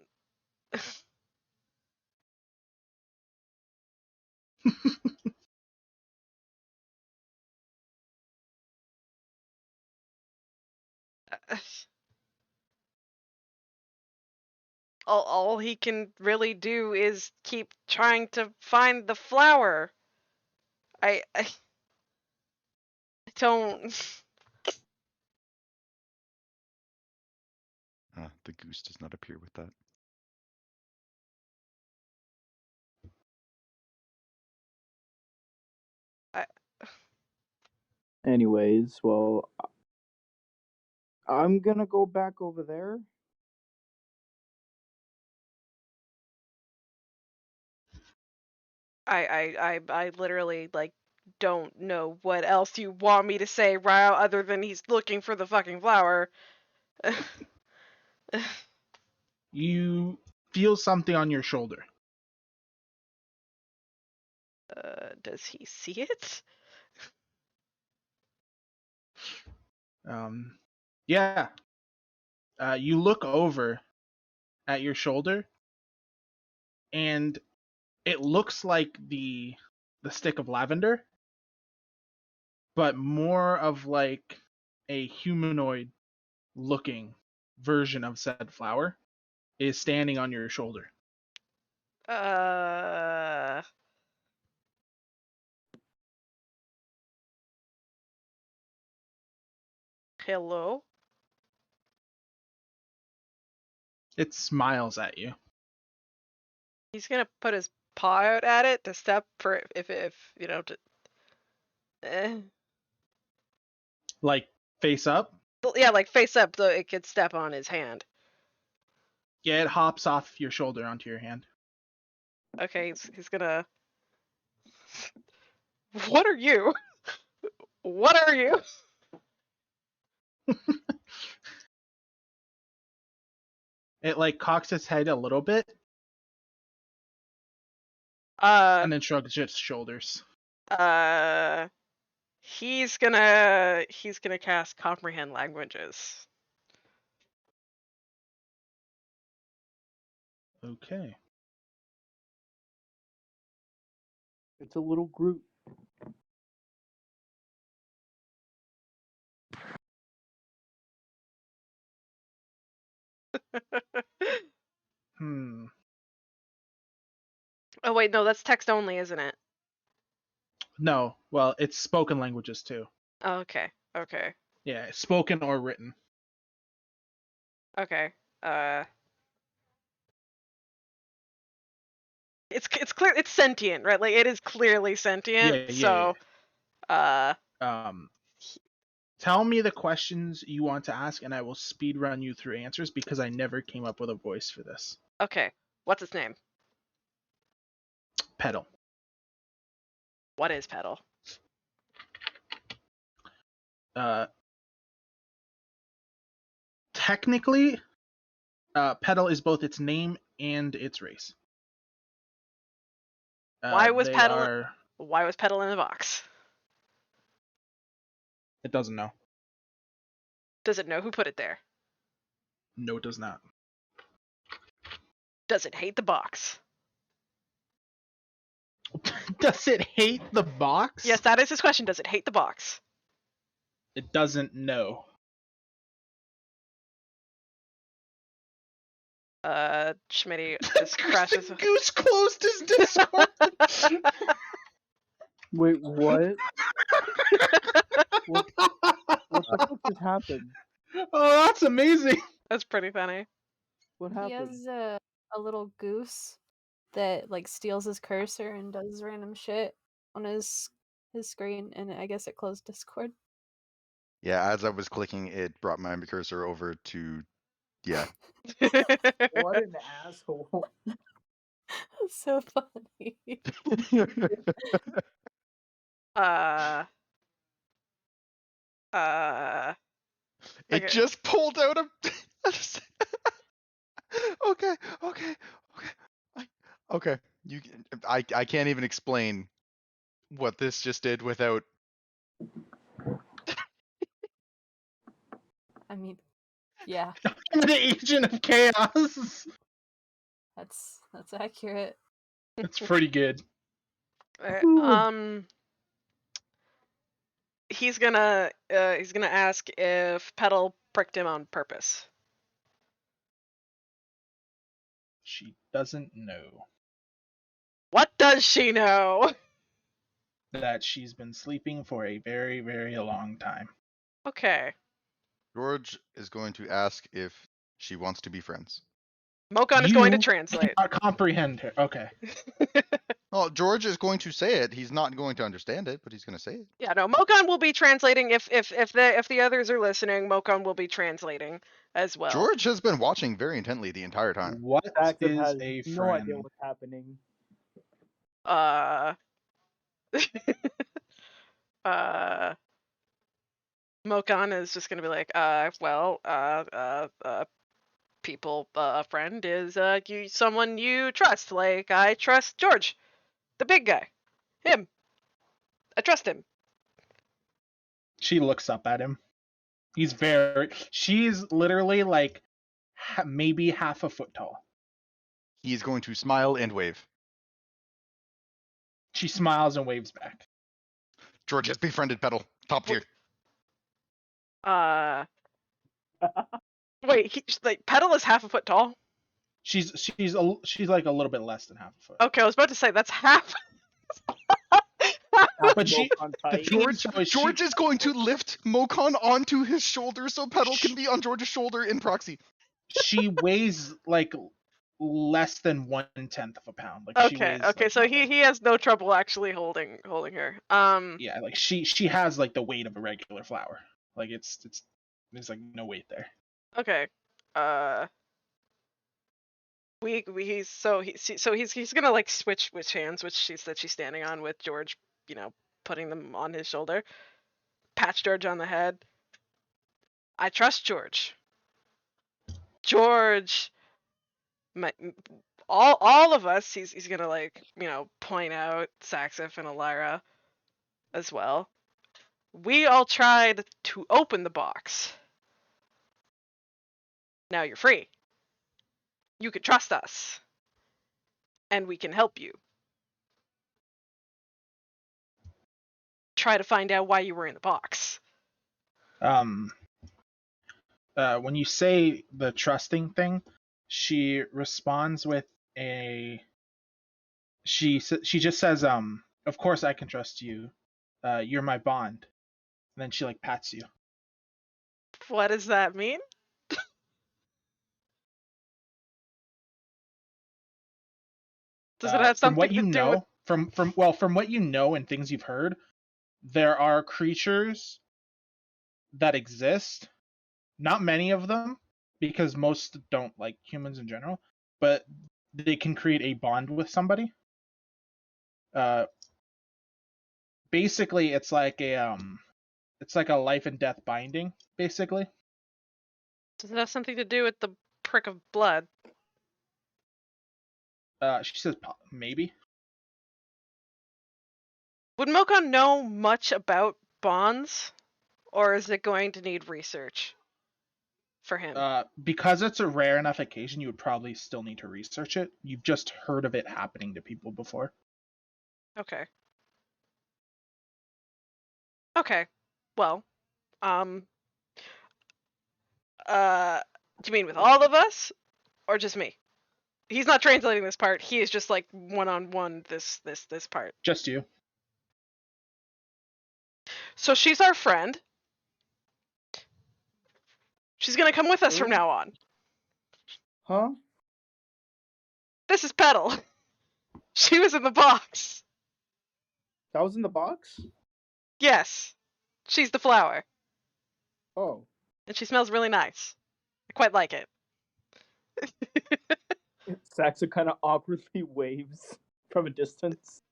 all he can really do is keep trying to find the flower. I don't. The goose does not appear with that. Anyways, well, I'm gonna go back over there. I literally like don't know what else you want me to say, Ryle, other than he's looking for the fucking flower. You feel something on your shoulder. Does he see it? Yeah. You look over at your shoulder, and it looks like the stick of lavender, but more of like a humanoid looking version of said flower is standing on your shoulder. Hello? It smiles at you. He's gonna put his paw out at it to step for if you know to. Like face up. Yeah, like face up so it could step on his hand. Yeah, it hops off your shoulder onto your hand. Okay, he's gonna. What are you? What are you? It like cocks its head a little bit Uh, and then shrugs its shoulders. he's gonna cast comprehend languages. Okay. It's a little group. Oh wait, no, that's text only, isn't it? No, well, it's spoken languages too. Oh, okay, okay, Yeah, spoken or written. okay. It's clear it's sentient, right? Like it is clearly sentient. Yeah. So, Tell me the questions you want to ask, and I will speed run you through answers because I never came up with a voice for this. okay. What's its name? Petal. What is Petal? Technically, Petal is both its name and its race. Why was they Petal? are. Why was Petal in the box? It doesn't know. Does it know who put it there? No, it does not. Does it hate the box? Does it hate the box? Yes, that is his question. Does it hate the box? It doesn't know. Schmitty just crashes. Goose closed his Discord. Wait, what? What the fuck just happened? Oh, that's amazing. That's pretty funny. What He happened? has a little goose that like steals his cursor and does random shit on his screen, and I guess it closed Discord. Yeah, as I was clicking, it brought my cursor over to yeah. What an asshole. So funny. It Okay. just pulled out a. Okay. Okay. I can't even explain what this just did without. I mean, yeah, I'm the agent of chaos. that's accurate. It's pretty good. He's gonna ask if Petal pricked him on purpose. She doesn't know What does she know? that she's been sleeping for a very, very long time. Okay. George is going to ask if she wants to be friends. Mokon is going to You translate. cannot comprehend her. Okay. Well, George is going to say it. He's not going to understand it, but he's going to say it. Yeah, no, Mokon will be translating if the others are listening. Mokon will be translating as well. George has been watching very intently the entire time. What Saxon is has a no idea friend? what's happening. Mokon is just gonna be like, people, a friend is someone you trust. Like I trust George, the big guy, him. I trust him. She looks up at him. She's literally like maybe half a foot tall. He's going to smile and wave. She smiles and waves back. George has befriended Petal. Top tier. Wait, like Petal is half a foot tall. She's like a little bit less than half a foot. Okay, I was about to say that's half. But she, the thing is, George is going to lift Mokon onto his shoulder so Petal can be on George's shoulder in proxy. She weighs like less than 1/10 of a pound. Like she weighs. Okay, like, so he has no trouble actually holding her. Yeah, like she has like the weight of a regular flower. Like it's there's like no weight there. Okay. He's gonna like switch which hands, which she said she's standing on, with George, putting them on his shoulder. Patch George on the head. I trust George. George, all of us. He's gonna like point out Saxif and Elira as well. We all tried to open the box. Now you're free. You can trust us. And we can help you. Try to find out why you were in the box. When you say the trusting thing, she responds with she just says, of course I can trust you. You're my bond. And then she like pats you. What does that mean? Does it have From what something you to do know, with... from what you know and things you've heard, there are creatures that exist. Not many of them, because most don't like humans in general, but they can create a bond with somebody. Basically it's like a life and death binding, basically. Does it have something to do with the prick of blood. She says maybe. Would Mokon know much about bonds, or is it going to need research for him? Because it's a rare enough occasion, you would probably still need to research it. You've just heard of it happening to people before. Okay. Okay. Well, do you mean with all of us, or just me? He's not translating this part. He is just like one-on-one this part. Just you. So she's our friend. She's gonna come with us from Really? now on. Huh? This is Petal. She was in the box. That was in the box? Yes. She's the flower. Oh. And she smells really nice. I quite like it. Saxa kind of awkwardly waves from a distance.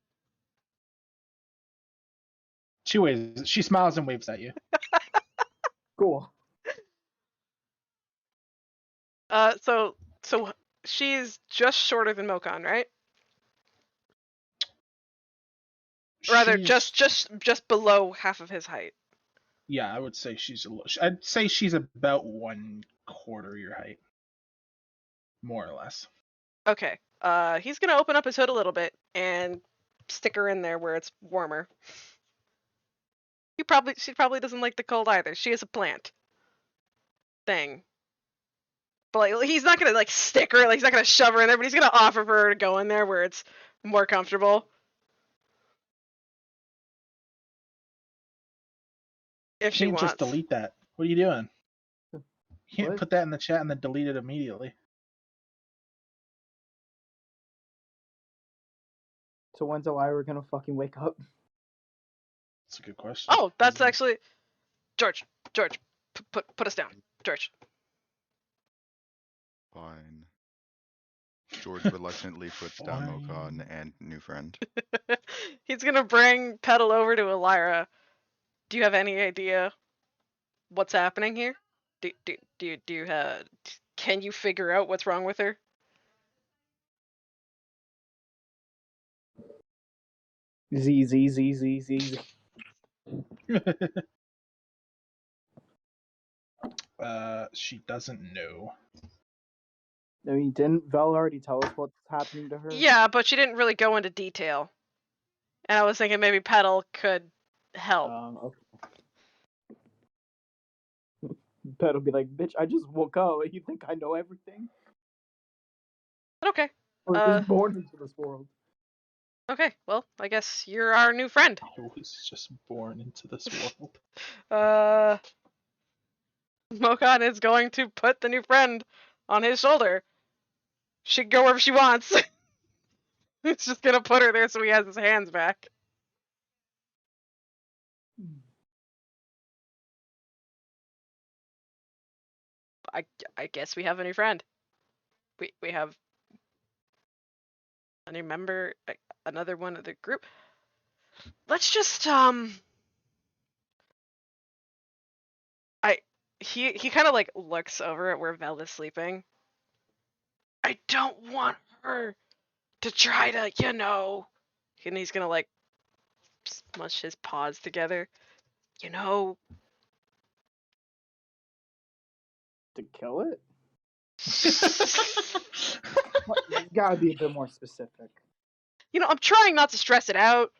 She waves. She smiles and waves at you. Cool. So she's just shorter than Mokon, right? Rather, She's- just below half of his height. Yeah, I would say she's a little. I'd say she's about 1/4 your height, more or less. Okay. He's gonna open up his hood a little bit and stick her in there where it's warmer. She probably doesn't like the cold either. She is a plant thing. But like, he's not gonna like stick her, like he's not gonna shove her in there, but he's gonna offer for her to go in there where it's more comfortable. If she You can't wants. just delete that. What are you doing? You can't What? put that in the chat and then delete it immediately. So when's Elira gonna fucking wake up? That's a good question. Oh, that's actually George. Put us down, George. Fine. George reluctantly puts down Fine. Mokon and new friend. He's gonna bring Petal over to Elira. Do you have any idea what's happening here? Do you have? Can you figure out what's wrong with her? Z. She doesn't know. I mean, didn't Vel already tell us what's happening to her? Yeah, but she didn't really go into detail. And I was thinking maybe Petal could help. Okay. Pet'll be like, bitch, I just woke up. You think I know everything? Okay. I was born into this world. Okay. Well, I guess you're our new friend. I was just born into this world. Mokon is going to put the new friend on his shoulder. She can go wherever she wants. He's just gonna put her there so he has his hands back. I guess we have a new friend. We have a new member, another one of the group. Let's just he kind of like looks over at where Vel is sleeping. I don't want her to try to, and he's gonna like smush his paws together. To kill it? You gotta be a bit more specific. I'm trying not to stress it out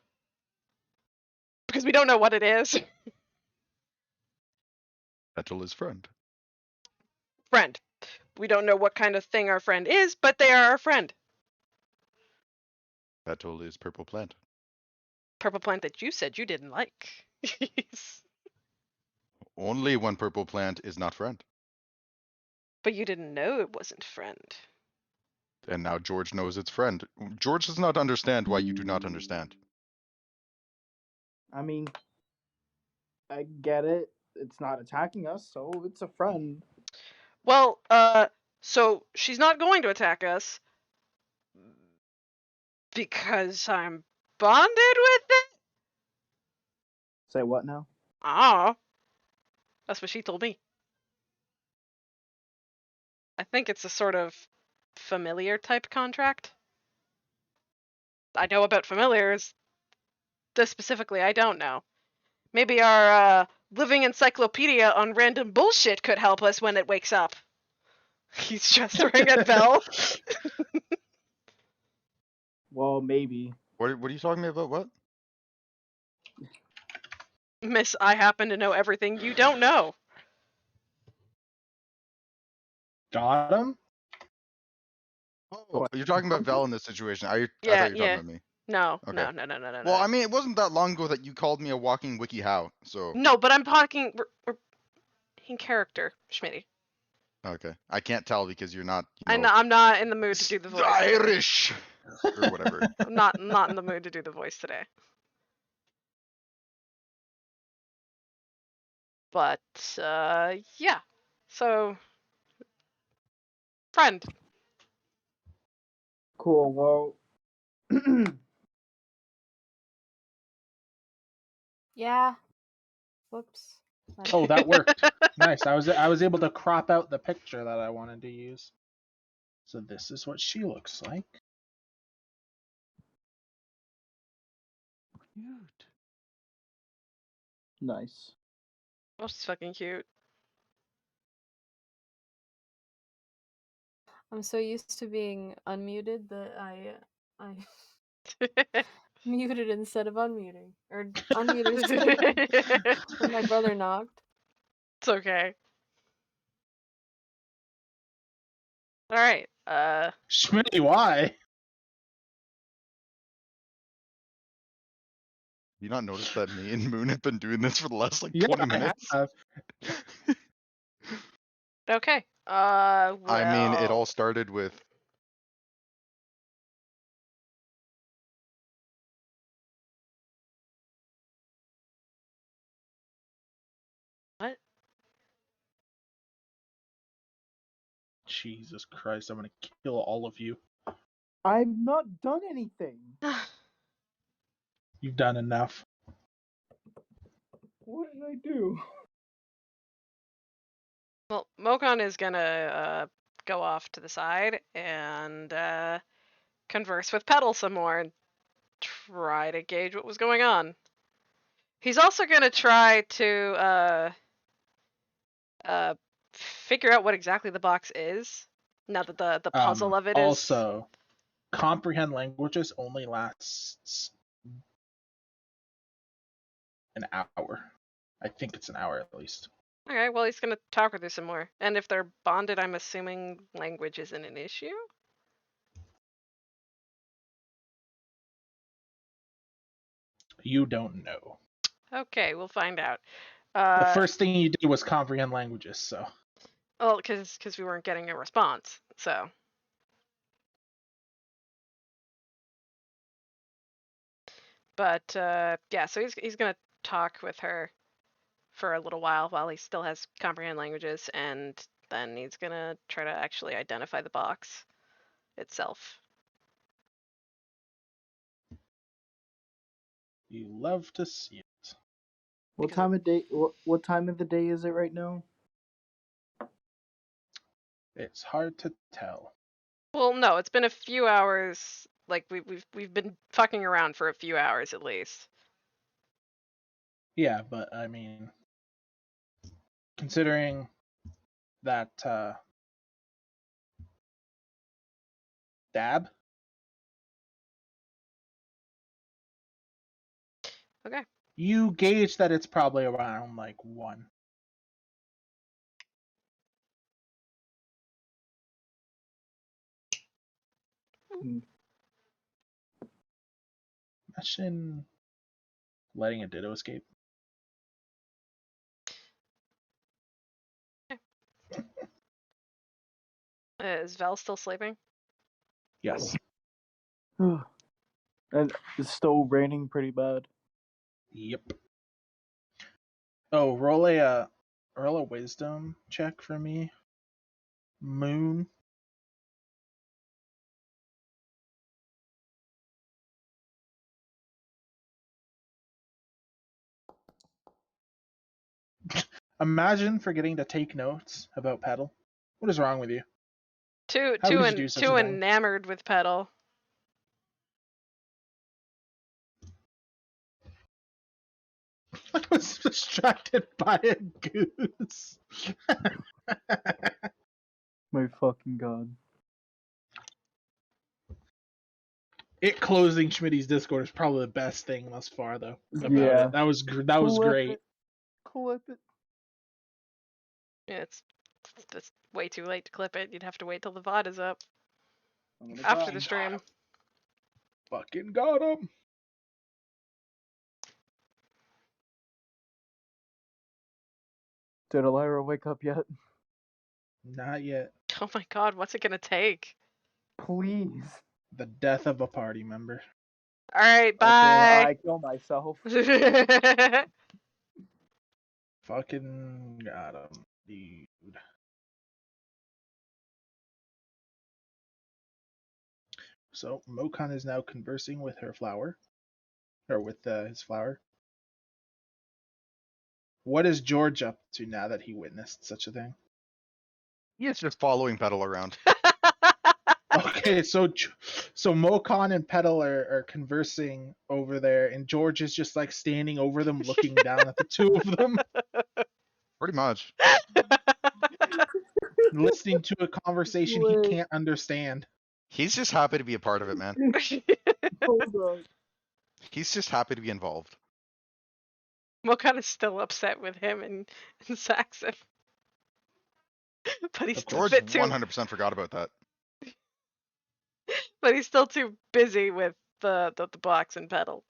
because we don't know what it is. Petal is friend. Friend. We don't know what kind of thing our friend is, but they are our friend. Petal is purple plant. Purple plant that you said you didn't like. Only one purple plant is not friend. But you didn't know it wasn't friend. And now George knows it's friend. George does not understand why you do not understand. I mean, I get it. It's not attacking us, so it's a friend. Well, so she's not going to attack us because I'm bonded with it? Say what now? Ah. That's what she told me. I think it's a sort of familiar type contract. I know about familiars. This specifically, I don't know. Maybe our living encyclopedia on random bullshit could help us when it wakes up. He's gesturing at Vel. Well, maybe. What are you talking about? What? Miss, I happen to know everything you don't know. Got him? Oh, you're talking about Val in this situation. I Yeah, thought you were yeah. talking about me. No, Okay. no. Well, I mean, it wasn't that long ago that you called me a walking wiki how, so No, but I'm talking we're in character, Schmitty. okay. I can't tell because you're not, I'm not in the mood to do the voice. Irish or whatever. I'm not in the mood to do the voice today. But yeah. So friend. Cool. Well, Yeah. Whoops. My Oh, that worked. Nice. I was able to crop out the picture that I wanted to use. So this is what she looks like. Cute. nice. Oh, she's fucking cute. I'm so used to being unmuted that I muted instead of unmuting. Or unmuted instead of when my brother knocked. It's okay. Alright. Schmitty, why? You not noticed that me and Moon have been doing this for the last like Yeah, 20 I minutes? have. Okay. I mean, it all Well, started with what? Jesus Christ, I'm gonna kill all of you. I've not done anything. You've done enough. What did I do? Well, Mokon is gonna go off to the side and converse with Petal some more and try to gauge what was going on. He's also gonna try to figure out what exactly the box is. Now that the puzzle of it is Also, comprehend languages only lasts an hour. I think it's an hour at least. okay. Well, he's gonna talk with her some more, and if they're bonded, I'm assuming language isn't an issue. You don't know. Okay, we'll find out. The first thing you did was comprehend languages, so. Well, because we weren't getting a response, so. But yeah, so he's gonna talk with her for a little while he still has comprehend languages, and then he's gonna try to actually identify the box itself. You love to see it. What Because time of day? What time of the day is it right now? It's hard to tell. well, no, it's been a few hours. Like we've been fucking around for a few hours at least. Yeah, but I mean, considering that dab, Okay. you gauge that it's probably around like 1. Hmm. Imagine letting a ditto escape. Is Val still sleeping? Yes. And it's still raining pretty bad. Yep. Oh, roll a wisdom check for me. Moon. Imagine forgetting to take notes about Petal. What is wrong with you? Too How too could you do such too a thing? enamored with Petal. I was distracted by a goose. My fucking god. It closing Schmitty's Discord is probably the best thing thus far, though. About Yeah. it, that was great. Clip it. Yeah, it's way too late to clip it. You'd have to wait till the VOD is up I'm gonna after try. the stream. Fucking got him. Did Elira wake up yet? Not yet. Oh my god, what's it gonna take? Please. The death of a party member. All right, Okay, bye. I kill myself. Fucking got him, dude. So Mokan is now conversing with her flower, or with his flower. What is George up to now that he witnessed such a thing? He is just following Petal around. Okay, so Mokan and Petal are conversing over there, and George is just like standing over them, looking down at the two of them, Pretty much. listening to a conversation he Wait. can't understand. He's just happy to be a part of it, man. Hold on. He's just happy to be involved. Mokan is still upset with him and Saxon. But he's Of still course. George bit too 100% forgot about that. but he's still too busy with the box and Petal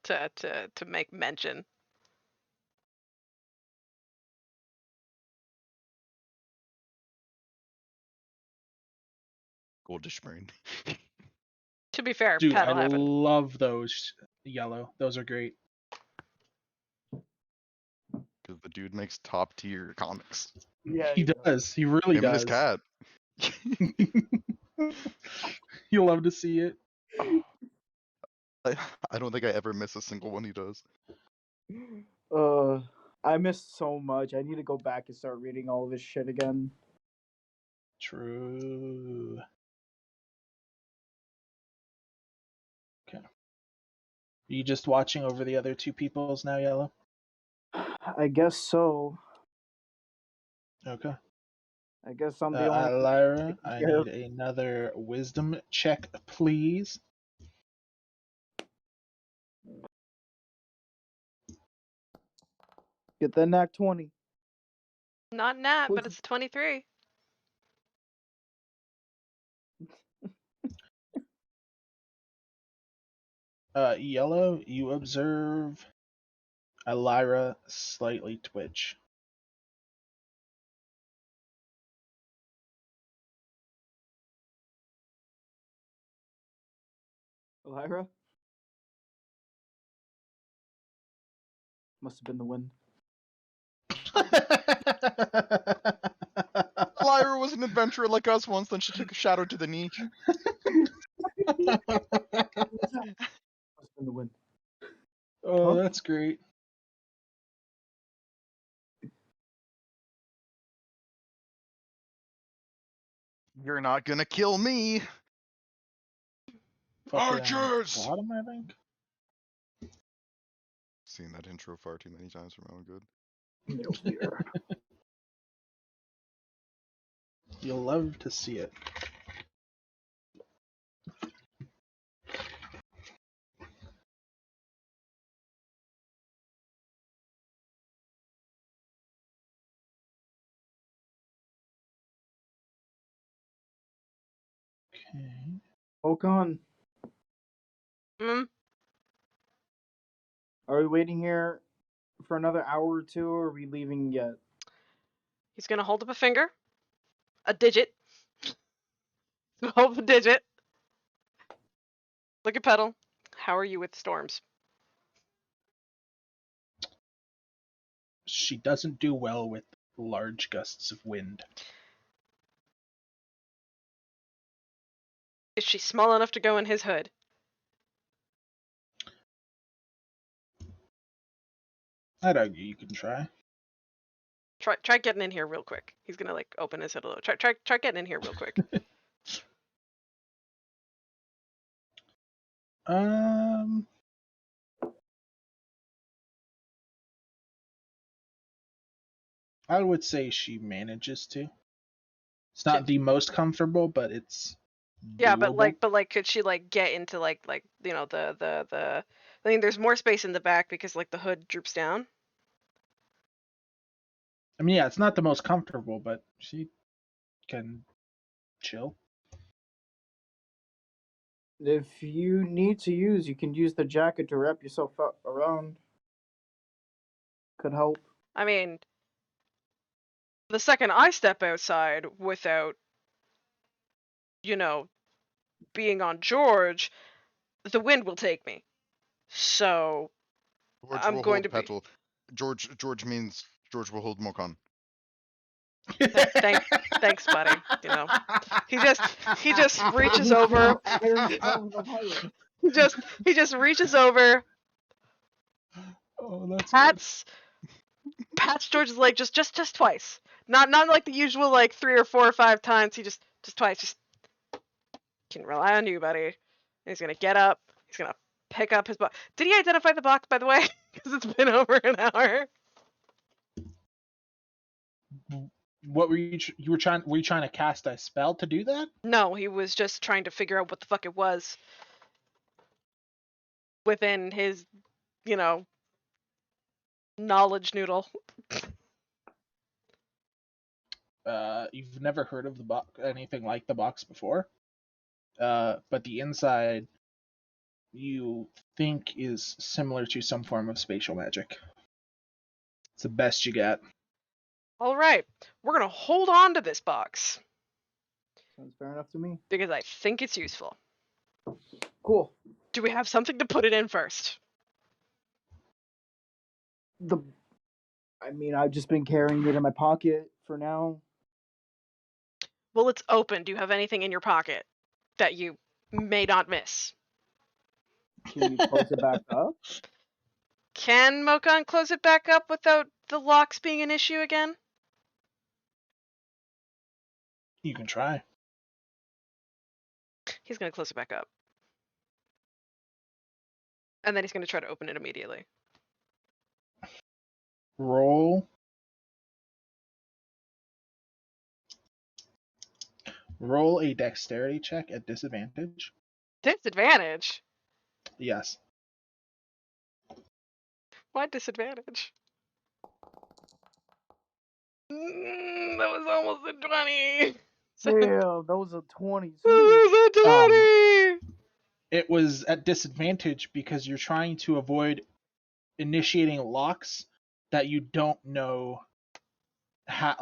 to make mention. Goldish brain. To be fair, Dude, I Petal happened. love those yellow. Those are great. Because the dude makes top tier comics. Yeah, He does. He really Him and does. his cat. You love to see it. I don't think I ever miss a single one he does. I missed so much. I need to go back and start reading all of his shit again. True. Okay. Are you just watching over the other two people's now, Yellow? I guess so. Okay. I guess I'm the only one. Lyra, I Yeah. need another wisdom check, please. Get that knack 20. Not Nat, but What's- it's 23. Yellow, you observe Lyra slightly twitch. Elira? Must have been the wind. Lyra was an adventurer like us once, then she took a shadow to the knee. Must have been the wind. Oh, Huh? that's great. You're not gonna kill me! Fucking Archers! bottom, I think. Seen that intro far too many times for my own good. No fear. You'll love to see it. Okay. Okan, Hmm? are we waiting here for another hour or two, or are we leaving yet? He's gonna hold up a finger. A digit. Hold the digit. Look at Petal. How are you with storms? She doesn't do well with large gusts of wind. Is she small enough to go in his hood? I'd argue you can try. Try getting in here real quick. He's gonna like open his head a little. Try getting in here real quick. I would say she manages to. It's not the most comfortable, but it's Yeah, doable. but like, could she like get into like you know the? I mean, there's more space in the back because like the hood droops down. I mean, yeah, it's not the most comfortable, but she can chill. If you need to use, you can use the jacket to wrap yourself up around. Could help. I mean, the second I step outside without, you know, being on George, the wind will take me. So George I'm will going hold to be. petal. George means George will hold Mokan. Thanks, buddy. You know, he just reaches over. He just reaches over, Oh, that's pats George's leg just twice. Not like the usual like 3 or 4 or 5 times. He just twice. Just can rely on you, buddy. And he's gonna get up. He's gonna pick up his box. Did he identify the box, by the way? Because it's been over an hour. What were you were trying? Were you trying to cast a spell to do that? No, he was just trying to figure out what the fuck it was within his, you know, knowledge noodle. You've never heard of the box, anything like the box before. But the inside, you think is similar to some form of spatial magic. It's the best you get. All right, we're gonna hold on to this box Sounds fair enough to me. because I think it's useful. Cool. Do we have something to put it in first? I mean, I've just been carrying it in my pocket for now. Well, it's open. Do you have anything in your pocket that you may not miss? Can you close it back up? Can Mokan close it back up without the locks being an issue again? You can try. He's gonna close it back up. And then he's gonna try to open it immediately. Roll a dexterity check at disadvantage. Disadvantage? Yes. Why disadvantage? That was almost a 20. Yeah, that was a 22. That was a 20. It was at disadvantage because you're trying to avoid initiating locks that you don't know how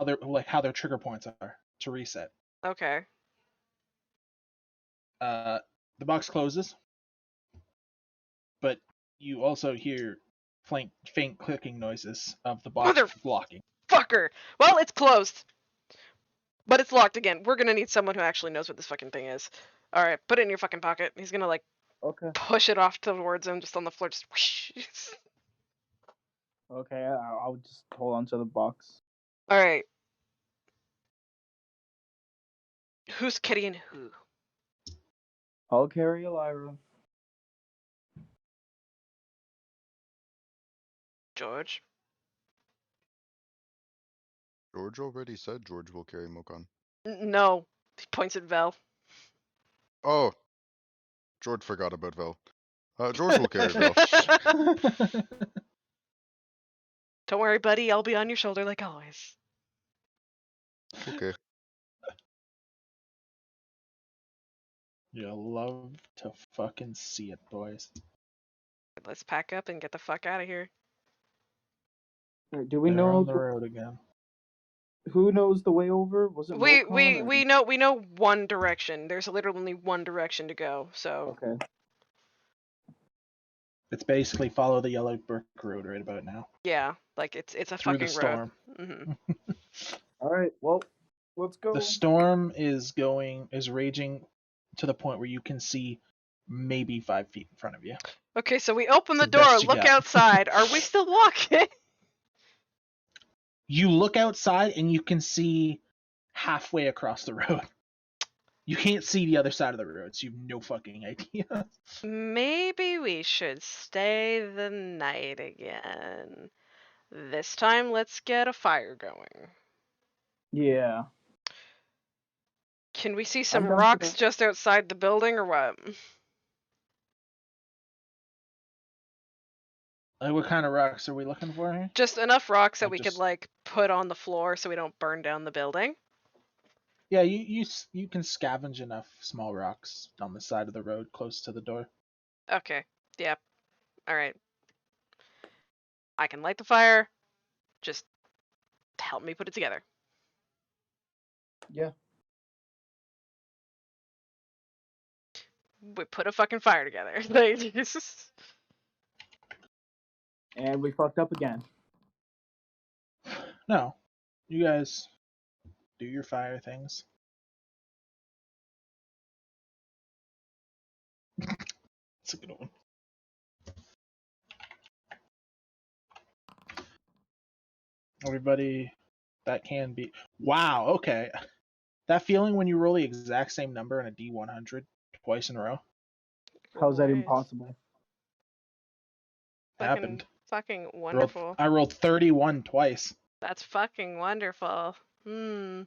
their trigger points are to reset. Okay. The box closes, but you also hear faint clicking noises of the box locking. Fucker! Well, it's closed. But it's locked again. We're gonna need someone who actually knows what this fucking thing is. Alright, put it in your fucking pocket. He's gonna like push it off towards him just on the floor. Just whoosh. Okay, I'll just hold on to the box. Alright. Who's carrying who? I'll carry Elira. George? George already said George will carry Mokan. No. He points at Vel. Oh. George forgot about Vel. George will carry Vel. Don't worry, buddy. I'll be on your shoulder like always. Okay. You'll love to fucking see it, boys. Let's pack up and get the fuck out of here. Do we They're know on the road again? who knows the way over? Was it We know one direction. There's literally only one direction to go. So okay. It's basically follow the yellow brick road right about now. yeah, like it's a Through fucking the storm. road. Mm-hmm. All right. Well, let's go. The storm is raging to the point where you can see maybe 5 feet in front of you. Okay, so we open the It's the best door, you look got. outside. Are we still walking? You look outside and you can see halfway across the road. You can't see the other side of the road, so you have no fucking idea. Maybe we should stay the night again. This time, let's get a fire going. Yeah. Can we see I'm some down for rocks that. just outside the building or what? Like, what kind of rocks are we looking for here? Just enough rocks that Like we could just like put on the floor so we don't burn down the building. yeah, you can scavenge enough small rocks on the side of the road close to the door. Okay. Yep. All right. I can light the fire. Just help me put it together. Yeah. We put a fucking fire together. Like, And we fucked up again. No, you guys do your fire things. That's a good one. Everybody, that can be. Wow. Okay. That feeling when you roll the exact same number in a D100 twice in a row How's that Nice. impossible? happened. Fucking I wonderful. rolled 31 twice. That's fucking wonderful. Hmm.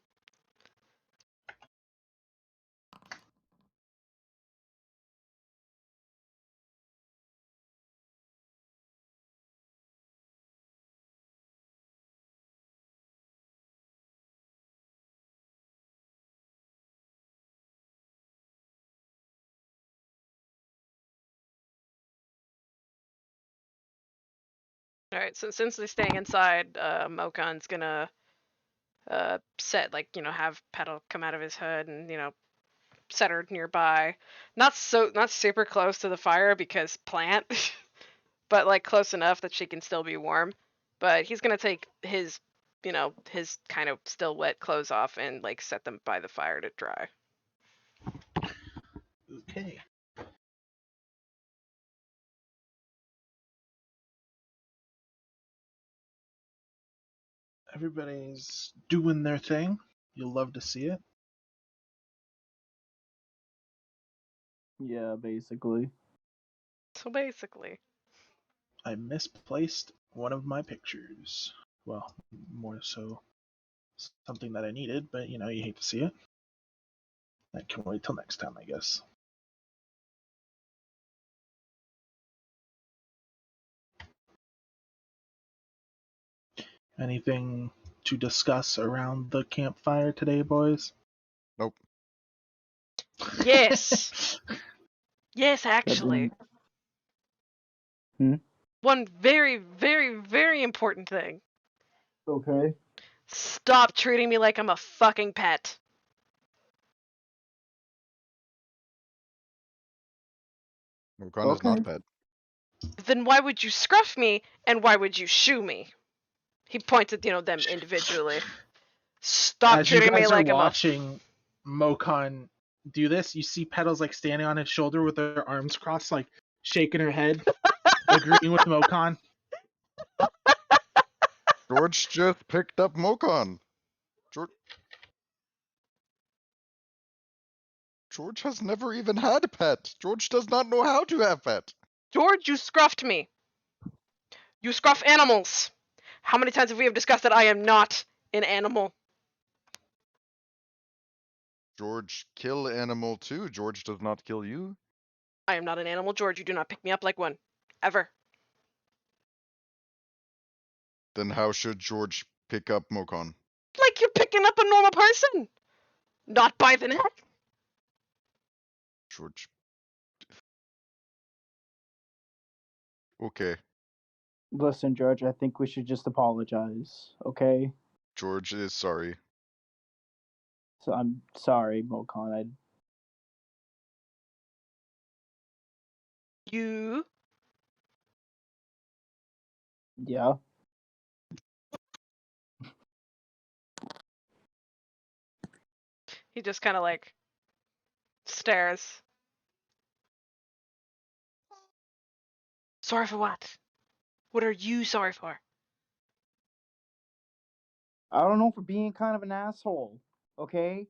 All right. So since they're staying inside, Mokon's gonna set like have Petal come out of his hood and set her nearby. Not super close to the fire because plant, but like close enough that she can still be warm. But he's gonna take his his kind of still wet clothes off and like set them by the fire to dry. Okay. Everybody's doing their thing. You'll love to see it. Yeah, basically. So basically, I misplaced one of my pictures. Well, more so something that I needed, but you hate to see it. That can wait till next time, I guess. Anything to discuss around the campfire today, boys? Nope. yes, yes, That actually, didn't. one very, very, very important thing. Okay. Stop treating me like I'm a fucking pet. Mukon is not Okay. a pet. Then why would you scruff me and why would you shoe me? He pointed, them individually. Stop As you treating me guys are like I'm a. watching Mokon do this, you see Petals like standing on his shoulder with her arms crossed, like shaking her head, agreeing with Mokon. George just picked up Mokon. George has never even had a pet. George does not know how to have pet. George, you scruffed me. You scruff animals. How many times have we have discussed that I am not an animal? George kill animal too. George does not kill you. I am not an animal, George. You do not pick me up like one. Ever. Then how should George pick up Mokon? Like you're picking up a normal person. Not by the neck. George. Okay. Listen, George, I think we should just apologize, okay? George is sorry. So I'm sorry, Mokon. You. Yeah. He just kind of like stares. Sorry for what? What are you sorry for? I don't know, for being kind of an asshole. Okay.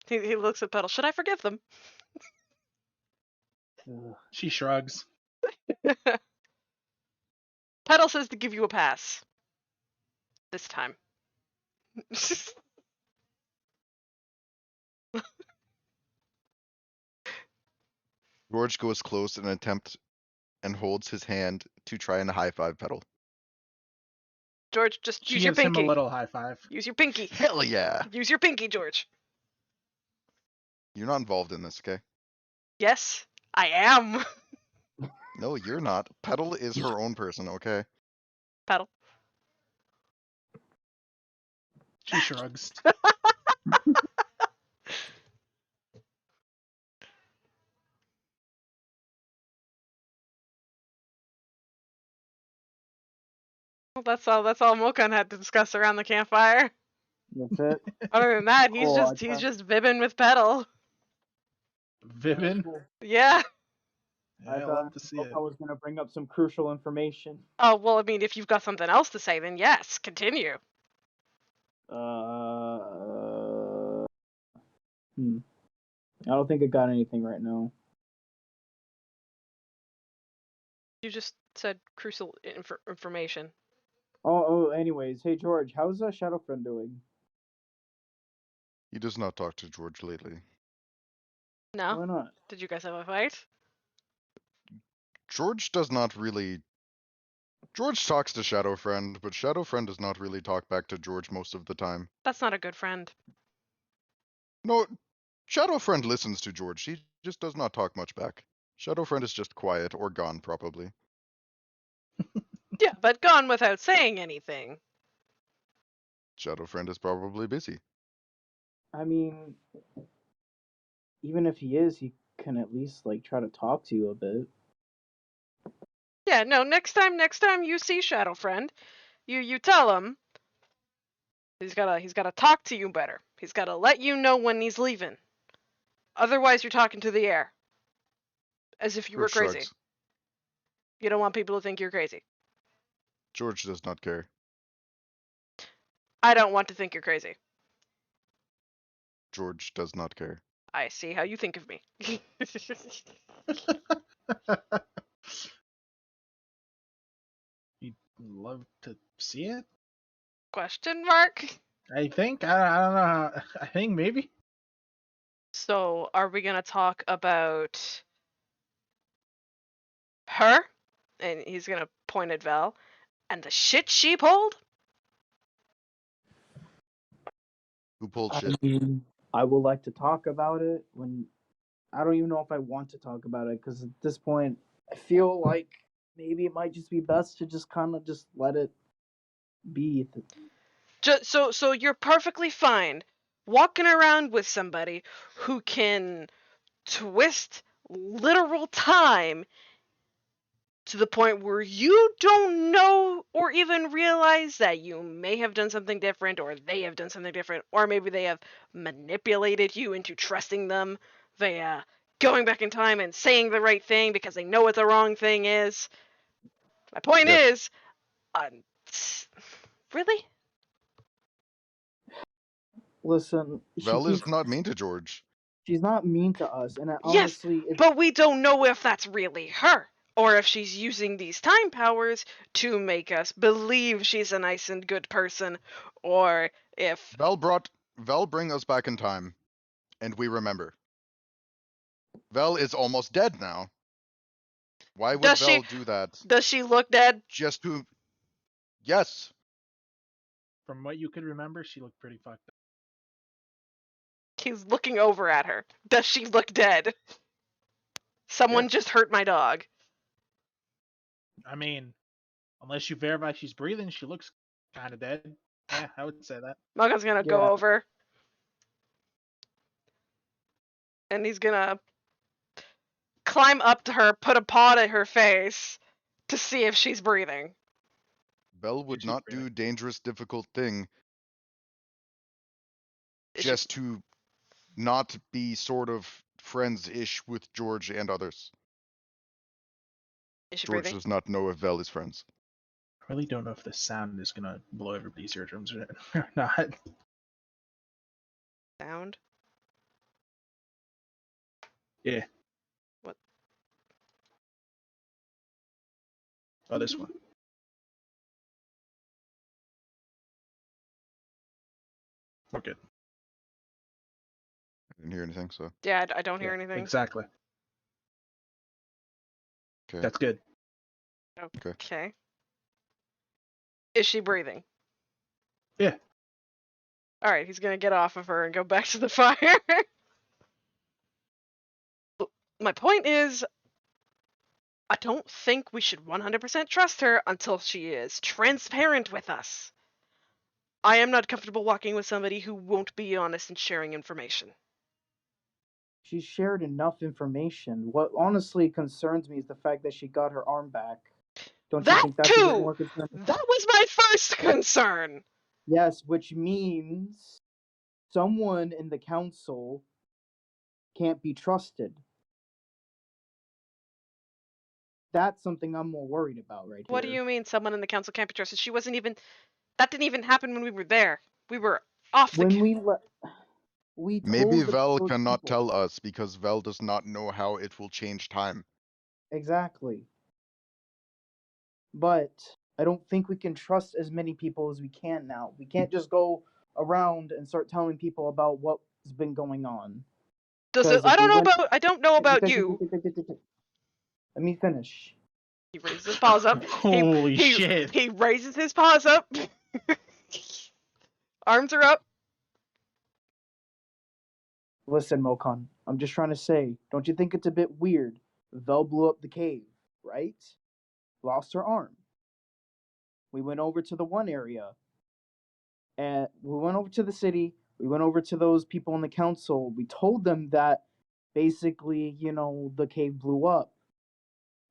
He looks at Petal. Should I forgive them? Ugh. She shrugs. Petal says to give you a pass. This time. George goes close in an attempt and holds his hand to try and high five Petal. George, just She use your gives him a pinky. little high five. Use your pinky. Hell yeah! Use your pinky, George. You're not involved in this, okay? Yes, I am. No, you're not. Petal is her own person, okay? Petal. She shrugs. That's all Mokan had to discuss around the campfire. That's it. Other than that, he's Cool, he's just vibbing with Petal. Vivian. Cool. Yeah. Yeah, I I thought love to see it. I was gonna bring up some crucial information. Oh well, I mean, if you've got something else to say, then yes, continue. I don't think I got anything right now. You just said crucial information. Anyways, hey George, how's Shadow Friend doing? He does not talk to George lately. No? Why not? Did you guys have a fight? George does not really. George talks to Shadow Friend, but Shadow Friend does not really talk back to George most of the time. That's not a good friend. No, Shadow Friend listens to George. He just does not talk much back. Shadow Friend is just quiet or gone, probably. Yeah, but gone without saying anything. Shadow Friend is probably busy. I mean, even if he is, he can at least like try to talk to you a bit. Yeah, no, next time you see Shadow Friend, you tell him he's gotta talk to you better. He's gotta let you know when he's leaving. Otherwise you're talking to the air. As if you were George crazy. shrugs. You don't want people to think you're crazy. George does not care. I don't want to think you're crazy. George does not care. I see how you think of me. You'd love to see it? Question mark? I think. I don't know. I think maybe. So, are we gonna talk about her? And he's gonna point at Val. And the shit she pulled? Who pulled I shit? mean, I would like to talk about it when I don't even know if I want to talk about it because at this point I feel like maybe it might just be best to just kind of just let it be. So you're perfectly fine walking around with somebody who can twist literal time to the point where you don't know or even realize that you may have done something different or they have done something different or maybe they have manipulated you into trusting them via going back in time and saying the right thing because they know what the wrong thing is. My point Yes. is, really? Listen, Val is not mean to George. she's not mean to us, and Yes, honestly, if but we don't know if that's really her, or if she's using these time powers to make us believe she's a nice and good person, or if Val bring us back in time, and we remember. Val is almost dead now. Why would Does Val she- do that? does she look dead? Just to. Yes. From what you could remember, she looked pretty fucked up. He's looking over at her. Does she look dead? Someone Yes. just hurt my dog. I mean, unless you verify she's breathing, she looks kind of dead. Yeah, I would say that. Morgan's gonna go Yeah. over. And he's gonna climb up to her, put a paw at her face to see if she's breathing. Val would She's not breathing. do dangerous, difficult thing Is she- just to not be sort of friends-ish with George and others. Is she George breathing? does not know if Val is friends. I really don't know if the sound is gonna blow everybody's eardrums or not. Sound. Yeah. What? Oh, this one. We're good. I didn't hear anything, so Yeah, I don't hear Yeah, anything. exactly. okay. That's good. Okay. Is she breathing? Yeah. All right, he's gonna get off of her and go back to the fire. My point is, I don't think we should 100% trust her until she is transparent with us. I am not comfortable walking with somebody who won't be honest and sharing information. She shared enough information. What honestly concerns me is the fact that she got her arm back. Don't you That think that's a bit too! more concerning? That was my first concern! Yes, which means someone in the council can't be trusted. That's something I'm more worried about right What here. do you mean someone in the council can't be trusted? She wasn't even... That didn't even happen when we were there. We were off the... When we Maybe told Vel those cannot people. tell us because Vel does not know how it will change time. Exactly. But I don't think we can trust as many people as we can now. We can't just go around and start telling people about what's been going on. Does it... Because if we went, I don't know about you. let me finish. He raises his paws up. Holy shit. He raises his paws up. Arms are up. Listen, Mokan, I'm just trying to say, don't you think it's a bit weird? Vel blew up the cave, right? Lost her arm. We went over to the one area, and we went over to the city. We went over to those people in the council. We told them that basically, the cave blew up.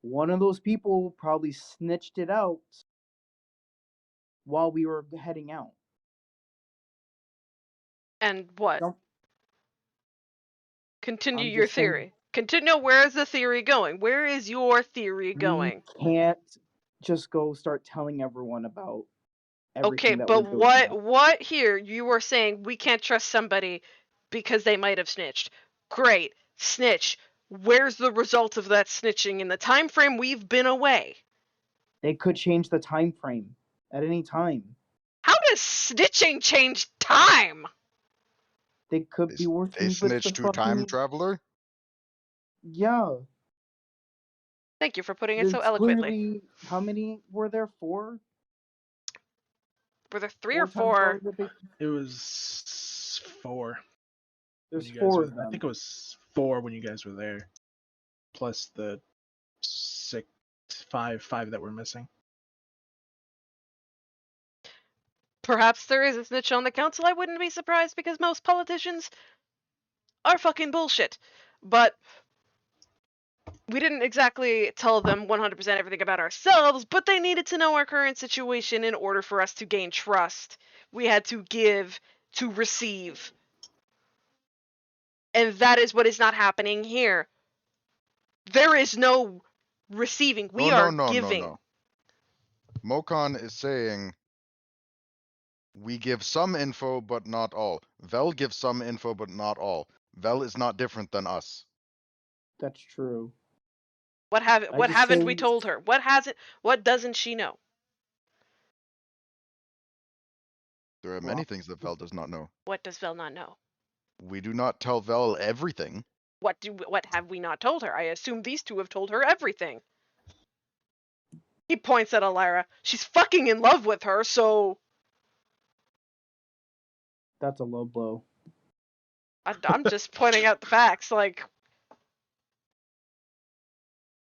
One of those people probably snitched it out while we were heading out. And what? Don't, Continue I'm your just saying, theory. Continue. Where is the theory going? Where is your theory we going? can't just go start telling everyone about Okay, everything that we're but doing now. what here you were saying we can't trust somebody because they might have snitched. Great. Snitch. Where's the result of that snitching in the time frame we've been away? They could change the time frame at any time. How does snitching change time? They could They, be they working with the snitched to Time fucking Traveler? yeah. Thank you for putting it so There's eloquently. clearly how many were there? Four? Were there 3 or 4 time 4? cards that they. It was 4. when There's you guys four were, of them. I think it was 4 when you guys were there, plus the 5 that were missing. Perhaps there is a snitch on the council. I wouldn't be surprised because most politicians are fucking bullshit. But we didn't exactly tell them 100% everything about ourselves, but they needed to know our current situation in order for us to gain trust. We had to give to receive. And that is what is not happening here. There is no receiving. We Oh, are no, giving. no. Mokan is saying we give some info, but not all. Vel gives some info, but not all. Vel is not different than us. That's true. What I just haven't we say told her? What doesn't she know? There are many things that Vel does not know. What does Vel not know? We do not tell Vel everything. What have we not told her? I assume these two have told her everything. He points at Alyra. She's fucking in love with her, so that's a low blow. I'm just pointing out the facts. Like,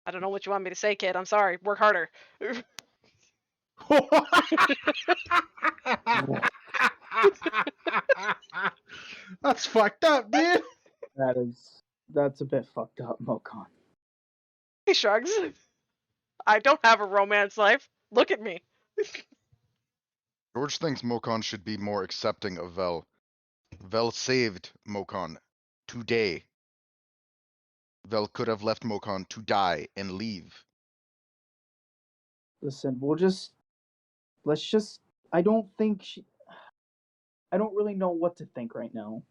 I don't know what you want me to say, kid. I'm sorry. Work harder. That's fucked up, dude. That's a bit fucked up, Mokan. He shrugs. I don't have a romance life. Look at me. George thinks Mokan should be more accepting of Vel. Vel saved Mokan today. Vel could have left Mokan to die and leave. Listen, we'll just let's just. I don't think she. I don't really know what to think right now.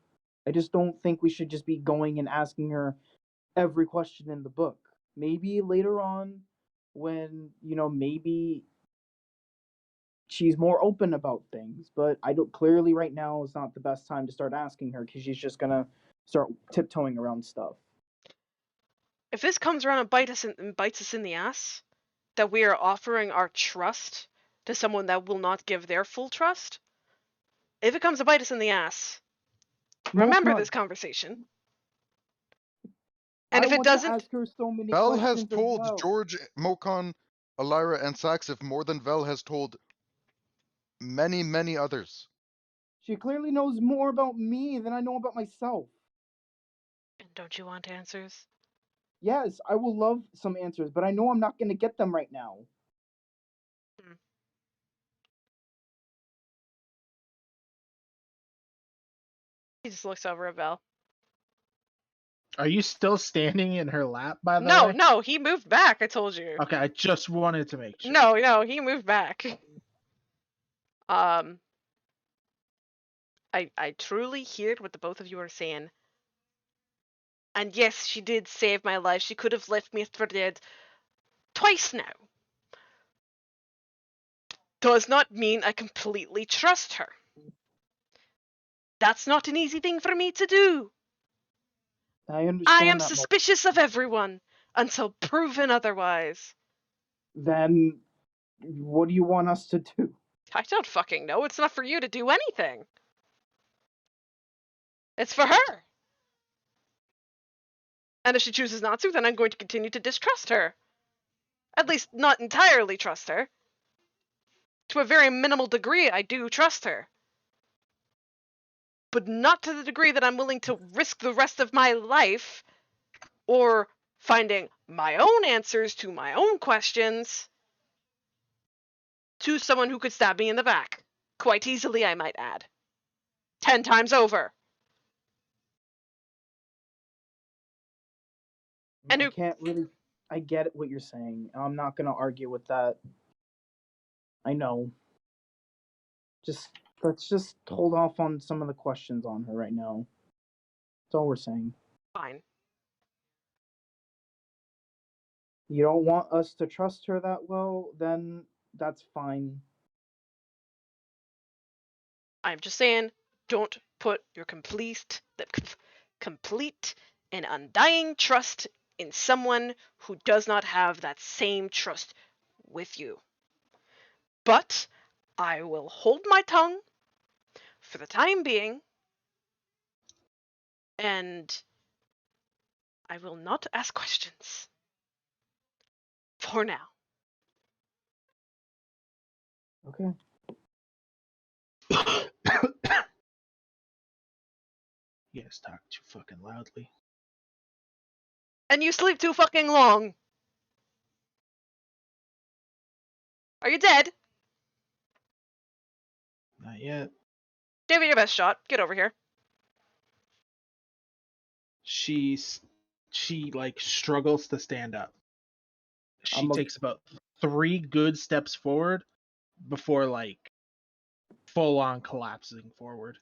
I just don't think we should just be going and asking her every question in the book. Maybe later on, when maybe she's more open about things. But I don't. Clearly, right now is not the best time to start asking her because she's just gonna start tiptoeing around stuff. If this comes around and bites us in the ass, that we are offering our trust to someone that will not give their full trust, if it comes to bite us in the ass, No, it's remember not. this conversation. And I if it want to doesn't, ask her so many Vel has questions as told well. George, Mokon, Elira, and Saxif more than Vel has told many, many others. She clearly knows more about me than I know about myself. don't you want answers? Yes, I will love some answers, but I know I'm not going to get them right now. He just looks over at Vel. Are you still standing in her lap, by the No, way? no, he moved back. I told you. Okay, I just wanted to make sure. No, he moved back. I truly hear what the both of you are saying. And yes, she did save my life. She could have left me for dead twice now. Does not mean I completely trust her. That's not an easy thing for me to do. I understand I am that. suspicious of everyone until proven otherwise. Then what do you want us to do? I don't fucking know. It's not for you to do anything. It's for her. And if she chooses not to, then I'm going to continue to distrust her. At least not entirely trust her. To a very minimal degree, I do trust her. But not to the degree that I'm willing to risk the rest of my life or finding my own answers to my own questions to someone who could stab me in the back. Quite easily, I might add. 10 times over. And I who can't really. I get what you're saying. I'm not going to argue with that. I know. Let's just hold off on some of the questions on her right now. That's all we're saying. fine. You don't want us to trust her that well, then that's fine. I'm just saying, don't put your complete and undying trust in someone who does not have that same trust with you. But I will hold my tongue for the time being, and I will not ask questions. For now. Okay. You guys talk too fucking loudly. And you sleep too fucking long. Are you dead? Not yet. Give it your best shot. Get over here. She like struggles to stand up. She takes about 3 good steps forward before like full on collapsing forward.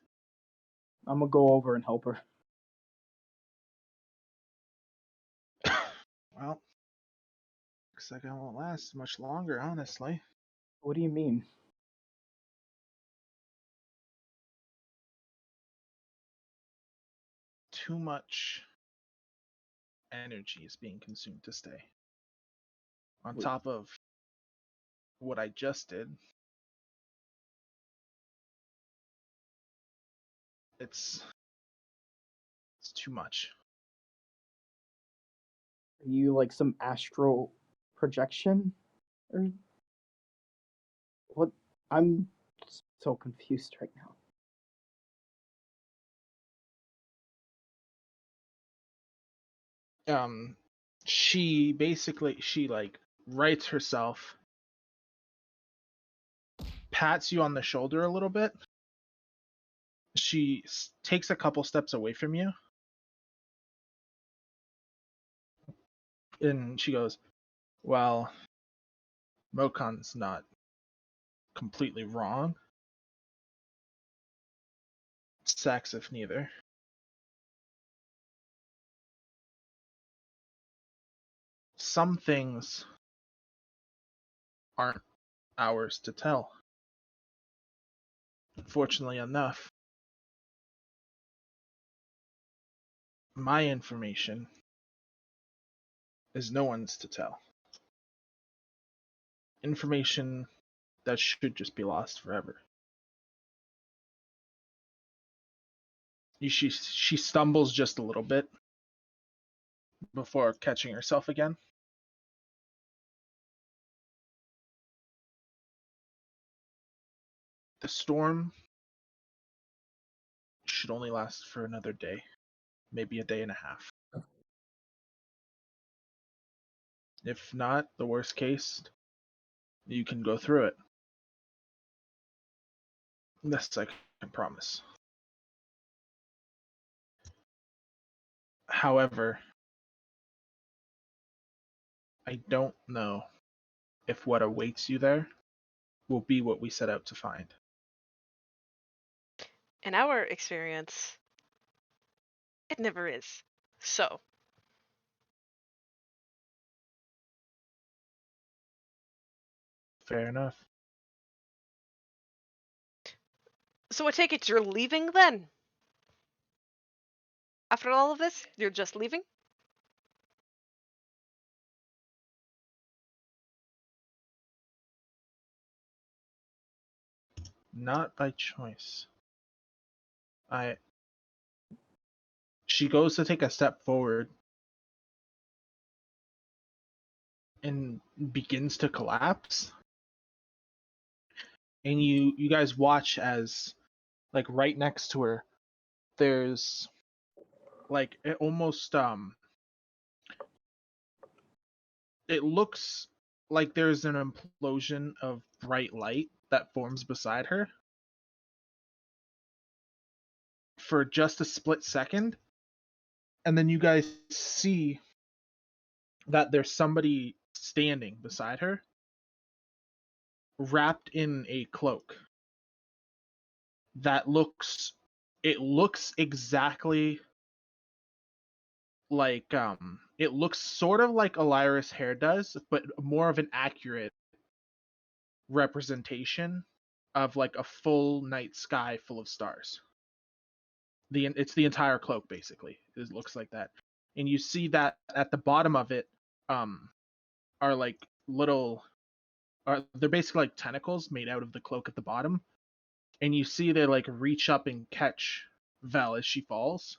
I'm gonna go over and help her. Well, looks like I won't last much longer, honestly. What do you mean? Too much energy is being consumed to stay. On top of what I just did, it's too much. Are you like some astral projection? Or what? I'm so confused right now. She basically like rights herself, pats you on the shoulder a little bit. She takes a couple steps away from you, and she goes, well, Mokon's not completely wrong. Sex if neither. Some things aren't ours to tell. Fortunately enough, my information is no one's to tell. Information that should just be lost forever. She stumbles just a little bit before catching herself again. The storm should only last for another day, maybe a day and a half. If not, the worst case, you can go through it. This I can promise. However, I don't know if what awaits you there will be what we set out to find. In our experience, it never is. So, Fair enough. so I take it you're leaving then? After all of this, you're just leaving? Not by choice. She goes to take a step forward and begins to collapse. And you guys watch as, like, right next to her, there's like it almost it looks like there's an implosion of bright light that forms beside her for just a split second, and then you guys see that there's somebody standing beside her wrapped in a cloak that looks exactly like it looks sort of like Elyrus' hair does, but more of an accurate representation of like a full night sky full of stars. It's the entire cloak basically. It looks like that. And you see that at the bottom of it are like they're basically like tentacles made out of the cloak at the bottom. And you see they like reach up and catch Vel as she falls.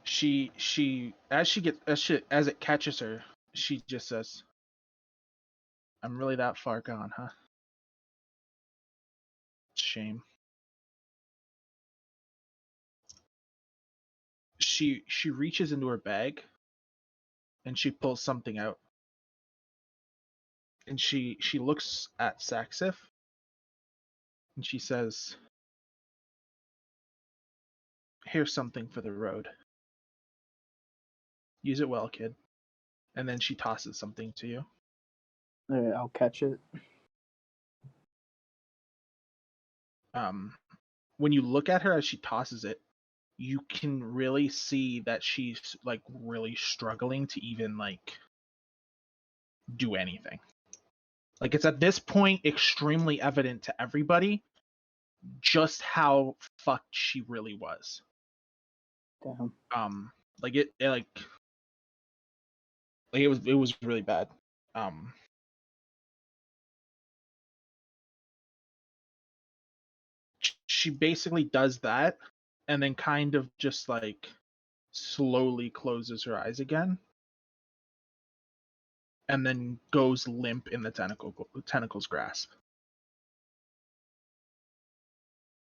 She as it catches her, she just says, "I'm really that far gone, huh? Shame." She reaches into her bag and she pulls something out. And she looks at Saxif and she says, "Here's something for the road. Use it well, kid." And then she tosses something to you. Alright, I'll catch it. When you look at her as she tosses it, you can really see that she's like really struggling to even like do anything. Like, it's at this point extremely evident to everybody just how fucked she really was. Damn. Like it was really bad. She basically does that and then kind of just like slowly closes her eyes again and then goes limp in the tentacle's grasp.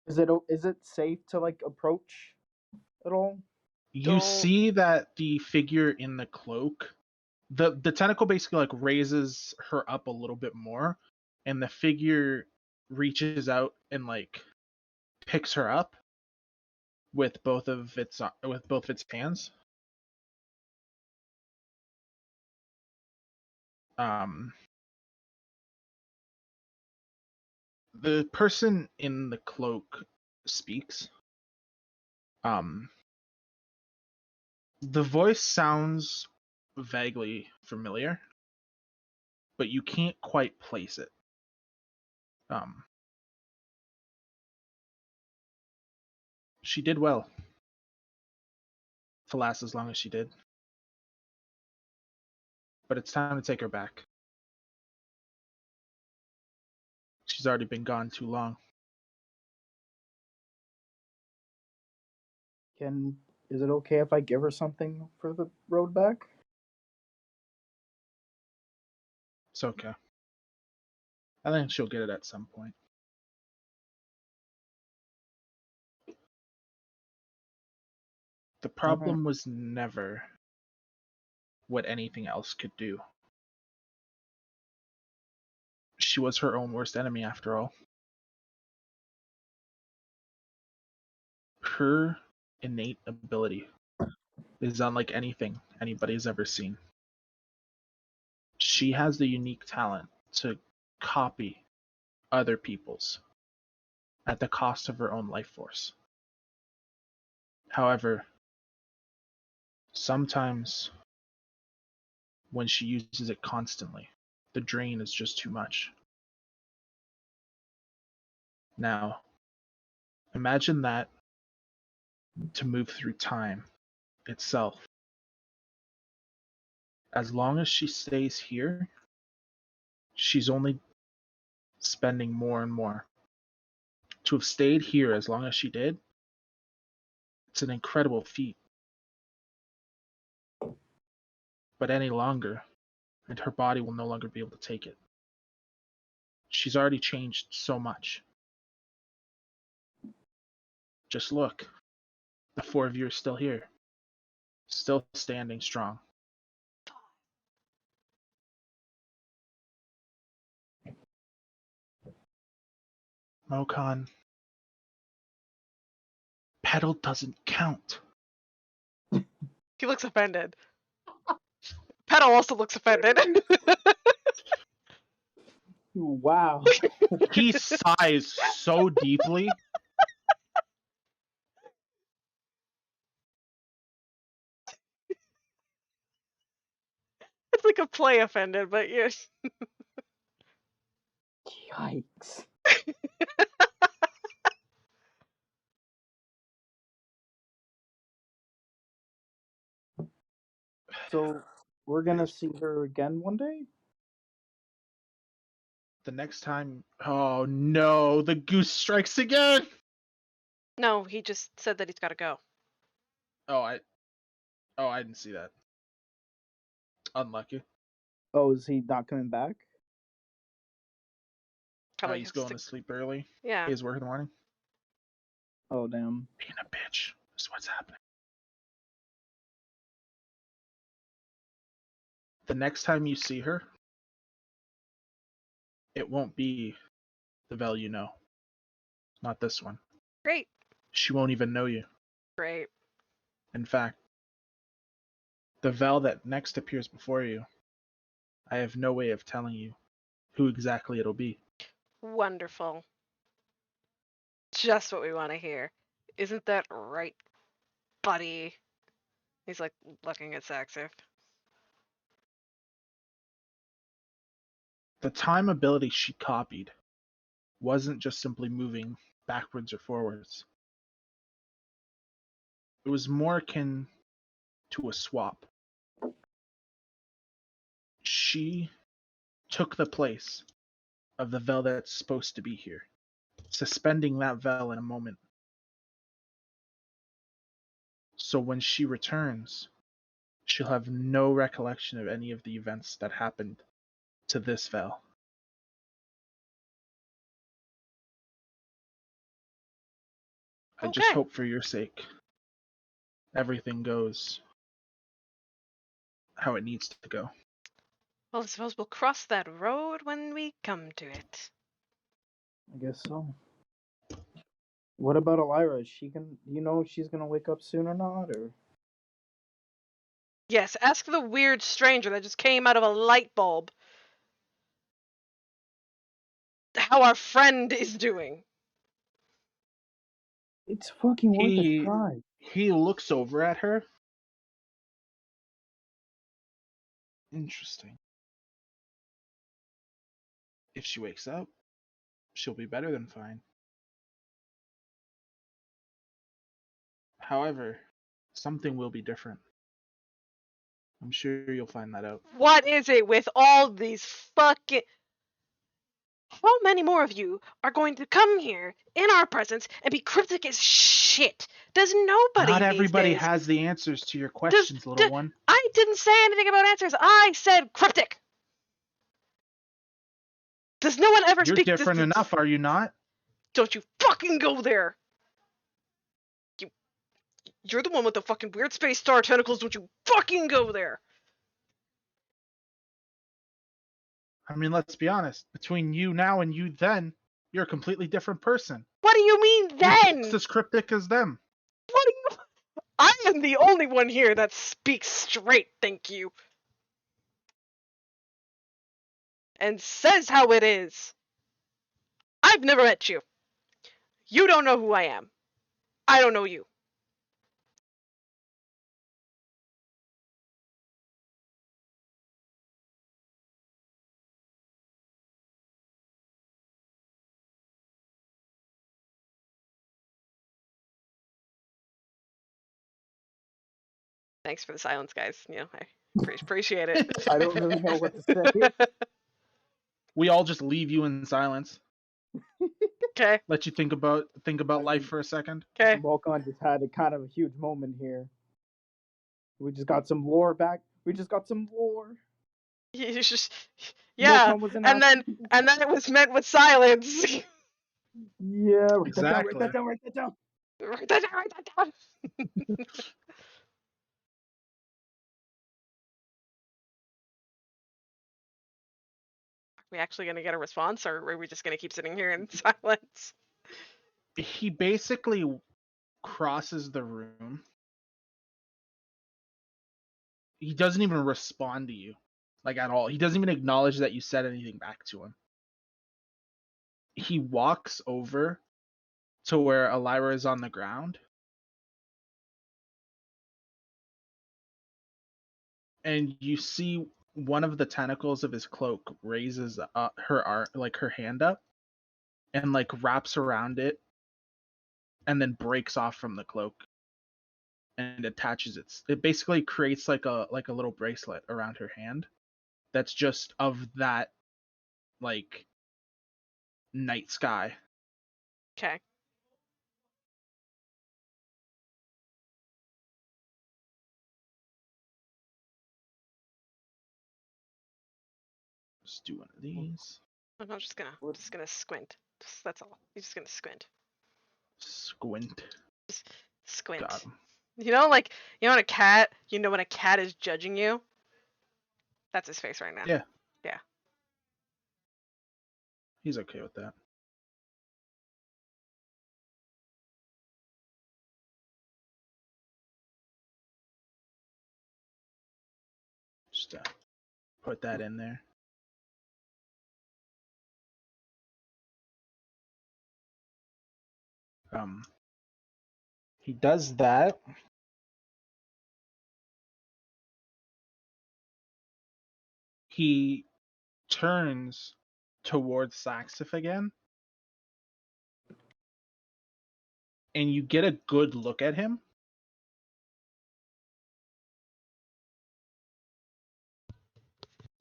Is it safe to like approach at all? You Don't- see that the figure in the cloak The tentacle basically like raises her up a little bit more, and the figure reaches out and like picks her up with both of its hands. The person in the cloak speaks. The voice sounds vaguely familiar, but you can't quite place it. She did well to last as long as she did, but it's time to take her back. She's already been gone too long. Is it okay if I give her something for the road back? It's okay. I think she'll get it at some point. The problem was never what anything else could do. She was her own worst enemy after all. Her innate ability is unlike anything anybody's ever seen. She has the unique talent to copy other people's at the cost of her own life force. However, sometimes when she uses it constantly, the drain is just too much. Now, imagine that to move through time itself. As long as she stays here, she's only spending more and more. To have stayed here as long as she did, it's an incredible feat. But any longer, and her body will no longer be able to take it. She's already changed so much. Just look. The four of you are still here. Still standing strong. Mokan, Petal doesn't count. He looks offended. Petal also looks offended. Wow. He sighs so deeply. It's like a play offended, but yes. Yikes. So we're gonna see her again one day? The next time. Oh no, the goose strikes again! No, he just said that he's got to go. Oh, I didn't see that. Unlucky. Oh, is he not coming back? Probably He's has going to- to sleep early. Yeah. He has work in the morning. Oh damn. Being a bitch is what's happening. The next time you see her, it won't be the Vel you know. Not this one. Great. She won't even know you. Great. In fact, the Vel that next appears before you, I have no way of telling you who exactly it'll be. Wonderful. Just what we want to hear. Isn't that right, buddy? He's like looking at Saxif. The time ability she copied wasn't just simply moving backwards or forwards. It was more akin to a swap. She took the place of the Vel that's supposed to be here, suspending that Vel in a moment. So when she returns, she'll have no recollection of any of the events that happened to this Vel. I just Okay. hope for your sake everything goes how it needs to go. Well, I suppose we'll cross that road when we come to it. I guess so. What about Elira? Is she can you know if she's gonna wake up soon or not, or Yes, ask the weird stranger that just came out of a light bulb how our friend is doing. it's fucking worth a He try. he looks over at her. Interesting. If she wakes up, she'll be better than fine. However, something will be different. I'm sure you'll find that out. What is it with all these fucking... How many more of you are going to come here in our presence and be cryptic as shit? Does nobody Not these everybody days... has the answers to your Does, questions, little one. I didn't say anything about answers. I said cryptic. Does no one ever You're speak different enough, are you not? Don't you fucking go there. You're the one with the fucking weird space star tentacles. Don't you fucking go there. I mean, let's be honest. Between you now and you then, you're a completely different person. What do you mean You're then? just as cryptic as them. What do you... I am the only one here that speaks straight, thank you. And says how it is. I've never met you. You don't know who I am. I don't know you. Thanks for the silence, guys. You know, I appreciate it. I don't really know what to say. We all just leave you in silence. Okay, Let you think about life for a second. okay. Volcon just had a kind of a huge moment here. We just got some lore back. We just got some lore. You just... Yeah, Volcon was in and then it was met with silence. Yeah, write Exactly. that down, write that down. Write that down, write that down. Are we actually gonna get a response, or are we just gonna keep sitting here in silence? He basically crosses the room. He doesn't even respond to you, like at all. He doesn't even acknowledge that you said anything back to him. He walks over to where Elira is on the ground. And you see one of the tentacles of his cloak raises up her hand up and like wraps around it and then breaks off from the cloak and attaches it basically creates like a little bracelet around her hand that's just of that like night sky. Okay. Just do one of these. I'm just gonna squint. That's all. You're just gonna squint. Squint. Squint. Got him. You know, like, you know when a cat, when a cat is judging you? That's his face right now. Yeah. Yeah. He's okay with that. Just put that in there. He does that. He turns towards Saxif again. And you get a good look at him.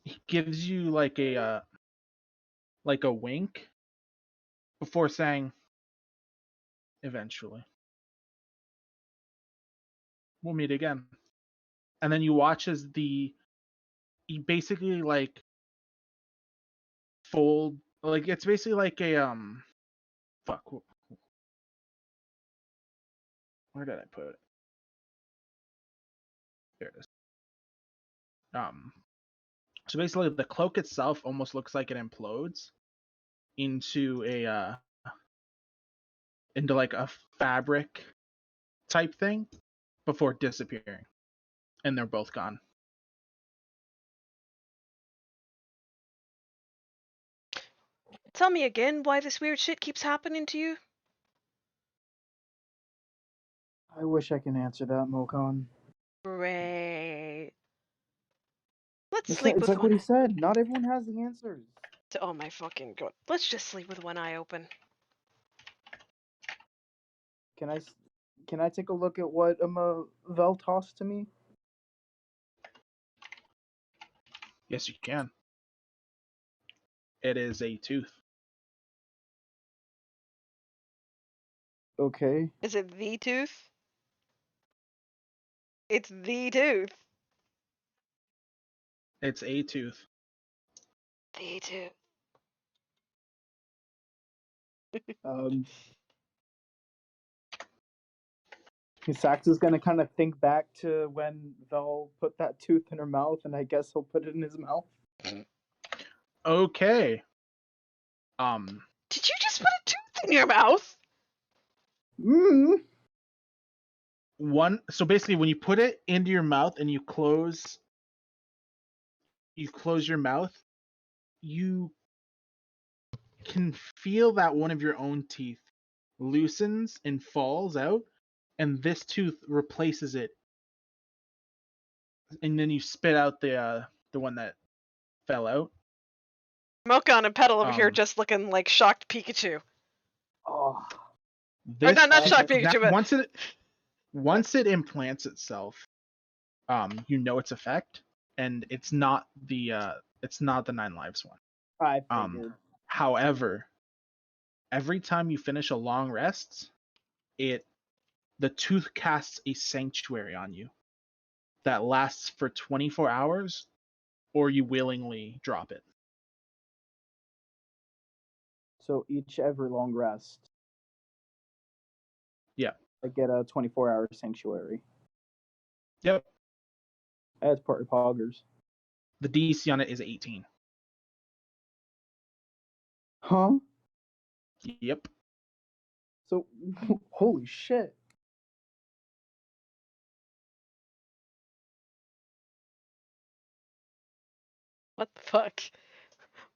He gives you like a wink before saying, eventually we'll meet again. And then you watch as he basically like fold, like it's basically like a fuck, where did I put it? There it is. So basically, the cloak itself almost looks like it implodes into into like a fabric type thing before disappearing, and they're both gone. Tell me again why this weird shit keeps happening to you. I wish I can answer that, Mokon. Great. Let's It's, sleep it's with like what he one. said. Not everyone has the answers. Oh my fucking god. Let's just sleep with one eye open. Can I take a look at what Vel tossed to me? Yes, you can. It is a tooth. Okay. Is it the tooth? It's the tooth. It's a tooth. The tooth. Sax is gonna kind of think back to when Vel put that tooth in her mouth, and I guess he'll put it in his mouth. Okay. Did you just put a tooth in your mouth? So basically when you put it into your mouth and you close your mouth, you can feel that one of your own teeth loosens and falls out, and this tooth replaces it, and then you spit out the one that fell out. Mokon and Petal over here Um, just looking like shocked Pikachu. Oh, Or This not shocked that- Pikachu, but once it implants itself, you know its effect, and it's not the 9 lives one. I figured. However, every time you finish a long rest, the tooth casts a sanctuary on you that lasts for 24 hours, or you willingly drop it. So every long rest, Yeah. I get a 24-hour sanctuary. Yep. That's part poggers. The DC on it is 18. Huh? Yep. So, holy shit. what the fuck?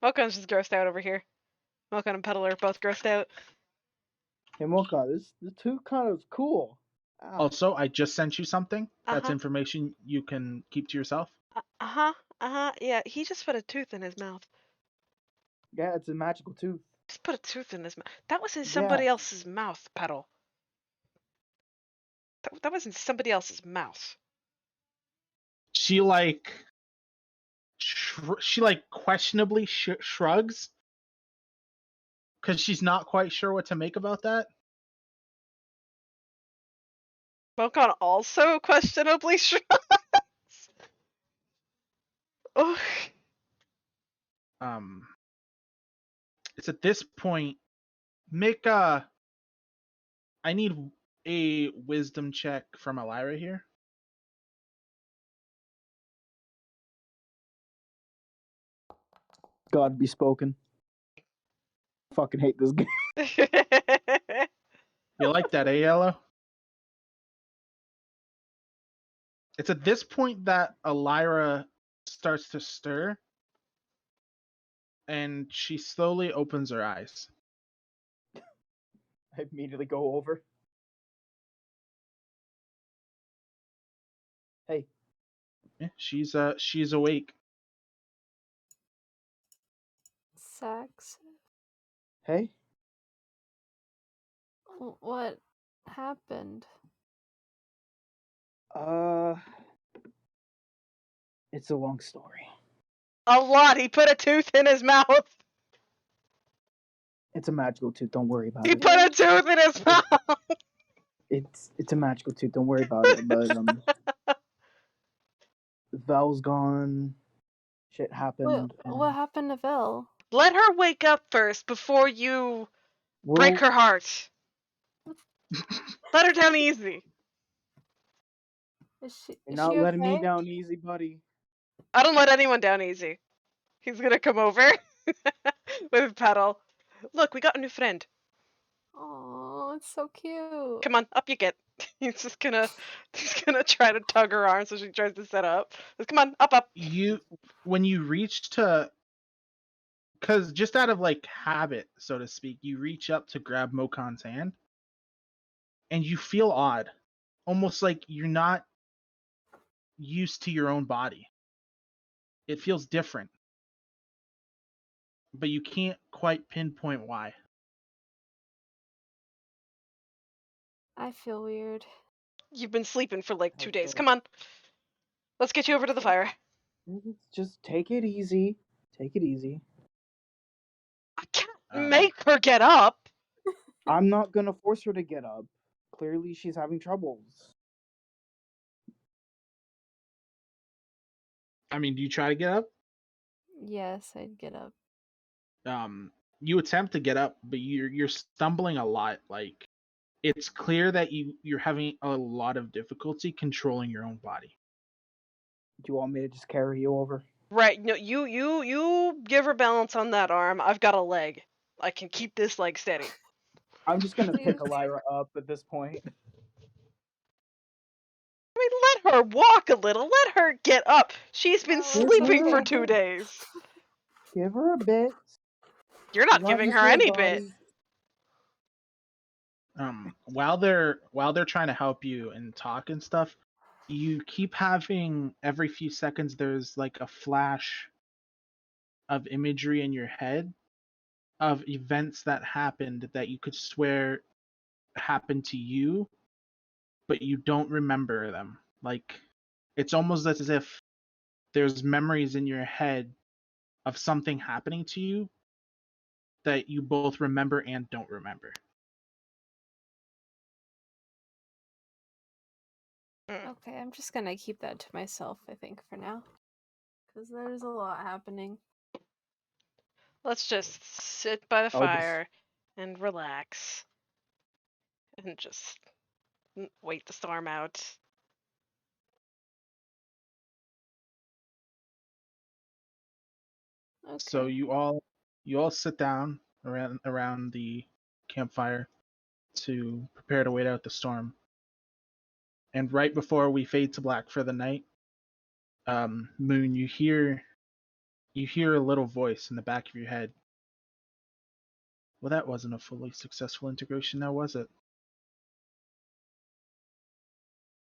Mokon's just grossed out over here. Mokon and Petal are both grossed out. Hey, Mocha, this tooth kind of cool. Ow. Also, I just sent you something. That's Uh-huh. information you can keep to yourself. Yeah, he just put a tooth in his mouth. Yeah, it's a magical tooth. Just put a tooth in his mouth. That was in Yeah. somebody else's mouth, Petal. That was in somebody else's mouth. She questionably shrugs because she's not quite sure what to make about that. Mokon also questionably shrugs. Oh. It's at this point, I need a wisdom check from Elira here. God be spoken. Fucking hate this game. You like that, Yellow? It's at this point that Elira starts to stir, and she slowly opens her eyes. I immediately go over. Hey. Yeah, she's awake. Sax, Hey. what happened? It's a long story. A lot. He put a tooth in his mouth. It's a magical tooth. Don't worry about He it. put a tooth in his mouth. It's a magical tooth. Don't worry about it. But Val's gone. Shit happened. What happened to Vel? Let her wake up first before you break her heart. Let her down easy. Is You're she not letting me okay? down easy, buddy. I don't let anyone down easy. He's gonna come over with Petal. Look, we got a new friend. Oh, it's so cute. Come on, up you get. He's gonna try to tug her arm so she tries to sit up. Just, come on, up. When you reach to, because just out of like habit, so to speak, you reach up to grab Mokan's hand, and you feel odd, almost like you're not used to your own body. It feels different, but you can't quite pinpoint why. I feel weird. You've been sleeping for like 2 days. Okay. Come on. Let's get you over to the fire. Just take it easy. Take it easy. I can't make her get up. I'm not gonna force her to get up. Clearly, she's having troubles. I mean, do you try to get up? Yes, I'd get up. You attempt to get up, but you're stumbling a lot. Like, it's clear that you're having a lot of difficulty controlling your own body. Do you want me to just carry you over? Right. No, you give her balance on that arm. I've got a leg. I can keep this leg steady. I'm just gonna pick Please. Elira up at this point. I mean, let her walk a little. Let her get up. She's been No, it's sleeping for okay. 2 days. Give her a bit. You're She's not giving used her to any bit. body. While they're trying to help you and talk and stuff, you keep having every few seconds there's like a flash of imagery in your head of events that happened that you could swear happened to you, but you don't remember them. Like, it's almost as if there's memories in your head of something happening to you that you both remember and don't remember. Okay, I'm just gonna keep that to myself, I think, for now. Because there's a lot happening. Let's just sit by the I'll just- fire and relax. And just wait the storm out. Okay. So you all sit down around the campfire to prepare to wait out the storm. And right before we fade to black for the night, Moon, you hear a little voice in the back of your head. Well, that wasn't a fully successful integration, now was it?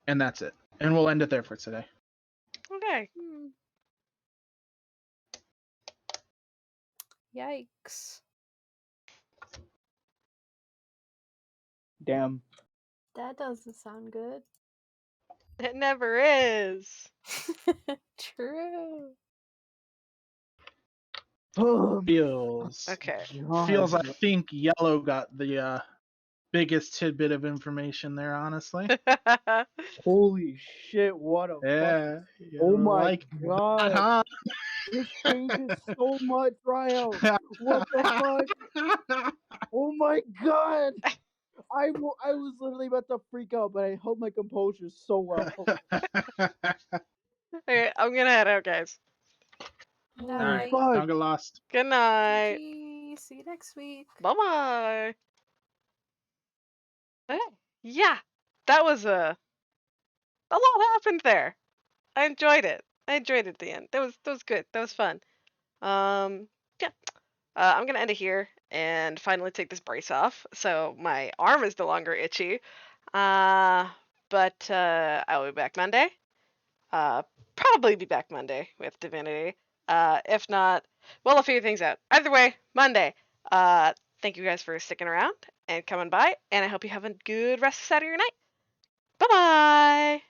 And that's it. And we'll end it there for today. Okay. Yikes. Damn. That doesn't sound good. It never is. True. Feels Okay. feels I think Yellow got the biggest tidbit of information there, honestly. Holy shit! What a fuck! Yeah. Oh my like god! that, This changes so much, Ryo. huh? What the fuck? Oh my god! I was literally about to freak out, but I held my composure so well. Okay, I'm gonna head out, guys. All right, Night. don't get lost. Good night. GG. See you next week. Bye bye. Okay. Yeah, that was a lot happened there. I enjoyed it. I enjoyed it at the end. That was good. That was fun. Yeah. I'm gonna end it here and finally take this brace off, so my arm is no longer itchy. But I will be back Monday. Probably be back Monday with Divinity. If not, well, I'll figure things out. Either way, Monday. Thank you guys for sticking around and coming by, and I hope you have a good rest of Saturday night. Bye bye.